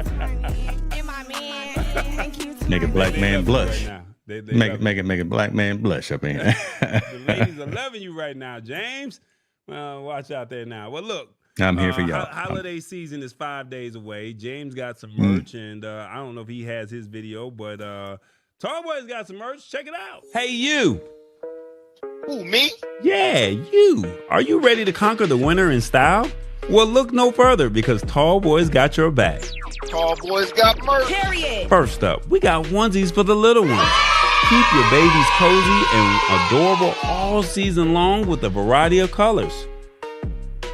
And my man, thank you to my man. Make a black man blush. Make a black man blush up in here. The ladies are loving you right now, James. Watch out there now. Well, look. I'm here for y'all. Holiday season is 5 days away. James got some merch, and I don't know if he has his video, but Tall Boy's got some merch. Check it out. Hey, you. Who, me? Yeah, you. Are you ready to conquer the winter in style? Well, look no further because Tall Boy's got your back. Tall Boy's got merch. First up, we got onesies for the little ones. Keep your babies cozy and adorable all season long with a variety of colors.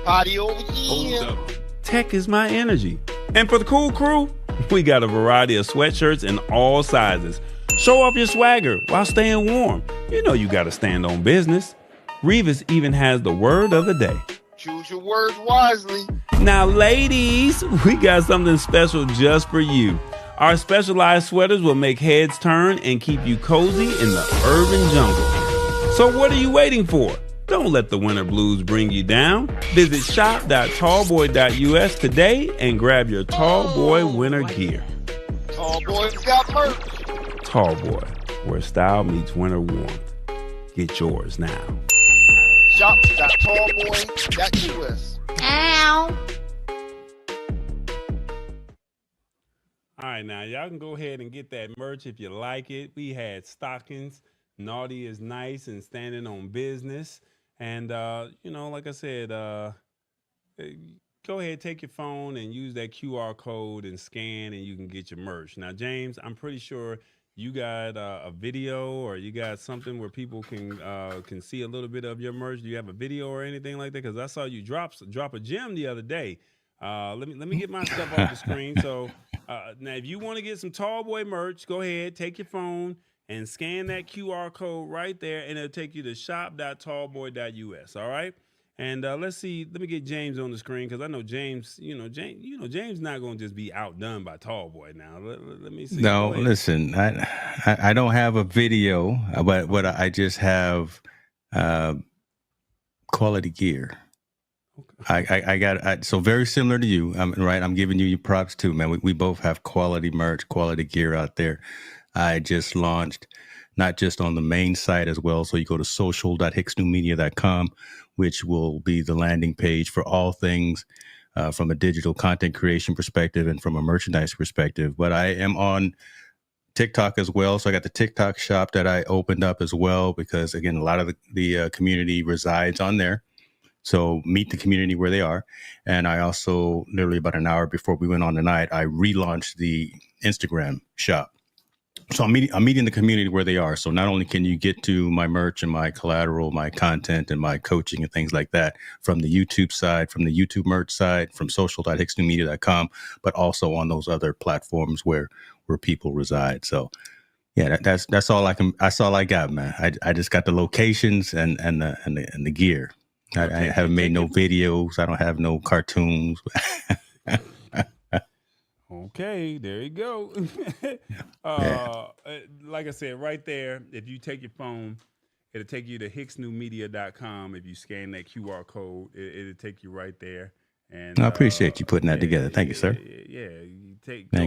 Potty over here. Tech is my energy. And for the cool crew, we got a variety of sweatshirts in all sizes. Show off your swagger while staying warm. You know you got to stand on business. Revis even has the word of the day. Choose your words wisely. Now, ladies, we got something special just for you. Our specialized sweaters will make heads turn and keep you cozy in the urban jungle. So what are you waiting for? Don't let the winter blues bring you down. Visit shop.tallboy.us today and grab your Tall Boy winter gear. Tall Boy's got merch. Tall Boy, where style meets winter warmth. Get yours now. Shop.tallboy.us. All right, now y'all can go ahead and get that merch if you like it. We had stockings, naughty is nice and standing on business. And, like I said, go ahead, take your phone and use that QR code and scan and you can get your merch. Now, James, I'm pretty sure you got a video or you got something where people can see a little bit of your merch. Do you have a video or anything like that? Because I saw you drop a gem the other day. Let me get my stuff off the screen. So now, if you want to get some Tall Boy merch, go ahead, take your phone and scan that QR code right there, and it'll take you to shop.tallboy.us. All right. And let's see. Let me get James on the screen because I know James. James not going to just be outdone by Tall Boy now. Let me see. No, listen. I don't have a video, but what I just have quality gear. Okay. I got so very similar to you. I'm giving you your props too, man. We both have quality merch, quality gear out there. I just launched, not just on the main site as well. So you go to social.hicksnewmedia.com, which will be the landing page for all things from a digital content creation perspective and from a merchandise perspective. But I am on TikTok as well. So I got the TikTok shop that I opened up as well, because again, a lot of the community resides on there. So meet the community where they are. And I also, literally about an hour before we went on tonight, I relaunched the Instagram shop. So I'm meeting the community where they are. So not only can you get to my merch and my collateral, my content and my coaching and things like that from the YouTube side, from the YouTube merch side, from social.hicksnewmedia.com, but also on those other platforms where people reside. So yeah, that's all I got, man. I just got the locations and the gear. I haven't made no videos. I don't have no cartoons. Okay, there you go. Like I said, right there, if you take your phone, it'll take you to hicksnewmedia.com. If you scan that QR code, it'll take you right there. And I appreciate you putting that together. Thank you, sir. Yeah, you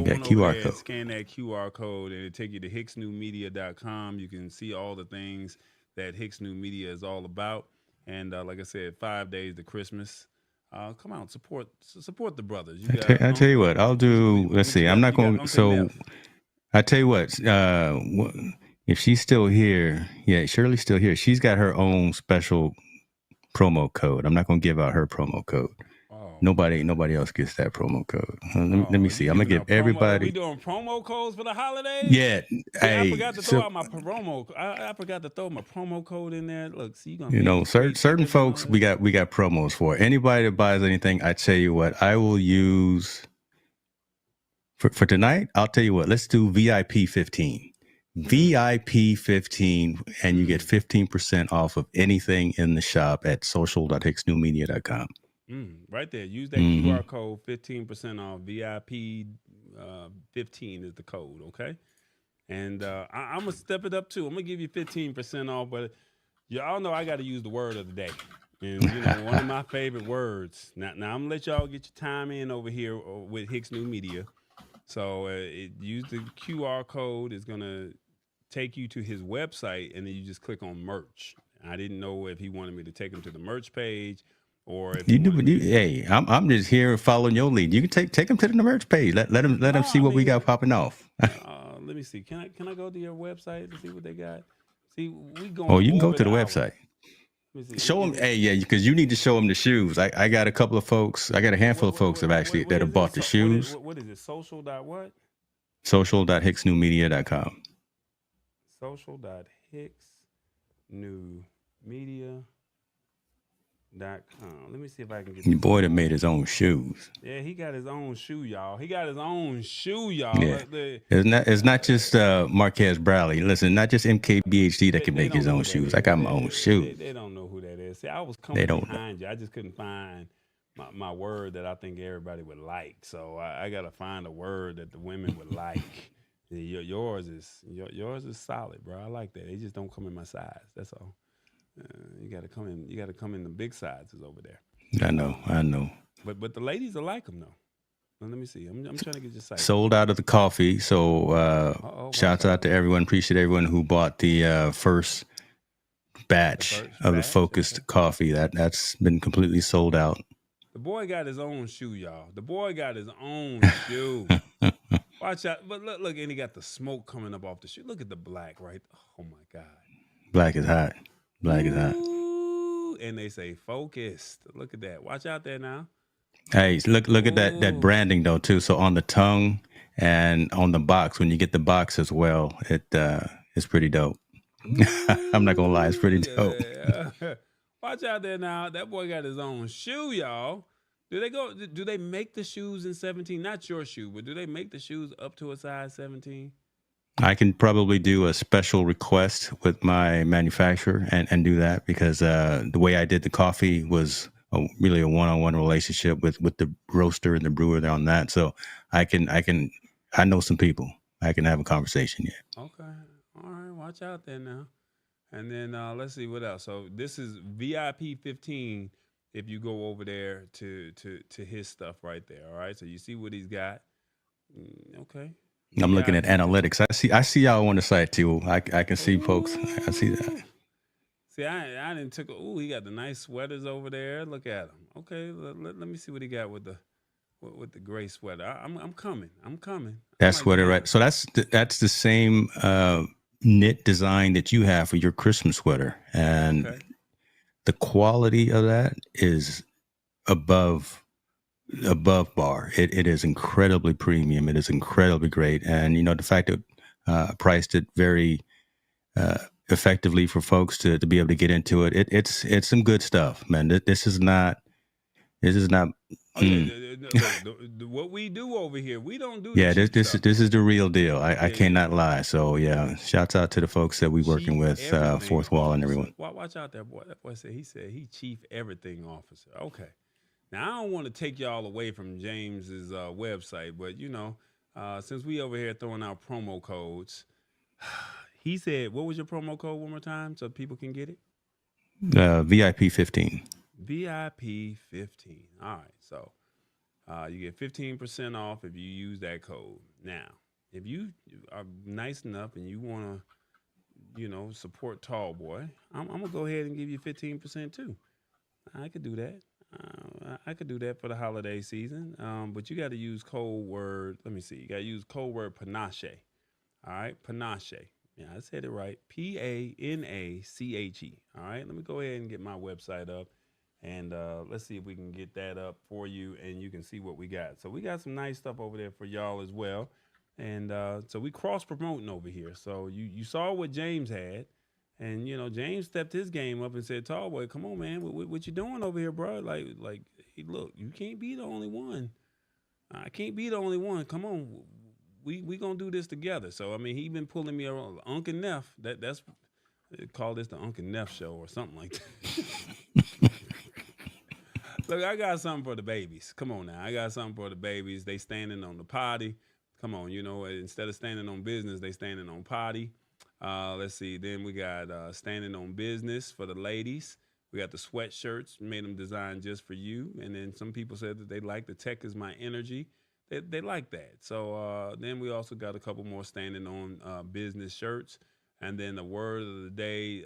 got QR code. Scan that QR code, and it'll take you to hicksnewmedia.com. You can see all the things that Hicks New Media is all about. And like I said, 5 days to Christmas. Come out, support the brothers. I tell you what, I'll do. Let's see. I'm not going to. So I tell you what, if she's still here, yeah, Shirley's still here. She's got her own special promo code. I'm not going to give out her promo code. Nobody else gets that promo code. Let me see. I'm gonna give everybody. Are we doing promo codes for the holidays? Yeah. I forgot to throw out my promo. I forgot to throw my promo code in there. Look, see, you gonna. Certain folks we got promos for. Anybody that buys anything, I tell you what, I will use for tonight. I'll tell you what. Let's do VIP 15. VIP 15, and you get 15% off of anything in the shop at social.hicksnewmedia.com. Right there. Use that QR code, 15% off. VIP 15 is the code, okay? And I'm going to step it up, too. I'm going to give you 15% off, but y'all know I got to use the word of the day. And, one of my favorite words. Now I'm going to let y'all get your time in over here with Hicks New Media. So use the QR code. It's going to take you to his website, and then you just click on merch. I didn't know if he wanted me to take him to the merch page. Or if hey, I'm just here following your lead. You can take them to the merch page. Let them see what we got popping off. let me see. Can I go to your website to see what they got? See, we going. Oh, you can go over to the hour. website. Let me see. Show them, because you need to show them the shoes. I got a couple of folks. I got a handful of folks that have bought the shoes. What is it? Social dot what? Social.hicksnewmedia.com. Social.hicksnewmedia.com. Let me see if I can get Your boy that made his own shoes. Yeah, he got his own shoe, y'all. Yeah. It's not just Marquez Bradley. Listen, not just MKBHD that can make his own shoes. I got my own shoes. They don't know who that is. See, I was coming behind you. I just couldn't find my word that I think everybody would like. So I got to find a word that the women would like. Yours is solid, bro. I like that. They just don't come in my size. That's all. You got to come in. You got to come in the big sizes over there. I know. But the ladies will like them though. Well, let me see. I'm trying to get your site. Sold out of the coffee. So shouts out to everyone. Appreciate everyone who bought the first batch of the focused coffee. That's been completely sold out. The boy got his own shoe, y'all. The boy got his own shoe. Watch out. But look, and he got the smoke coming up off the shoe. Look at the black, right? Oh my God. Black is hot. Ooh, and they say focused. Look at that. Watch out there now. Hey, look at that branding though too. So on the tongue and on the box, when you get the box as well, it's pretty dope. I'm not gonna lie, it's pretty dope. Watch out there now. That boy got his own shoe, y'all. Do they make the shoes in 17? Not your shoe, but do they make the shoes up to a size 17? I can probably do a special request with my manufacturer and do that because the way I did the coffee was really a one-on-one relationship with the roaster and the brewer there on that. So I know some people. I can have a conversation. Yeah. Okay. All right. Watch out there now. And then let's see what else. So this is VIP 15. If you go over there to his stuff right there. All right. So you see what he's got. Okay. I'm looking at analytics. I see y'all on the site too. I can see folks. I see that. See, I didn't took. He got the nice sweaters over there. Look at him. Okay, let me see what he got with the gray sweater. I'm coming. That sweater, right? So that's the same knit design that you have for your Christmas sweater, and the quality of that is above bar. It is incredibly premium. It is incredibly great. And, the fact that I priced it very effectively for folks to be able to get into it. It's some good stuff, man. This is not. What we do over here, we don't do. Yeah, this is the real deal. I cannot lie. So yeah, shouts out to the folks that we working with, Fourth Wall and everyone. Watch out there, boy. That boy said he chief everything officer. Okay. Now, I don't want to take y'all away from James's website, but, since we over here throwing out promo codes, he said, what was your promo code one more time so people can get it? VIP 15. VIP 15. All right. So you get 15% off if you use that code. Now, if you are nice enough and you want to, support Tall Boy, I'm going to go ahead and give you 15% too. I could do that. I could do that for the holiday season, but you got to use code word. Let me see. You got to use code word panache. All right, panache. Yeah, I said it right. PANACHE. All right, let me go ahead and get my website up, and let's see if we can get that up for you, and you can see what we got. So we got some nice stuff over there for y'all as well, and so we cross promoting over here. So you saw what James had. And, James stepped his game up and said, Tall Boy, come on, man. What you doing over here, bro? Like, hey, look, you can't be the only one. I can't be the only one. Come on. We going to do this together. So, I mean, he been pulling me around. Uncle Neff, that's call this the Uncle Neff show or something like that. Look, I got something for the babies. Come on now. I got something for the babies. They standing on the potty. Come on, instead of standing on business, they standing on potty. Let's see. Then we got standing on business for the ladies. We got the sweatshirts, made them designed just for you. And then some people said that they like the tech is my energy. They like that. So then we also got a couple more standing on business shirts. And then the word of the day,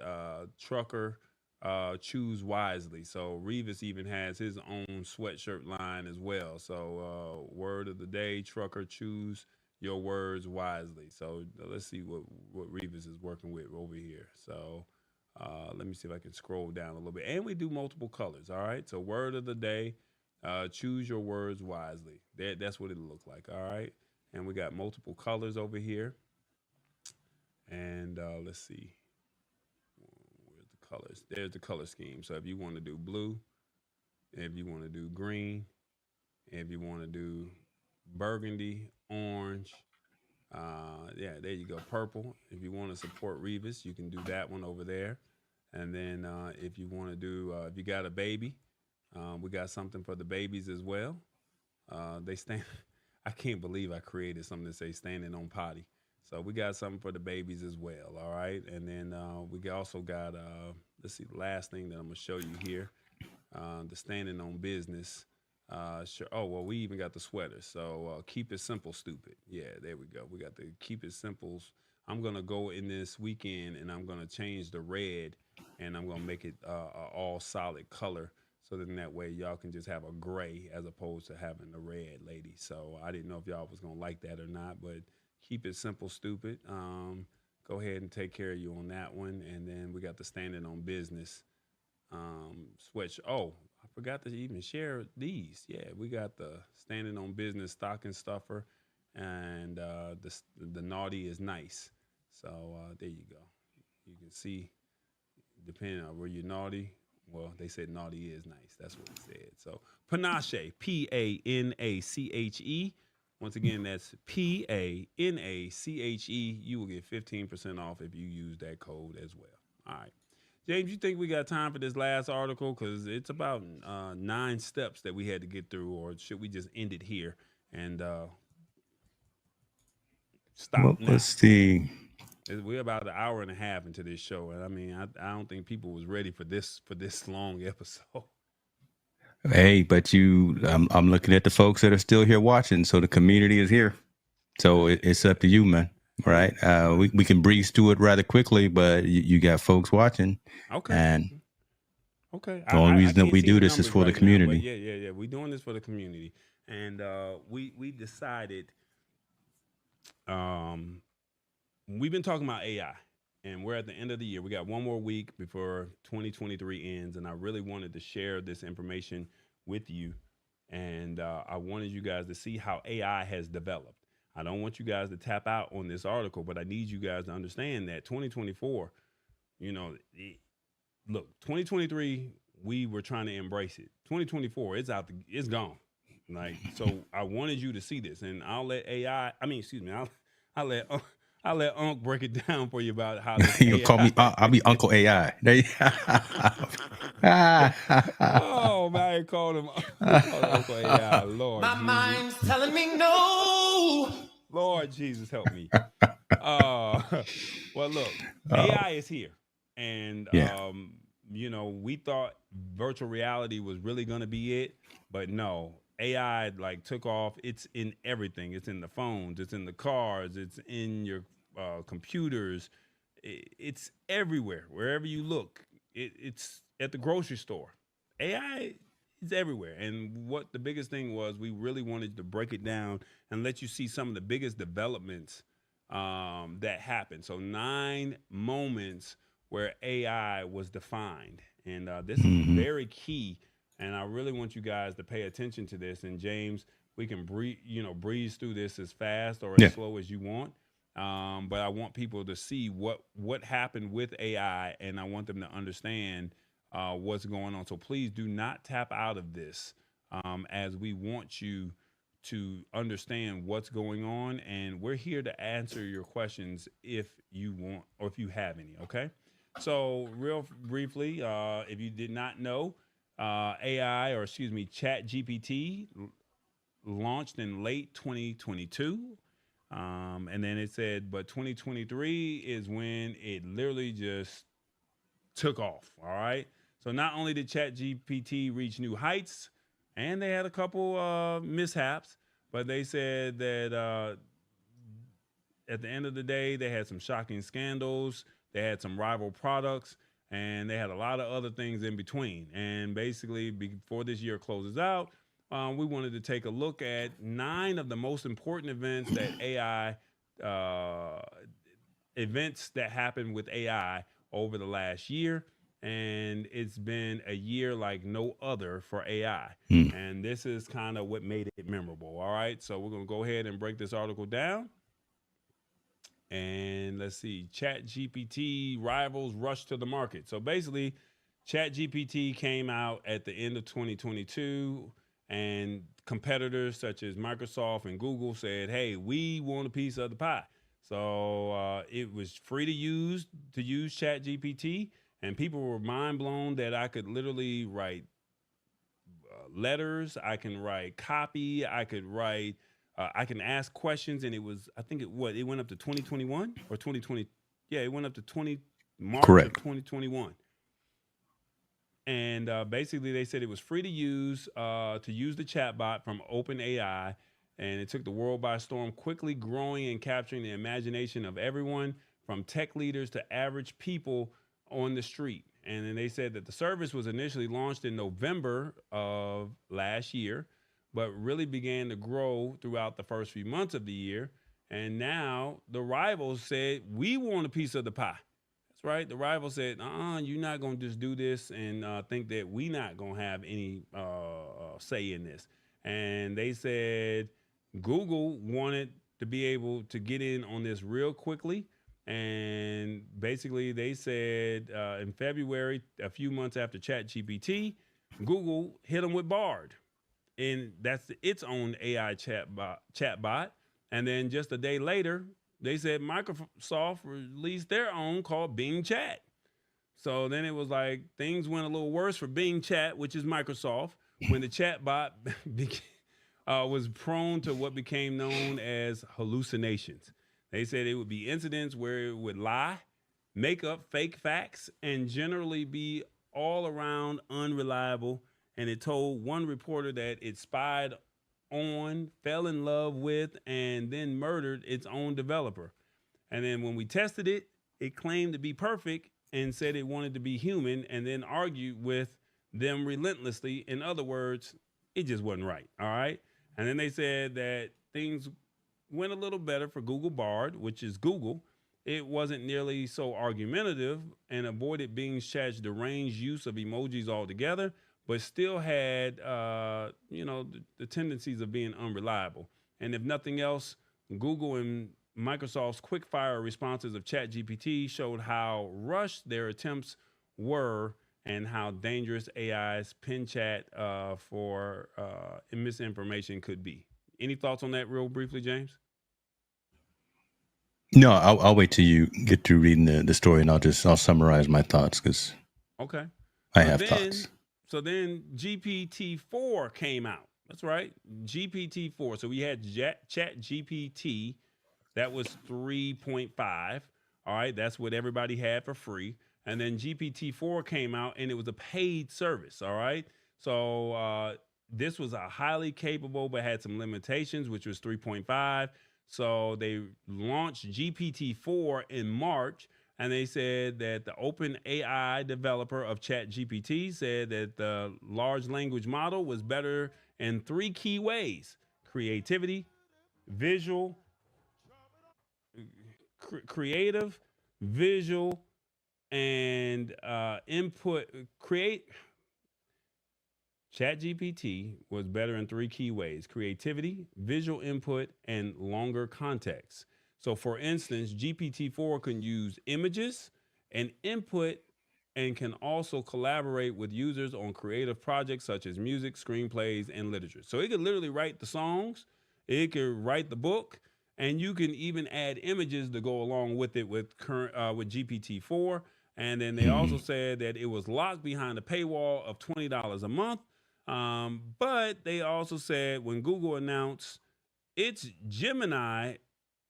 trucker, choose wisely. So Revis even has his own sweatshirt line as well. So word of the day, trucker, choose your words wisely. So let's see what Revis is working with over here. So let me see if I can scroll down a little bit. And we do multiple colors. All right. So word of the day, choose your words wisely. That's what it'll look like. All right. And we got multiple colors over here. And let's see. Where's the colors? There's the color scheme. So if you want to do blue, if you want to do green, if you want to do burgundy, orange, yeah, there you go, purple. If you want to support Revis, you can do that one over there. And then if you want to do, if you got a baby, we got something for the babies as well. They stand. I can't believe I created something that says standing on potty. So we got something for the babies as well. All right, and then we also got. Let's see, the last thing that I'm gonna show you here, the standing on business. Sure. Oh, well, we even got the sweaters. So keep it simple, stupid. Yeah, there we go. We got the keep it simple. I'm going to go in this weekend and I'm going to change the red and I'm going to make it a all solid color. So then that way y'all can just have a gray as opposed to having the red, lady. So I didn't know if y'all was going to like that or not, but keep it simple, stupid. Go ahead and take care of you on that one. And then we got the standing on business switch. Oh, I forgot to even share these. Yeah, we got the standing on business stocking stuffer and the naughty is nice. So there you go. You can see, depending on where you're naughty, well, they said naughty is nice. That's what it said. So Panache, Panache. Once again, that's Panache. You will get 15% off if you use that code as well. All right. James, you think we got time for this last article? Because it's about 9 steps that we had to get through, or should we just end it here and stop Well, now? let's see. We're about an hour and a half into this show, and I mean, I don't think people was ready for this long episode. Hey, but I'm looking at the folks that are still here watching, so the community is here. So it's up to you, man. Right? We can breeze through it rather quickly, but you got folks watching. Okay. And okay. The only reason that can't we see do the this is numbers for the right now, community. but yeah. We're doing this for the community, and we decided. We've been talking about AI, and we're at the end of the year. We got one more week before 2023 ends, and I really wanted to share this information with you, and I wanted you guys to see how AI has developed. I don't want you guys to tap out on this article, but I need you guys to understand that 2024, look, 2023, we were trying to embrace it. 2024, it's gone. Like, so I wanted you to see this, and I'll let I'll let Unc break it down for you about how this You call me, I'll be Uncle AI. Oh, man, I called him Uncle AI. Lord My Jesus. mind's telling me no. Lord Jesus, help me. Well, look, AI is here. And, Yeah. We thought virtual reality was really going to be it. But no, AI like took off. It's in everything. It's in the phones. It's in the cars. It's in your computers. It's everywhere. Wherever you look, it's at the grocery store. AI is everywhere. And what the biggest thing was, we really wanted to break it down and let you see some of the biggest developments that happened. So 9 moments where AI was defined. And this is very key. And I really want you guys to pay attention to this. And James, we can breeze through this as fast or as slow as you want. But I want people to see what happened with AI, and I want them to understand what's going on. So please do not tap out of this, as we want you to understand what's going on. And we're here to answer your questions if you want or if you have any. Okay. So real briefly, if you did not know, ChatGPT launched in late 2022. And then it said, but 2023 is when it literally just took off. All right. So not only did ChatGPT reach new heights, and they had a couple mishaps, but they said that at the end of the day, they had some shocking scandals. They had some rival products, and they had a lot of other things in between. And basically, before this year closes out, we wanted to take a look at 9 of the most important events that AI events that happened with AI over the last year. And it's been a year like no other for AI. And this is kind of what made it memorable. All right. So we're going to go ahead and break this article down. And let's see, ChatGPT rivals rush to the market. So basically, ChatGPT came out at the end of 2022, and competitors such as Microsoft and Google said, hey, we want a piece of the pie. So it was free to use ChatGPT, and people were mind blown that I could literally write letters, I can write copy, I can ask questions, and it was, I think it went up to 2021 or 2020. Yeah, it went up to March Correct. of 2021. And basically, they said it was free to use the chatbot from OpenAI, and it took the world by storm, quickly growing and capturing the imagination of everyone from tech leaders to average people on the street. And then they said that the service was initially launched in November of last year, but really began to grow throughout the first few months of the year. And now the rivals said, we want a piece of the pie. That's right. The rival said, you're not going to just do this and think that we not going to have any say in this. And they said Google wanted to be able to get in on this real quickly. And basically they said in February, a few months after ChatGPT, Google hit them with Bard. And that's its own AI chatbot. And then just a day later, they said Microsoft released their own called BingChat. So then it was like things went a little worse for BingChat, which is Microsoft, when the chatbot was prone to what became known as hallucinations. They said it would be incidents where it would lie, make up fake facts, and generally be all around unreliable. And it told one reporter that it spied on, fell in love with, and then murdered its own developer. And then when we tested it, it claimed to be perfect and said it wanted to be human, and then argued with them relentlessly. In other words, it just wasn't right. All right. And then they said that things went a little better for Google Bard, which is Google. It wasn't nearly so argumentative and avoided BingChat's deranged use of emojis altogether, but still had, the tendencies of being unreliable. And if nothing else, Google and Microsoft's quick-fire responses of ChatGPT showed how rushed their attempts were and how dangerous AI's pin chat for misinformation could be. Any thoughts on that real briefly, James? No, I'll wait till you get through reading the story, and I'll summarize my thoughts because okay, I have thoughts. So then GPT-4 came out. That's right, GPT-4. So we had ChatGPT. That was 3.5. All right, that's what everybody had for free. And then GPT-4 came out, and it was a paid service. All right, so this was a highly capable but had some limitations, which was 3.5. So they launched GPT-4 in March, and they said that the OpenAI developer of ChatGPT said that the large language model was better in 3 key ways: creativity, visual, creative, visual, and input. ChatGPT was better in 3 key ways: creativity, visual input, and longer context. So for instance, GPT-4 can use images and input and can also collaborate with users on creative projects such as music, screenplays, and literature. So it could literally write the songs, it could write the book, and you can even add images to go along with it with GPT-4. And then they also said that it was locked behind a paywall of $20 a month. But they also said when Google announced its Gemini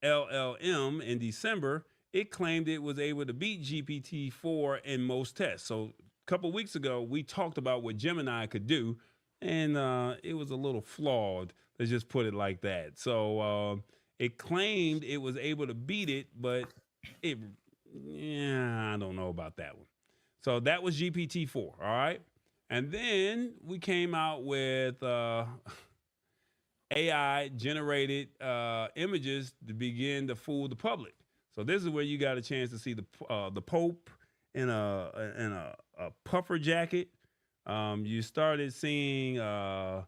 LLM in December, it claimed it was able to beat GPT-4 in most tests. So a couple weeks ago, we talked about what Gemini could do, and it was a little flawed. Let's just put it like that. So it claimed it was able to beat it, but I don't know about that one. So that was GPT-4, all right? And then we came out with AI generated images to begin to fool the public. So this is where you got a chance to see the Pope in a puffer jacket. You started seeing you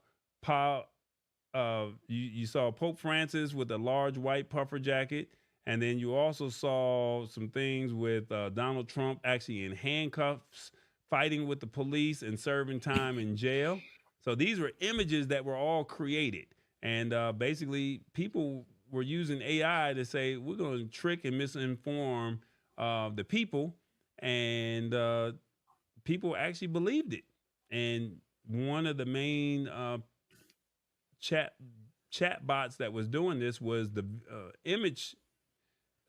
saw Pope Francis with a large white puffer jacket, and then you also saw some things with Donald Trump actually in handcuffs, fighting with the police and serving time in jail. So these were images that were all created, and basically people were using AI to say we're going to trick and misinform the people, and people actually believed it. And one of the main chat bots that was doing this was the image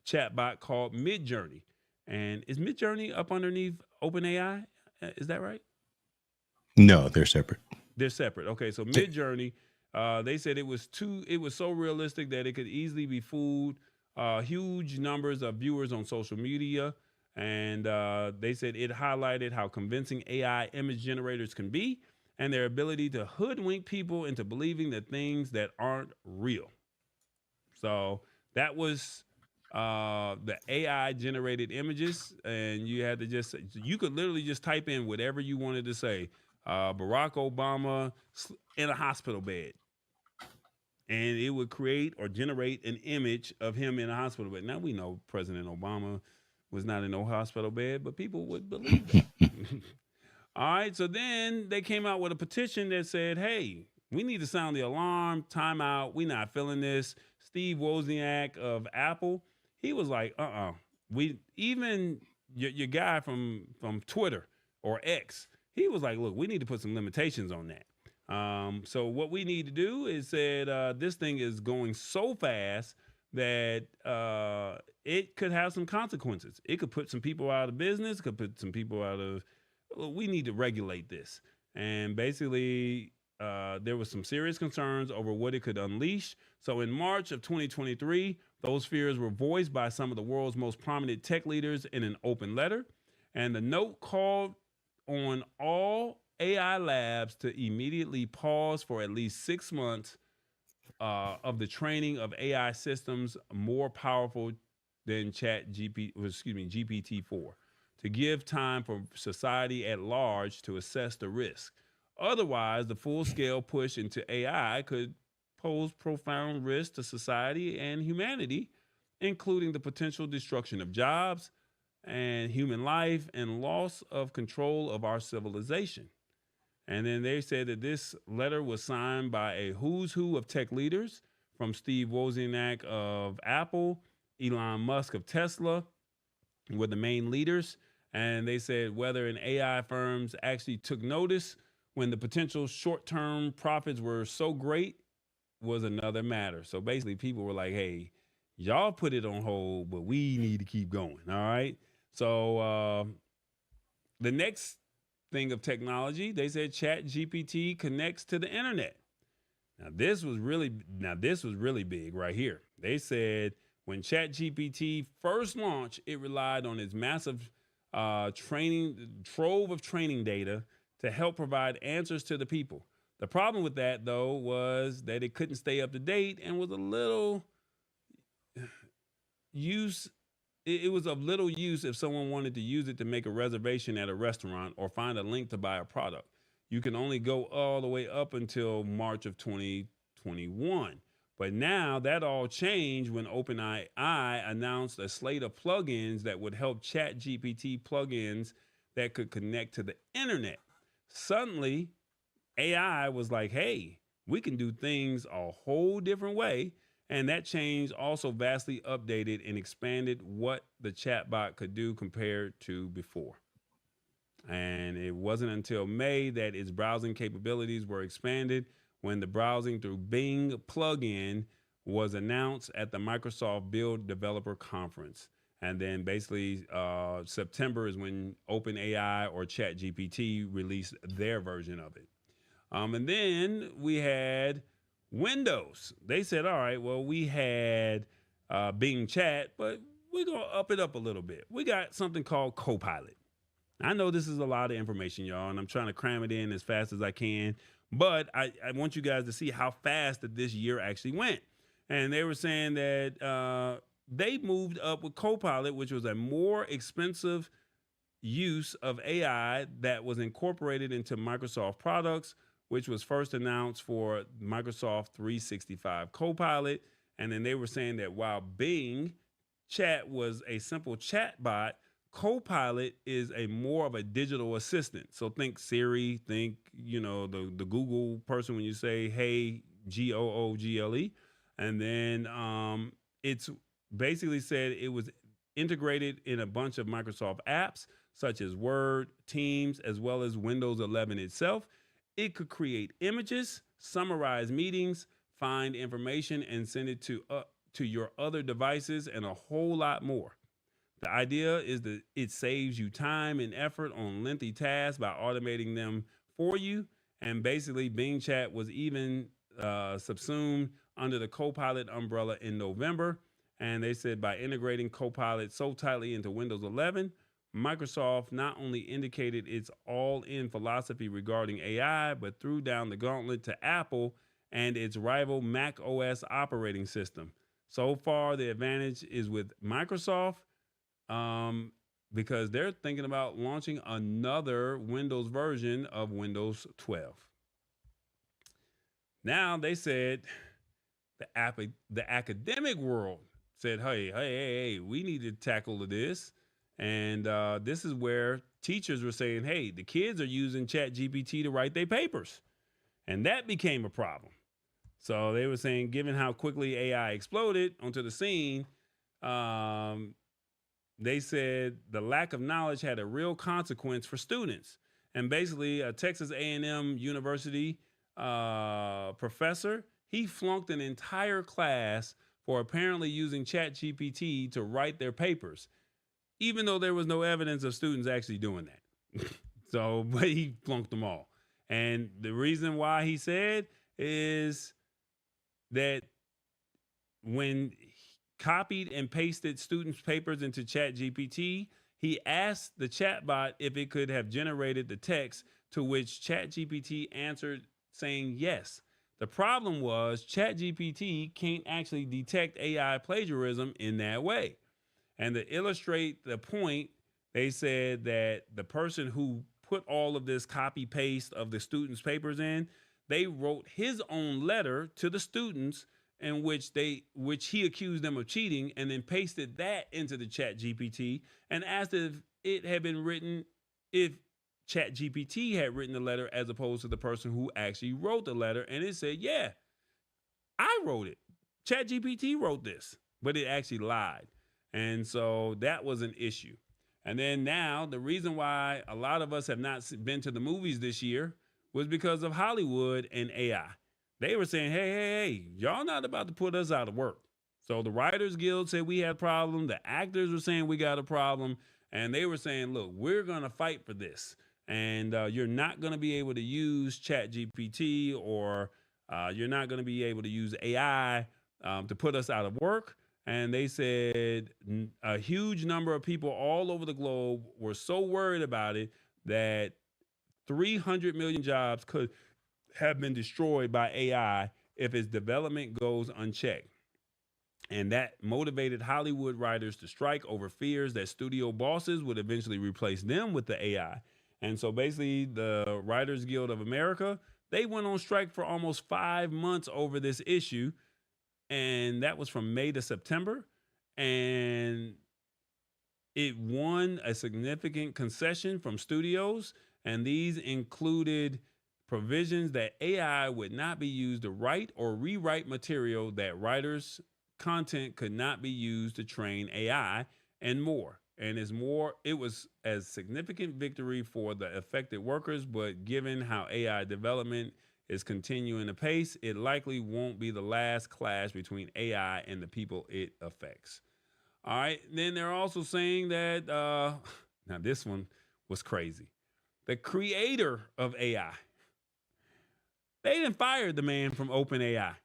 chat bot called Midjourney. And is Midjourney up underneath OpenAI? Is that right? No, they're separate. They're separate. Okay, so Midjourney, they said it was so realistic that it could easily be fooled huge numbers of viewers on social media. And they said it highlighted how convincing AI image generators can be and their ability to hoodwink people into believing the things that aren't real. So that was the AI generated images, and you had to you could literally just type in whatever you wanted to say. Barack Obama in a hospital bed, and it would create or generate an image of him in a hospital bed. Now we know President Obama was not in no hospital bed, but people would believe that. All right, so then they came out with a petition that said, hey, we need to sound the alarm, time out, we not feeling this. Steve Wozniak of Apple, he was like, we even your guy from Twitter or X, he was like, look, we need to put some limitations on that. So what we need to do is said this thing is going so fast that it could have some consequences. It could put some people out of business, could put some people out of, we need to regulate this. And basically, there was some serious concerns over what it could unleash. So in March of 2023, those fears were voiced by some of the world's most prominent tech leaders in an open letter. And the note called on all AI labs to immediately pause for at least 6 months of the training of AI systems more powerful than GPT-4, to give time for society at large to assess the risk. Otherwise, the full-scale push into AI could pose profound risk to society and humanity, including the potential destruction of jobs and human life and loss of control of our civilization. And then they said that this letter was signed by a who's who of tech leaders, from Steve Wozniak of Apple, Elon Musk of Tesla, were the main leaders. And they said whether an AI firms actually took notice when the potential short-term profits were so great was another matter. So basically people were like, hey, y'all put it on hold, but we need to keep going. All right. So the next thing of technology, they said ChatGPT connects to the internet. Now this was really big right here. They said when ChatGPT first launched, it relied on its massive trove of training data to help provide answers to the people. The problem with that, though, was that it couldn't stay up to date and was a little use. It was of little use if someone wanted to use it to make a reservation at a restaurant or find a link to buy a product. You can only go all the way up until March of 2021. But now that all changed when OpenAI announced a slate of plugins that would help ChatGPT plugins that could connect to the internet. Suddenly, AI was like, hey, we can do things a whole different way. And that change also vastly updated and expanded what the chatbot could do compared to before. And it wasn't until May that its browsing capabilities were expanded, when the browsing through Bing plugin was announced at the Microsoft Build Developer Conference. And then basically September is when OpenAI or ChatGPT released their version of it. And then we had Windows. They said, all right, well, we had BingChat, but we're going to up it up a little bit. We got something called Copilot. I know this is a lot of information, y'all, and I'm trying to cram it in as fast as I can. But I want you guys to see how fast that this year actually went. And they were saying that they moved up with Copilot, which was a more expensive use of AI that was incorporated into Microsoft products, which was first announced for Microsoft 365 Copilot. And then they were saying that while Bing Chat was a simple chat bot, Copilot is a more of a digital assistant. So think Siri, think, the Google person when you say, hey, Google. And then it's basically said it was integrated in a bunch of Microsoft apps, such as Word, Teams, as well as Windows 11 itself. It could create images, summarize meetings, find information, and send it to your other devices, and a whole lot more. The idea is that it saves you time and effort on lengthy tasks by automating them for you. And basically, Bing Chat was even subsumed under the Copilot umbrella in November. And they said by integrating Copilot so tightly into Windows 11, Microsoft not only indicated its all-in philosophy regarding AI, but threw down the gauntlet to Apple and its rival Mac OS operating system. So far, the advantage is with Microsoft because they're thinking about launching another Windows version of Windows 12. Now, they said the academic world said, hey, we need to tackle this. And this is where teachers were saying, hey, the kids are using ChatGPT to write their papers. And that became a problem. So they were saying, given how quickly AI exploded onto the scene, they said the lack of knowledge had a real consequence for students. And basically, a Texas A&M University professor, he flunked an entire class for apparently using ChatGPT to write their papers, even though there was no evidence of students actually doing that. But he flunked them all. And the reason why he said is that when he copied and pasted students' papers into ChatGPT, he asked the chatbot if it could have generated the text, to which ChatGPT answered saying yes. The problem was ChatGPT can't actually detect AI plagiarism in that way. And to illustrate the point, they said that the person who put all of this copy paste of the students' papers in, they wrote his own letter to the students in which he accused them of cheating, and then pasted that into the ChatGPT and asked if it had been written, if ChatGPT had written the letter as opposed to the person who actually wrote the letter. And it said, yeah, I wrote it. ChatGPT wrote this, but it actually lied. And so that was an issue. And then now the reason why a lot of us have not been to the movies this year was because of Hollywood and AI. They were saying, hey, y'all not about to put us out of work. So the Writers Guild said we had a problem. The actors were saying we got a problem. And they were saying, look, we're going to fight for this. And you're not going to be able to use ChatGPT, or you're not going to be able to use AI to put us out of work. And they said a huge number of people all over the globe were so worried about it that 300 million jobs could have been destroyed by AI if its development goes unchecked. And that motivated Hollywood writers to strike over fears that studio bosses would eventually replace them with the AI. And so basically the Writers Guild of America, they went on strike for almost 5 months over this issue. And that was from May to September. And it won a significant concession from studios. And these included provisions that AI would not be used to write or rewrite material, that writers' content could not be used to train AI, and more. And it was a significant victory for the affected workers, but given how AI development is continuing to pace, it likely won't be the last clash between AI and the people it affects. All right. Then they're also saying that, now this one was crazy. The creator of AI, they didn't fire the man from OpenAI.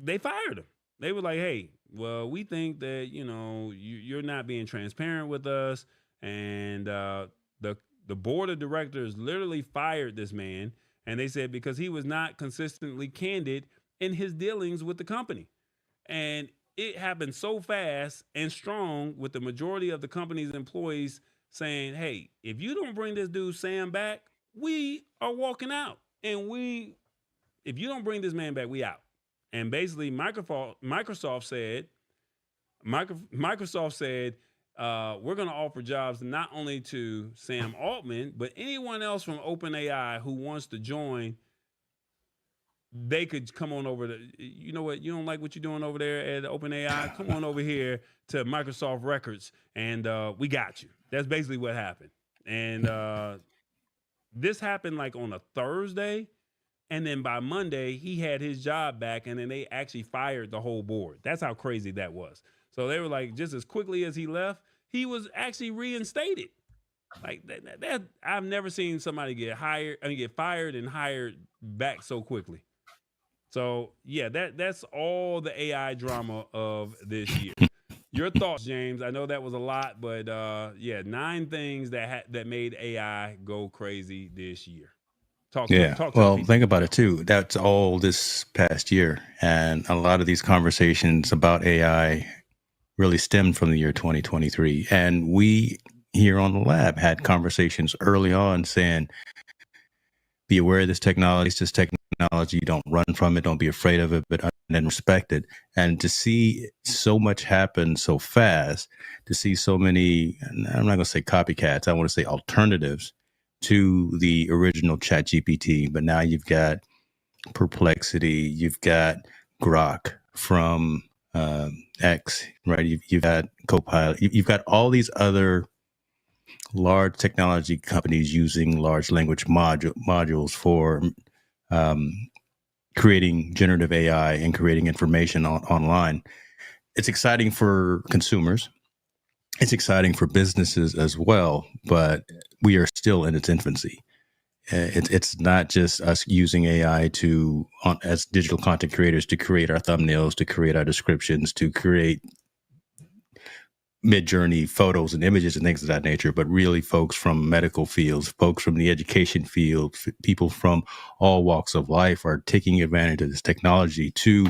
They fired him. They were like, hey, well, we think that, you're not being transparent with us. And the the board of directors literally fired this man, and they said because he was not consistently candid in his dealings with the company. And it happened so fast and strong with the majority of the company's employees saying, hey, if you don't bring this dude Sam back, we are walking out. And if you don't bring this man back, we out. And basically Microsoft said, we're going to offer jobs not only to Sam Altman, but anyone else from OpenAI who wants to join. They could come on over to, you know what, you don't like what you're doing over there at OpenAI? Come on over here to Microsoft Records, and we got you. That's basically what happened. And this happened like on a Thursday, and then by Monday, he had his job back, and then they actually fired the whole board. That's how crazy that was. So they were like, just as quickly as he left, he was actually reinstated. Like that I've never seen somebody get fired and hired back so quickly. So yeah, that's all the AI drama of this year. Your thoughts, James? I know that was a lot, but 9 things that made AI go crazy this year. Talk well, think about it too. That's all this past year, and a lot of these conversations about AI really stemmed from the year 2023. And we here on the lab had conversations early on saying, be aware of this technology. Don't run from it. Don't be afraid of it, but then respect it. And to see so much happen so fast, to see so many, I'm not going to say copycats, I want to say alternatives to the original ChatGPT. But now you've got Perplexity, you've got Grok from X, right? You've got Copilot. You've got all these other large technology companies using large language modules for creating generative AI and creating information online. It's exciting for consumers. It's exciting for businesses as well, but we are still in its infancy. It's not just us using AI as digital content creators to create our thumbnails, to create our descriptions, to create mid-journey photos and images and things of that nature, but really folks from medical fields, folks from the education field, people from all walks of life are taking advantage of this technology to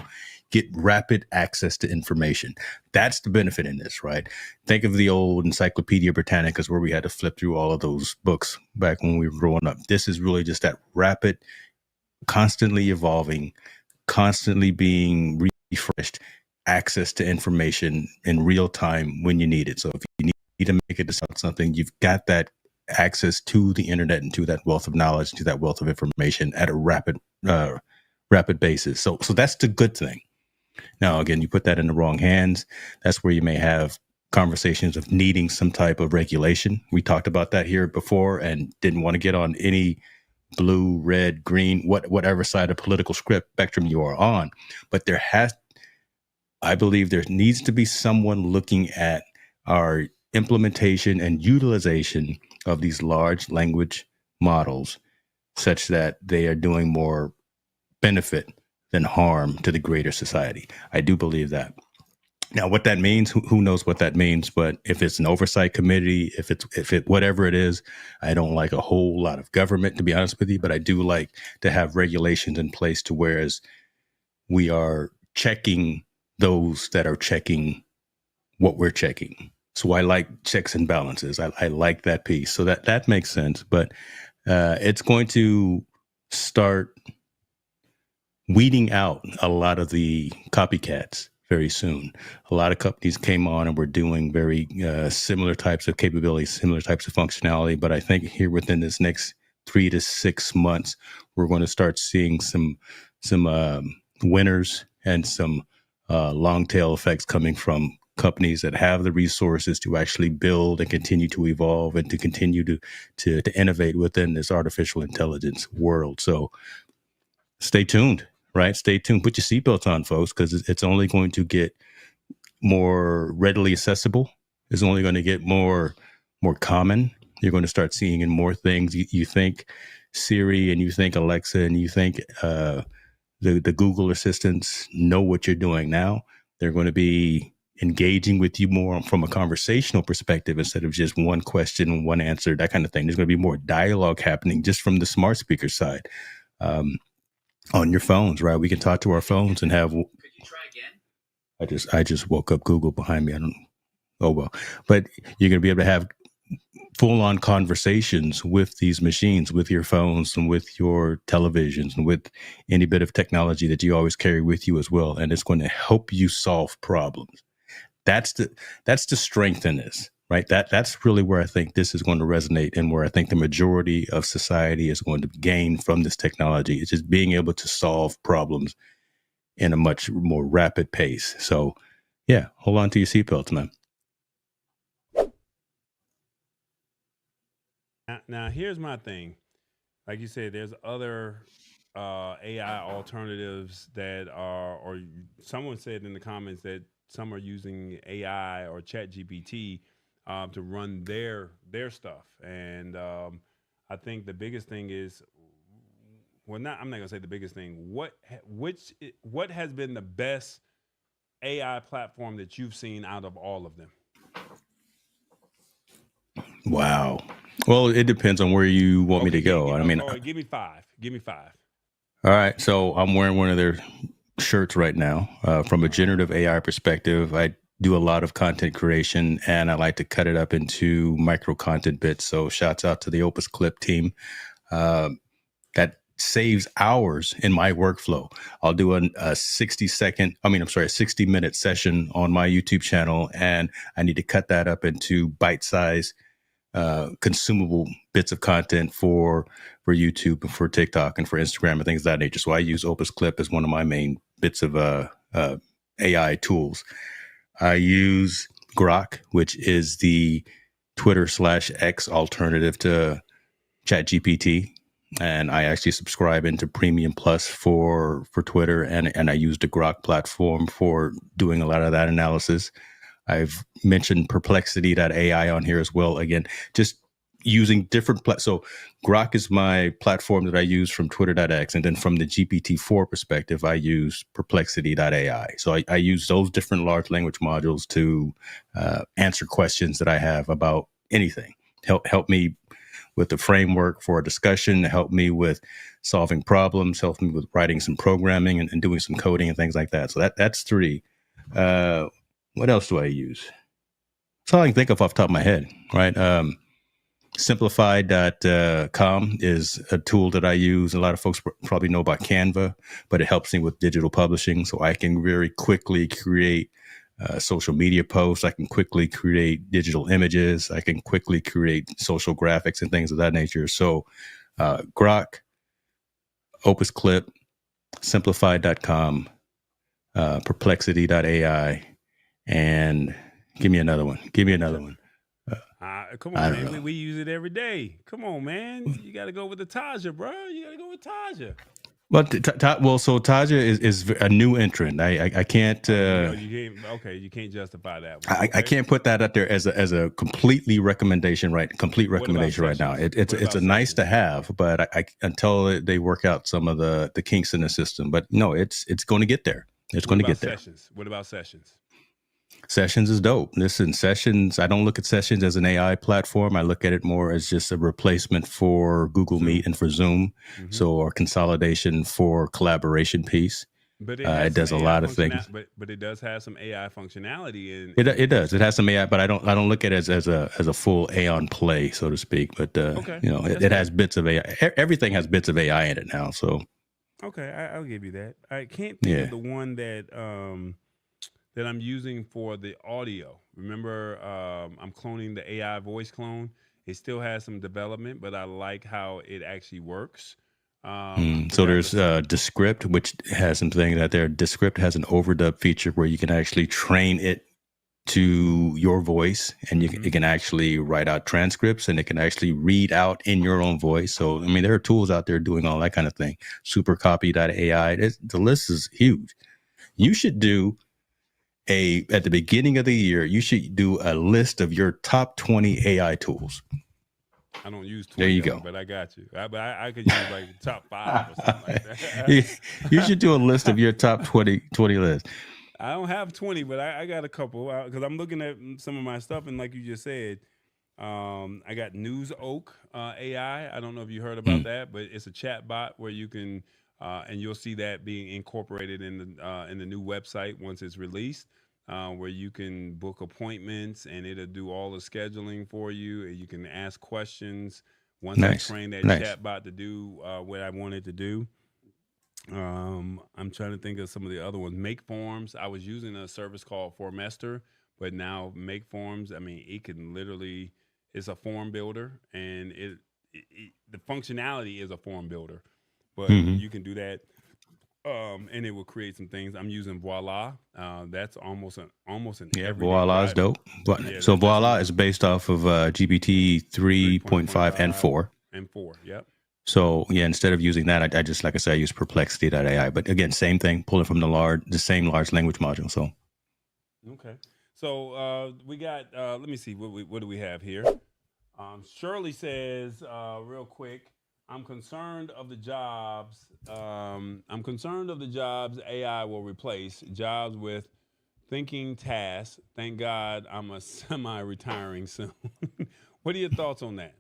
get rapid access to information. That's the benefit in this, right? Think of the old Encyclopedia Britannicas where we had to flip through all of those books back when we were growing up. This is really just that rapid, constantly evolving, constantly being refreshed access to information in real time when you need it. So if you need to make a decision on something, you've got that access to the internet and to that wealth of knowledge, to that wealth of information at a rapid basis. So that's the good thing. Now, again, you put that in the wrong hands. That's where you may have conversations of needing some type of regulation. We talked about that here before and didn't want to get on any blue, red, green, whatever side of political spectrum you are on. But I believe there needs to be someone looking at our implementation and utilization of these large language models such that they are doing more benefit than harm to the greater society. I do believe that. Now, what that means, who knows what that means, but if it's an oversight committee, whatever it is, I don't like a whole lot of government, to be honest with you, but I do like to have regulations in place to whereas we are checking those that are checking what we're checking. So I like checks and balances. I like that piece. So that makes sense. But it's going to start weeding out a lot of the copycats very soon. A lot of companies came on and were doing very similar types of capabilities, similar types of functionality. But I think here within this next 3 to 6 months, we're going to start seeing some winners and some long tail effects coming from companies that have the resources to actually build and continue to evolve and to continue to innovate within this artificial intelligence world. So stay tuned, right? Stay tuned. Put your seatbelts on, folks, because it's only going to get more readily accessible. It's only going to get more common. You're going to start seeing in more things. You think Siri and you think Alexa and you think the Google assistants know what you're doing now. They're going to be engaging with you more from a conversational perspective instead of just one question, one answer, that kind of thing. There's going to be more dialogue happening just from the smart speaker side. On your phones, right? We can talk to our phones and have. Could you try again? I just woke up Google behind me. I don't. Oh well, but you're going to be able to have full-on conversations with these machines, with your phones and with your televisions and with any bit of technology that you always carry with you as well, and it's going to help you solve problems. That's the strength in this, right? That's really where I think this is going to resonate, and where I think the majority of society is going to gain from this technology. It's just being able to solve problems in a much more rapid pace. So, yeah, hold on to your seatbelts, man. Now, here's my thing. Like you said, there's other AI alternatives that are, or someone said in the comments that some are using AI or ChatGPT to run their stuff. And I think the biggest thing is, well, I'm not gonna say the biggest thing. What has been the best AI platform that you've seen out of all of them? Wow. Well, it depends on where you want me to go. Give me five. All right. So I'm wearing one of their shirts right now. From a generative AI perspective, I do a lot of content creation, and I like to cut it up into micro content bits. So shouts out to the Opus Clip team. That saves hours in my workflow. I'll do a 60-minute session on my YouTube channel, and I need to cut that up into bite-sized consumable bits of content for YouTube and for TikTok and for Instagram and things of that nature. So I use Opus Clip as one of my main bits of AI tools. I use Grok, which is the Twitter/X alternative to ChatGPT. And I actually subscribe into Premium Plus for Twitter, and I use the Grok platform for doing a lot of that analysis. I've mentioned Perplexity.ai on here as well. Again, just using different so Grok is my platform that I use from Twitter.x, and then from the GPT-4 perspective, I use Perplexity.ai. So I use those different large language modules to answer questions that I have about anything. Help me with the framework for a discussion, help me with solving problems, help me with writing some programming and doing some coding and things like that. So that's three. What else do I use? That's all I can think of off the top of my head, right? Simplified.com is a tool that I use. A lot of folks probably know about Canva, but it helps me with digital publishing. So I can very quickly create social media posts. I can quickly create digital images. I can quickly create social graphics and things of that nature. So Grok, Opus Clip, Simplified.com, Perplexity.ai, and give me another one. Come on, man. We use it every day. Come on, man. You got to go with the Taja, bro. You got to go with Taja. But so Taja is a new entrant. I can't. You can't justify that one. I can't put that out there as a complete recommendation right now. It's a nice to have, but until they work out some of the kinks in the system. But no, it's going to get there. It's going to get there. What about Sessions? Sessions is dope. Listen, Sessions, I don't look at Sessions as an AI platform. I look at it more as just a replacement for Google Meet and for Zoom. Mm-hmm. So our consolidation for collaboration piece. But it does a lot of things. But it does have some AI functionality. It does. It has some AI, but I don't look at it as a full Aeon play, so to speak. But it has bits of AI. Everything has bits of AI in it now. So okay, I'll give you that. I can't think of the one that I'm using for the audio. Remember, I'm cloning the AI voice clone. It still has some development, but I like how it actually works. So there's Descript, which has something that there. Descript has an overdub feature where you can actually train it to your voice, and it can actually write out transcripts, and it can actually read out in your own voice. So, I mean, there are tools out there doing all that kind of thing. Supercopy.ai. The list is huge. You should do at the beginning of the year, you should do a list of your top 20 AI tools. I don't use 20, there you go. But I got you. I could use like the top 5 or something like that. You should do a list of your top 20 list. I don't have 20, but I got a couple because I'm looking at some of my stuff, and like you just said, I got News Oak AI. I don't know if you heard about that, but it's a chat bot where you can, and you'll see that being incorporated in the new website once it's released, where you can book appointments and it'll do all the scheduling for you. And you can ask questions. Once I Nice. train that Nice. chat bot to do what I want it to do. I'm trying to think of some of the other ones. Make forms. I was using a service called Formester, but now Make Forms. I mean, it can literally. It's a form builder, and the functionality is a form builder, but you can do that, and it will create some things. I'm using Voila. That's almost an Yeah, everyday Voila is dope. Yeah, So that's Voila is based off of GPT 3.5 and 4. and 4. Yep. So yeah, instead of using that, I just, like I said, I use Perplexity.ai. But again, same thing, pulling from the same large language module. So Okay. So we got. Let me see. What do we have here? Shirley says, real quick, I'm concerned of the jobs. I'm concerned of the jobs AI will replace. Jobs with thinking tasks. Thank God I'm a semi-retiring soon. What are your thoughts on that?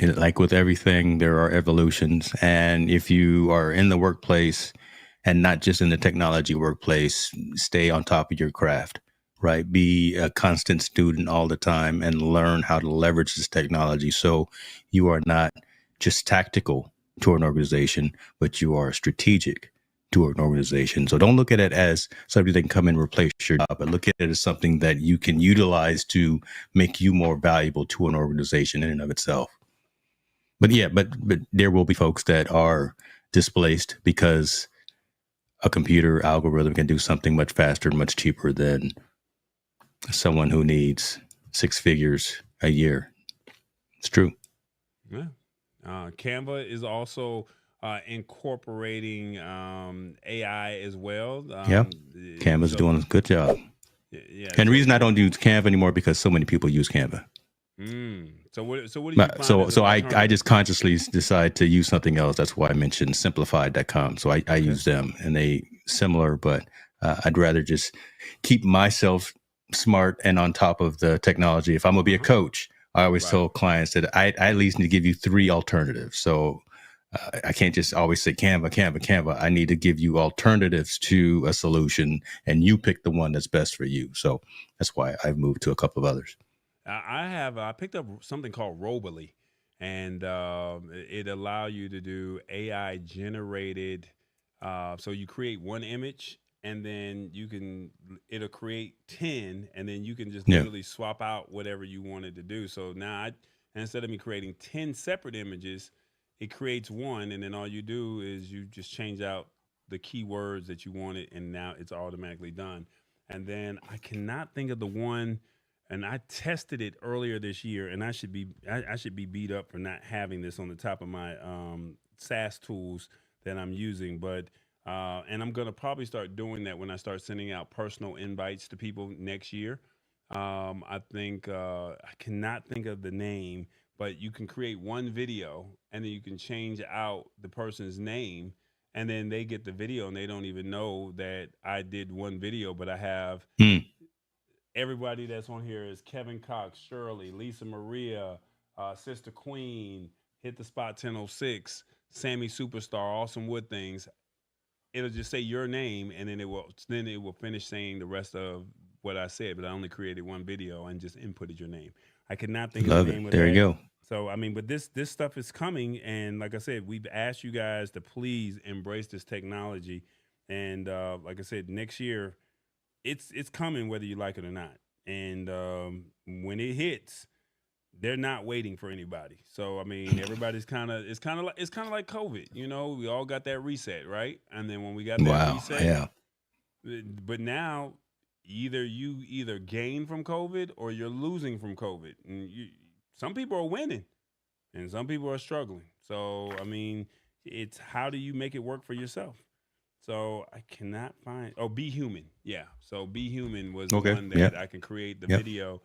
like with everything, there are evolutions. And if you are in the workplace and not just in the technology workplace, stay on top of your craft, right? Be a constant student all the time and learn how to leverage this technology. So you are not just tactical to an organization, but you are strategic to an organization. So don't look at it as something that can come and replace your job, but look at it as something that you can utilize to make you more valuable to an organization in and of itself. But yeah, but there will be folks that are displaced because a computer algorithm can do something much faster and much cheaper than someone who needs 6 figures a year. It's true. Yeah. Canva is also incorporating AI as well. Yeah. Canva's doing a good job. Yeah. And the reason I don't use Canva anymore because so many people use Canva. So what do you find? So I just consciously decide to use something else. That's why I mentioned simplified.com. So I use them, and they similar, but I'd rather just keep myself smart and on top of the technology. If I'm gonna be a coach, I always tell clients that I at least need to give you 3 alternatives. So I can't just always say Canva. I need to give you alternatives to a solution, and you pick the one that's best for you. So that's why I've moved to a couple of others. I picked up something called Robily, and it allow you to do AI generated. So you create one image, and then it'll create 10, and then you can just literally swap out whatever you wanted to do. So now instead of me creating 10 separate images, it creates one, and then all you do is you just change out the keywords that you wanted, and now it's automatically done. And then I cannot think of the one. And I tested it earlier this year, and I should be beat up for not having this on the top of my SaaS tools that I'm using. But and I'm gonna probably start doing that when I start sending out personal invites to people next year. I think I cannot think of the name, but you can create one video, and then you can change out the person's name, and then they get the video, and they don't even know that I did one video, but I have. Everybody that's on here is Kevin Cox, Shirley, Lisa Maria, Sister Queen, Hit the Spot 1006, Sammy Superstar, Awesome Wood Things. It'll just say your name, and then it will finish saying the rest of what I said. But I only created one video and just inputted your name. I could not think of the name of that. There you go. So I mean, but this stuff is coming, and like I said, we've asked you guys to please embrace this technology. And like I said, next year. It's coming whether you like it or not, and when it hits, they're not waiting for anybody. So I mean, everybody's kind of like COVID. You know, we all got that reset, right? And then when we got that reset, but now you either gain from COVID or you're losing from COVID, and some people are winning, and some people are struggling. So I mean, it's how do you make it work for yourself? So I cannot find. Oh, Be Human. Yeah. So Be Human was the one that I can create the video.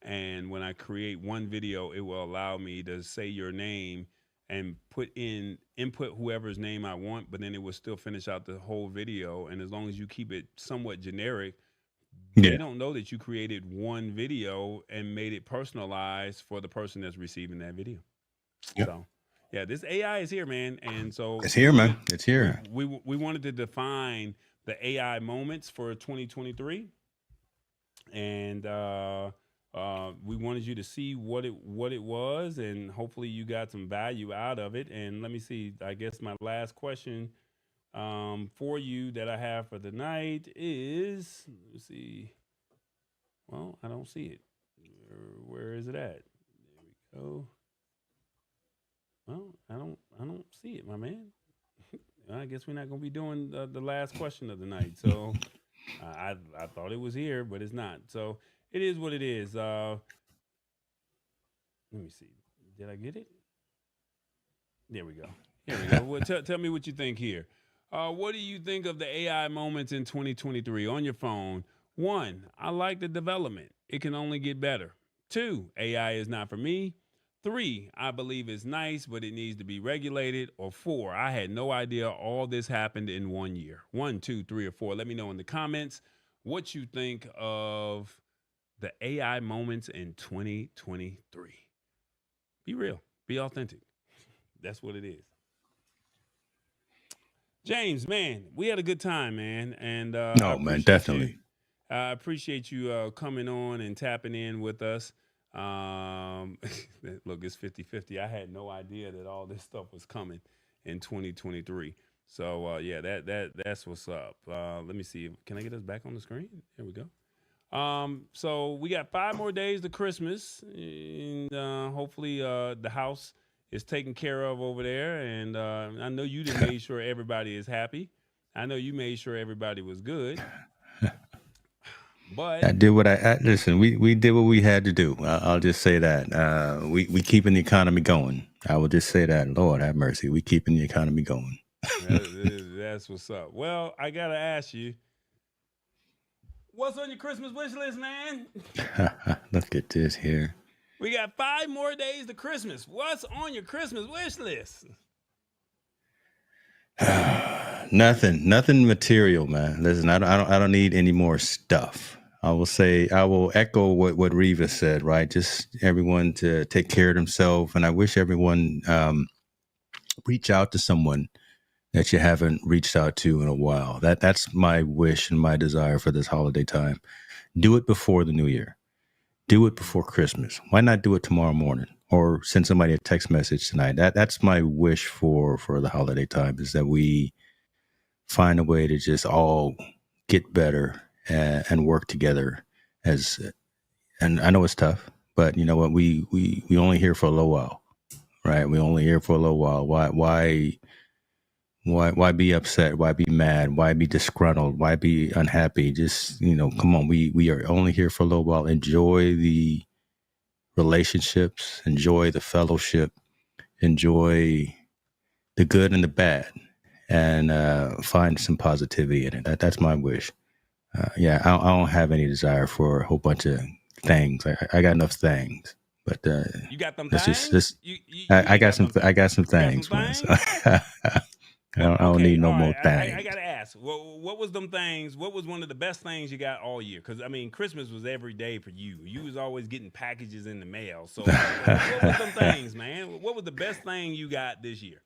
And when I create one video, it will allow me to say your name and input whoever's name I want, but then it will still finish out the whole video. And as long as you keep it somewhat generic, they don't know that you created one video and made it personalized for the person that's receiving that video. Yep. So, yeah, this AI is here, man. And so it's here, man. It's here. We wanted to define the AI moments for 2023, and we wanted you to see what it was, and hopefully you got some value out of it. And let me see. I guess my last question for you that I have for the night is, let's see. Well, I don't see it. Where is it at? There we go. Well, I don't see it, my man. I guess we're not gonna be doing the last question of the night. So I thought it was here, but it's not. So it is what it is. Let me see. Did I get it? There we go. Here we go. Well, tell me what you think here. What do you think of the AI moments in 2023 on your phone? 1, I like the development. It can only get better. 2, AI is not for me. 3, I believe it's nice, but it needs to be regulated. Or 4, I had no idea all this happened in 1 year. 1, 2, 3, or 4. Let me know in the comments what you think of the AI moments in 2023. Be real. Be authentic. That's what it is. James, man, we had a good time, man. And no, man, definitely. I appreciate you coming on and tapping in with us. Look, it's 50-50. I had no idea that all this stuff was coming in 2023. So yeah, that's what's up. Let me see. Can I get us back on the screen? There we go. So we got 5 more days to Christmas, and hopefully the house is taken care of over there. And I know you done made sure everybody is happy. I know you made sure everybody was good. But I did what I listen. We did what we had to do. I'll just say that we keeping the economy going. I will just say that. Lord have mercy, we keeping the economy going. That's what's up. Well, I gotta ask you, what's on your Christmas wish list, man? Look at this here. We got 5 more days to Christmas. What's on your Christmas wish list? Nothing material, man. Listen, I don't need any more stuff. I will echo what Revis said, right? Just everyone to take care of themselves. And I wish everyone reach out to someone that you haven't reached out to in a while. That's my wish and my desire for this holiday time. Do it before the new year. Do it before Christmas. Why not do it tomorrow morning or send somebody a text message tonight? That's my wish for the holiday time, is that we find a way to just all get better and work together and I know it's tough, but you know what? We only here for a little while, right? We only here for a little while. Why be upset? Why be mad? Why be disgruntled? Why be unhappy? Just, come on. We are only here for a little while. Enjoy the relationships, enjoy the fellowship, enjoy the good and the bad, and find some positivity in it. That's my wish. I don't have any desire for a whole bunch of things. I got enough things, but you got them things. I got some things, man. So I don't need no more things. I gotta ask, what was them things? What was one of the best things you got all year? Because I mean, Christmas was every day for you. You was always getting packages in the mail. So what was them things, man? What was the best thing you got this year?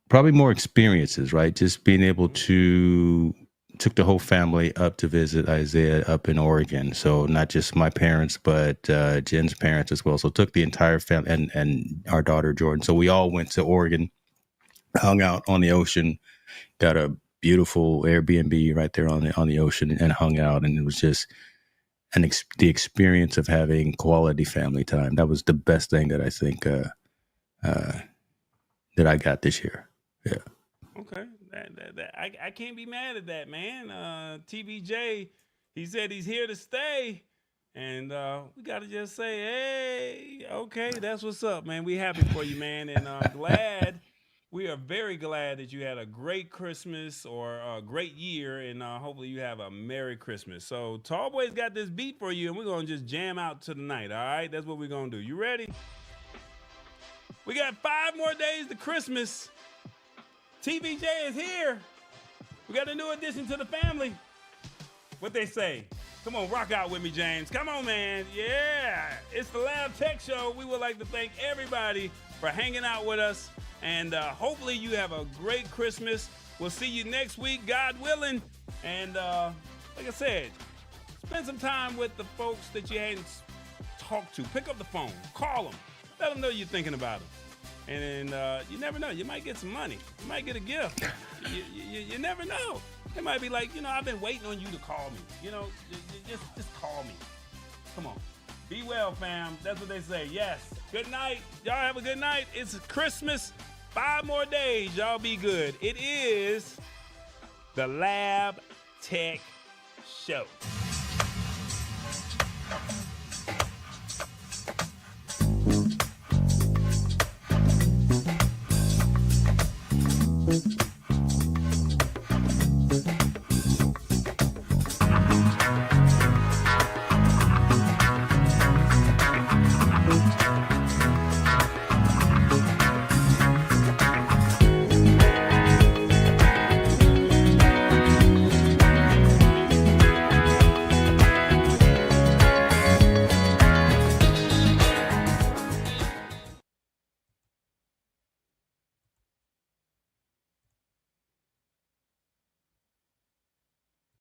Probably more experiences, right? Just being able to took the whole family up to visit Isaiah up in Oregon. So not just my parents, but Jen's parents as well. So took the entire family and our daughter Jordan. So we all went to Oregon, hung out on the ocean, got a beautiful Airbnb right there on the ocean, and hung out. And it was just the experience of having quality family time. That was the best thing that I think that I got this year. Yeah. Okay. I can't be mad at that, man. TBJ, he said he's here to stay. And we got to just say, hey, okay, that's what's up, man. We happy for you, man. And we are very glad that you had a great Christmas or a great year. And hopefully you have a Merry Christmas. So Tall Boy's got this beat for you, and we're going to just jam out to the night, all right? That's what we're going to do. You ready? We got 5 more days to Christmas. TVJ is here. We got a new addition to the family. What they say? Come on, rock out with me, James. Come on, man. Yeah. It's the Lab Tech Show. We would like to thank everybody for hanging out with us. And hopefully you have a great Christmas. We'll see you next week, God willing. And like I said, spend some time with the folks that you hadn't talked to. Pick up the phone. Call them. Let them know you're thinking about them. And you never know. You might get some money. You might get a gift. You never know. It might be like, I've been waiting on you to call me. Just call me. Come on. Be well, fam. That's what they say. Yes. Good night. Y'all have a good night. It's Christmas. 5 more days. Y'all be good. It is the Lab Tech Show.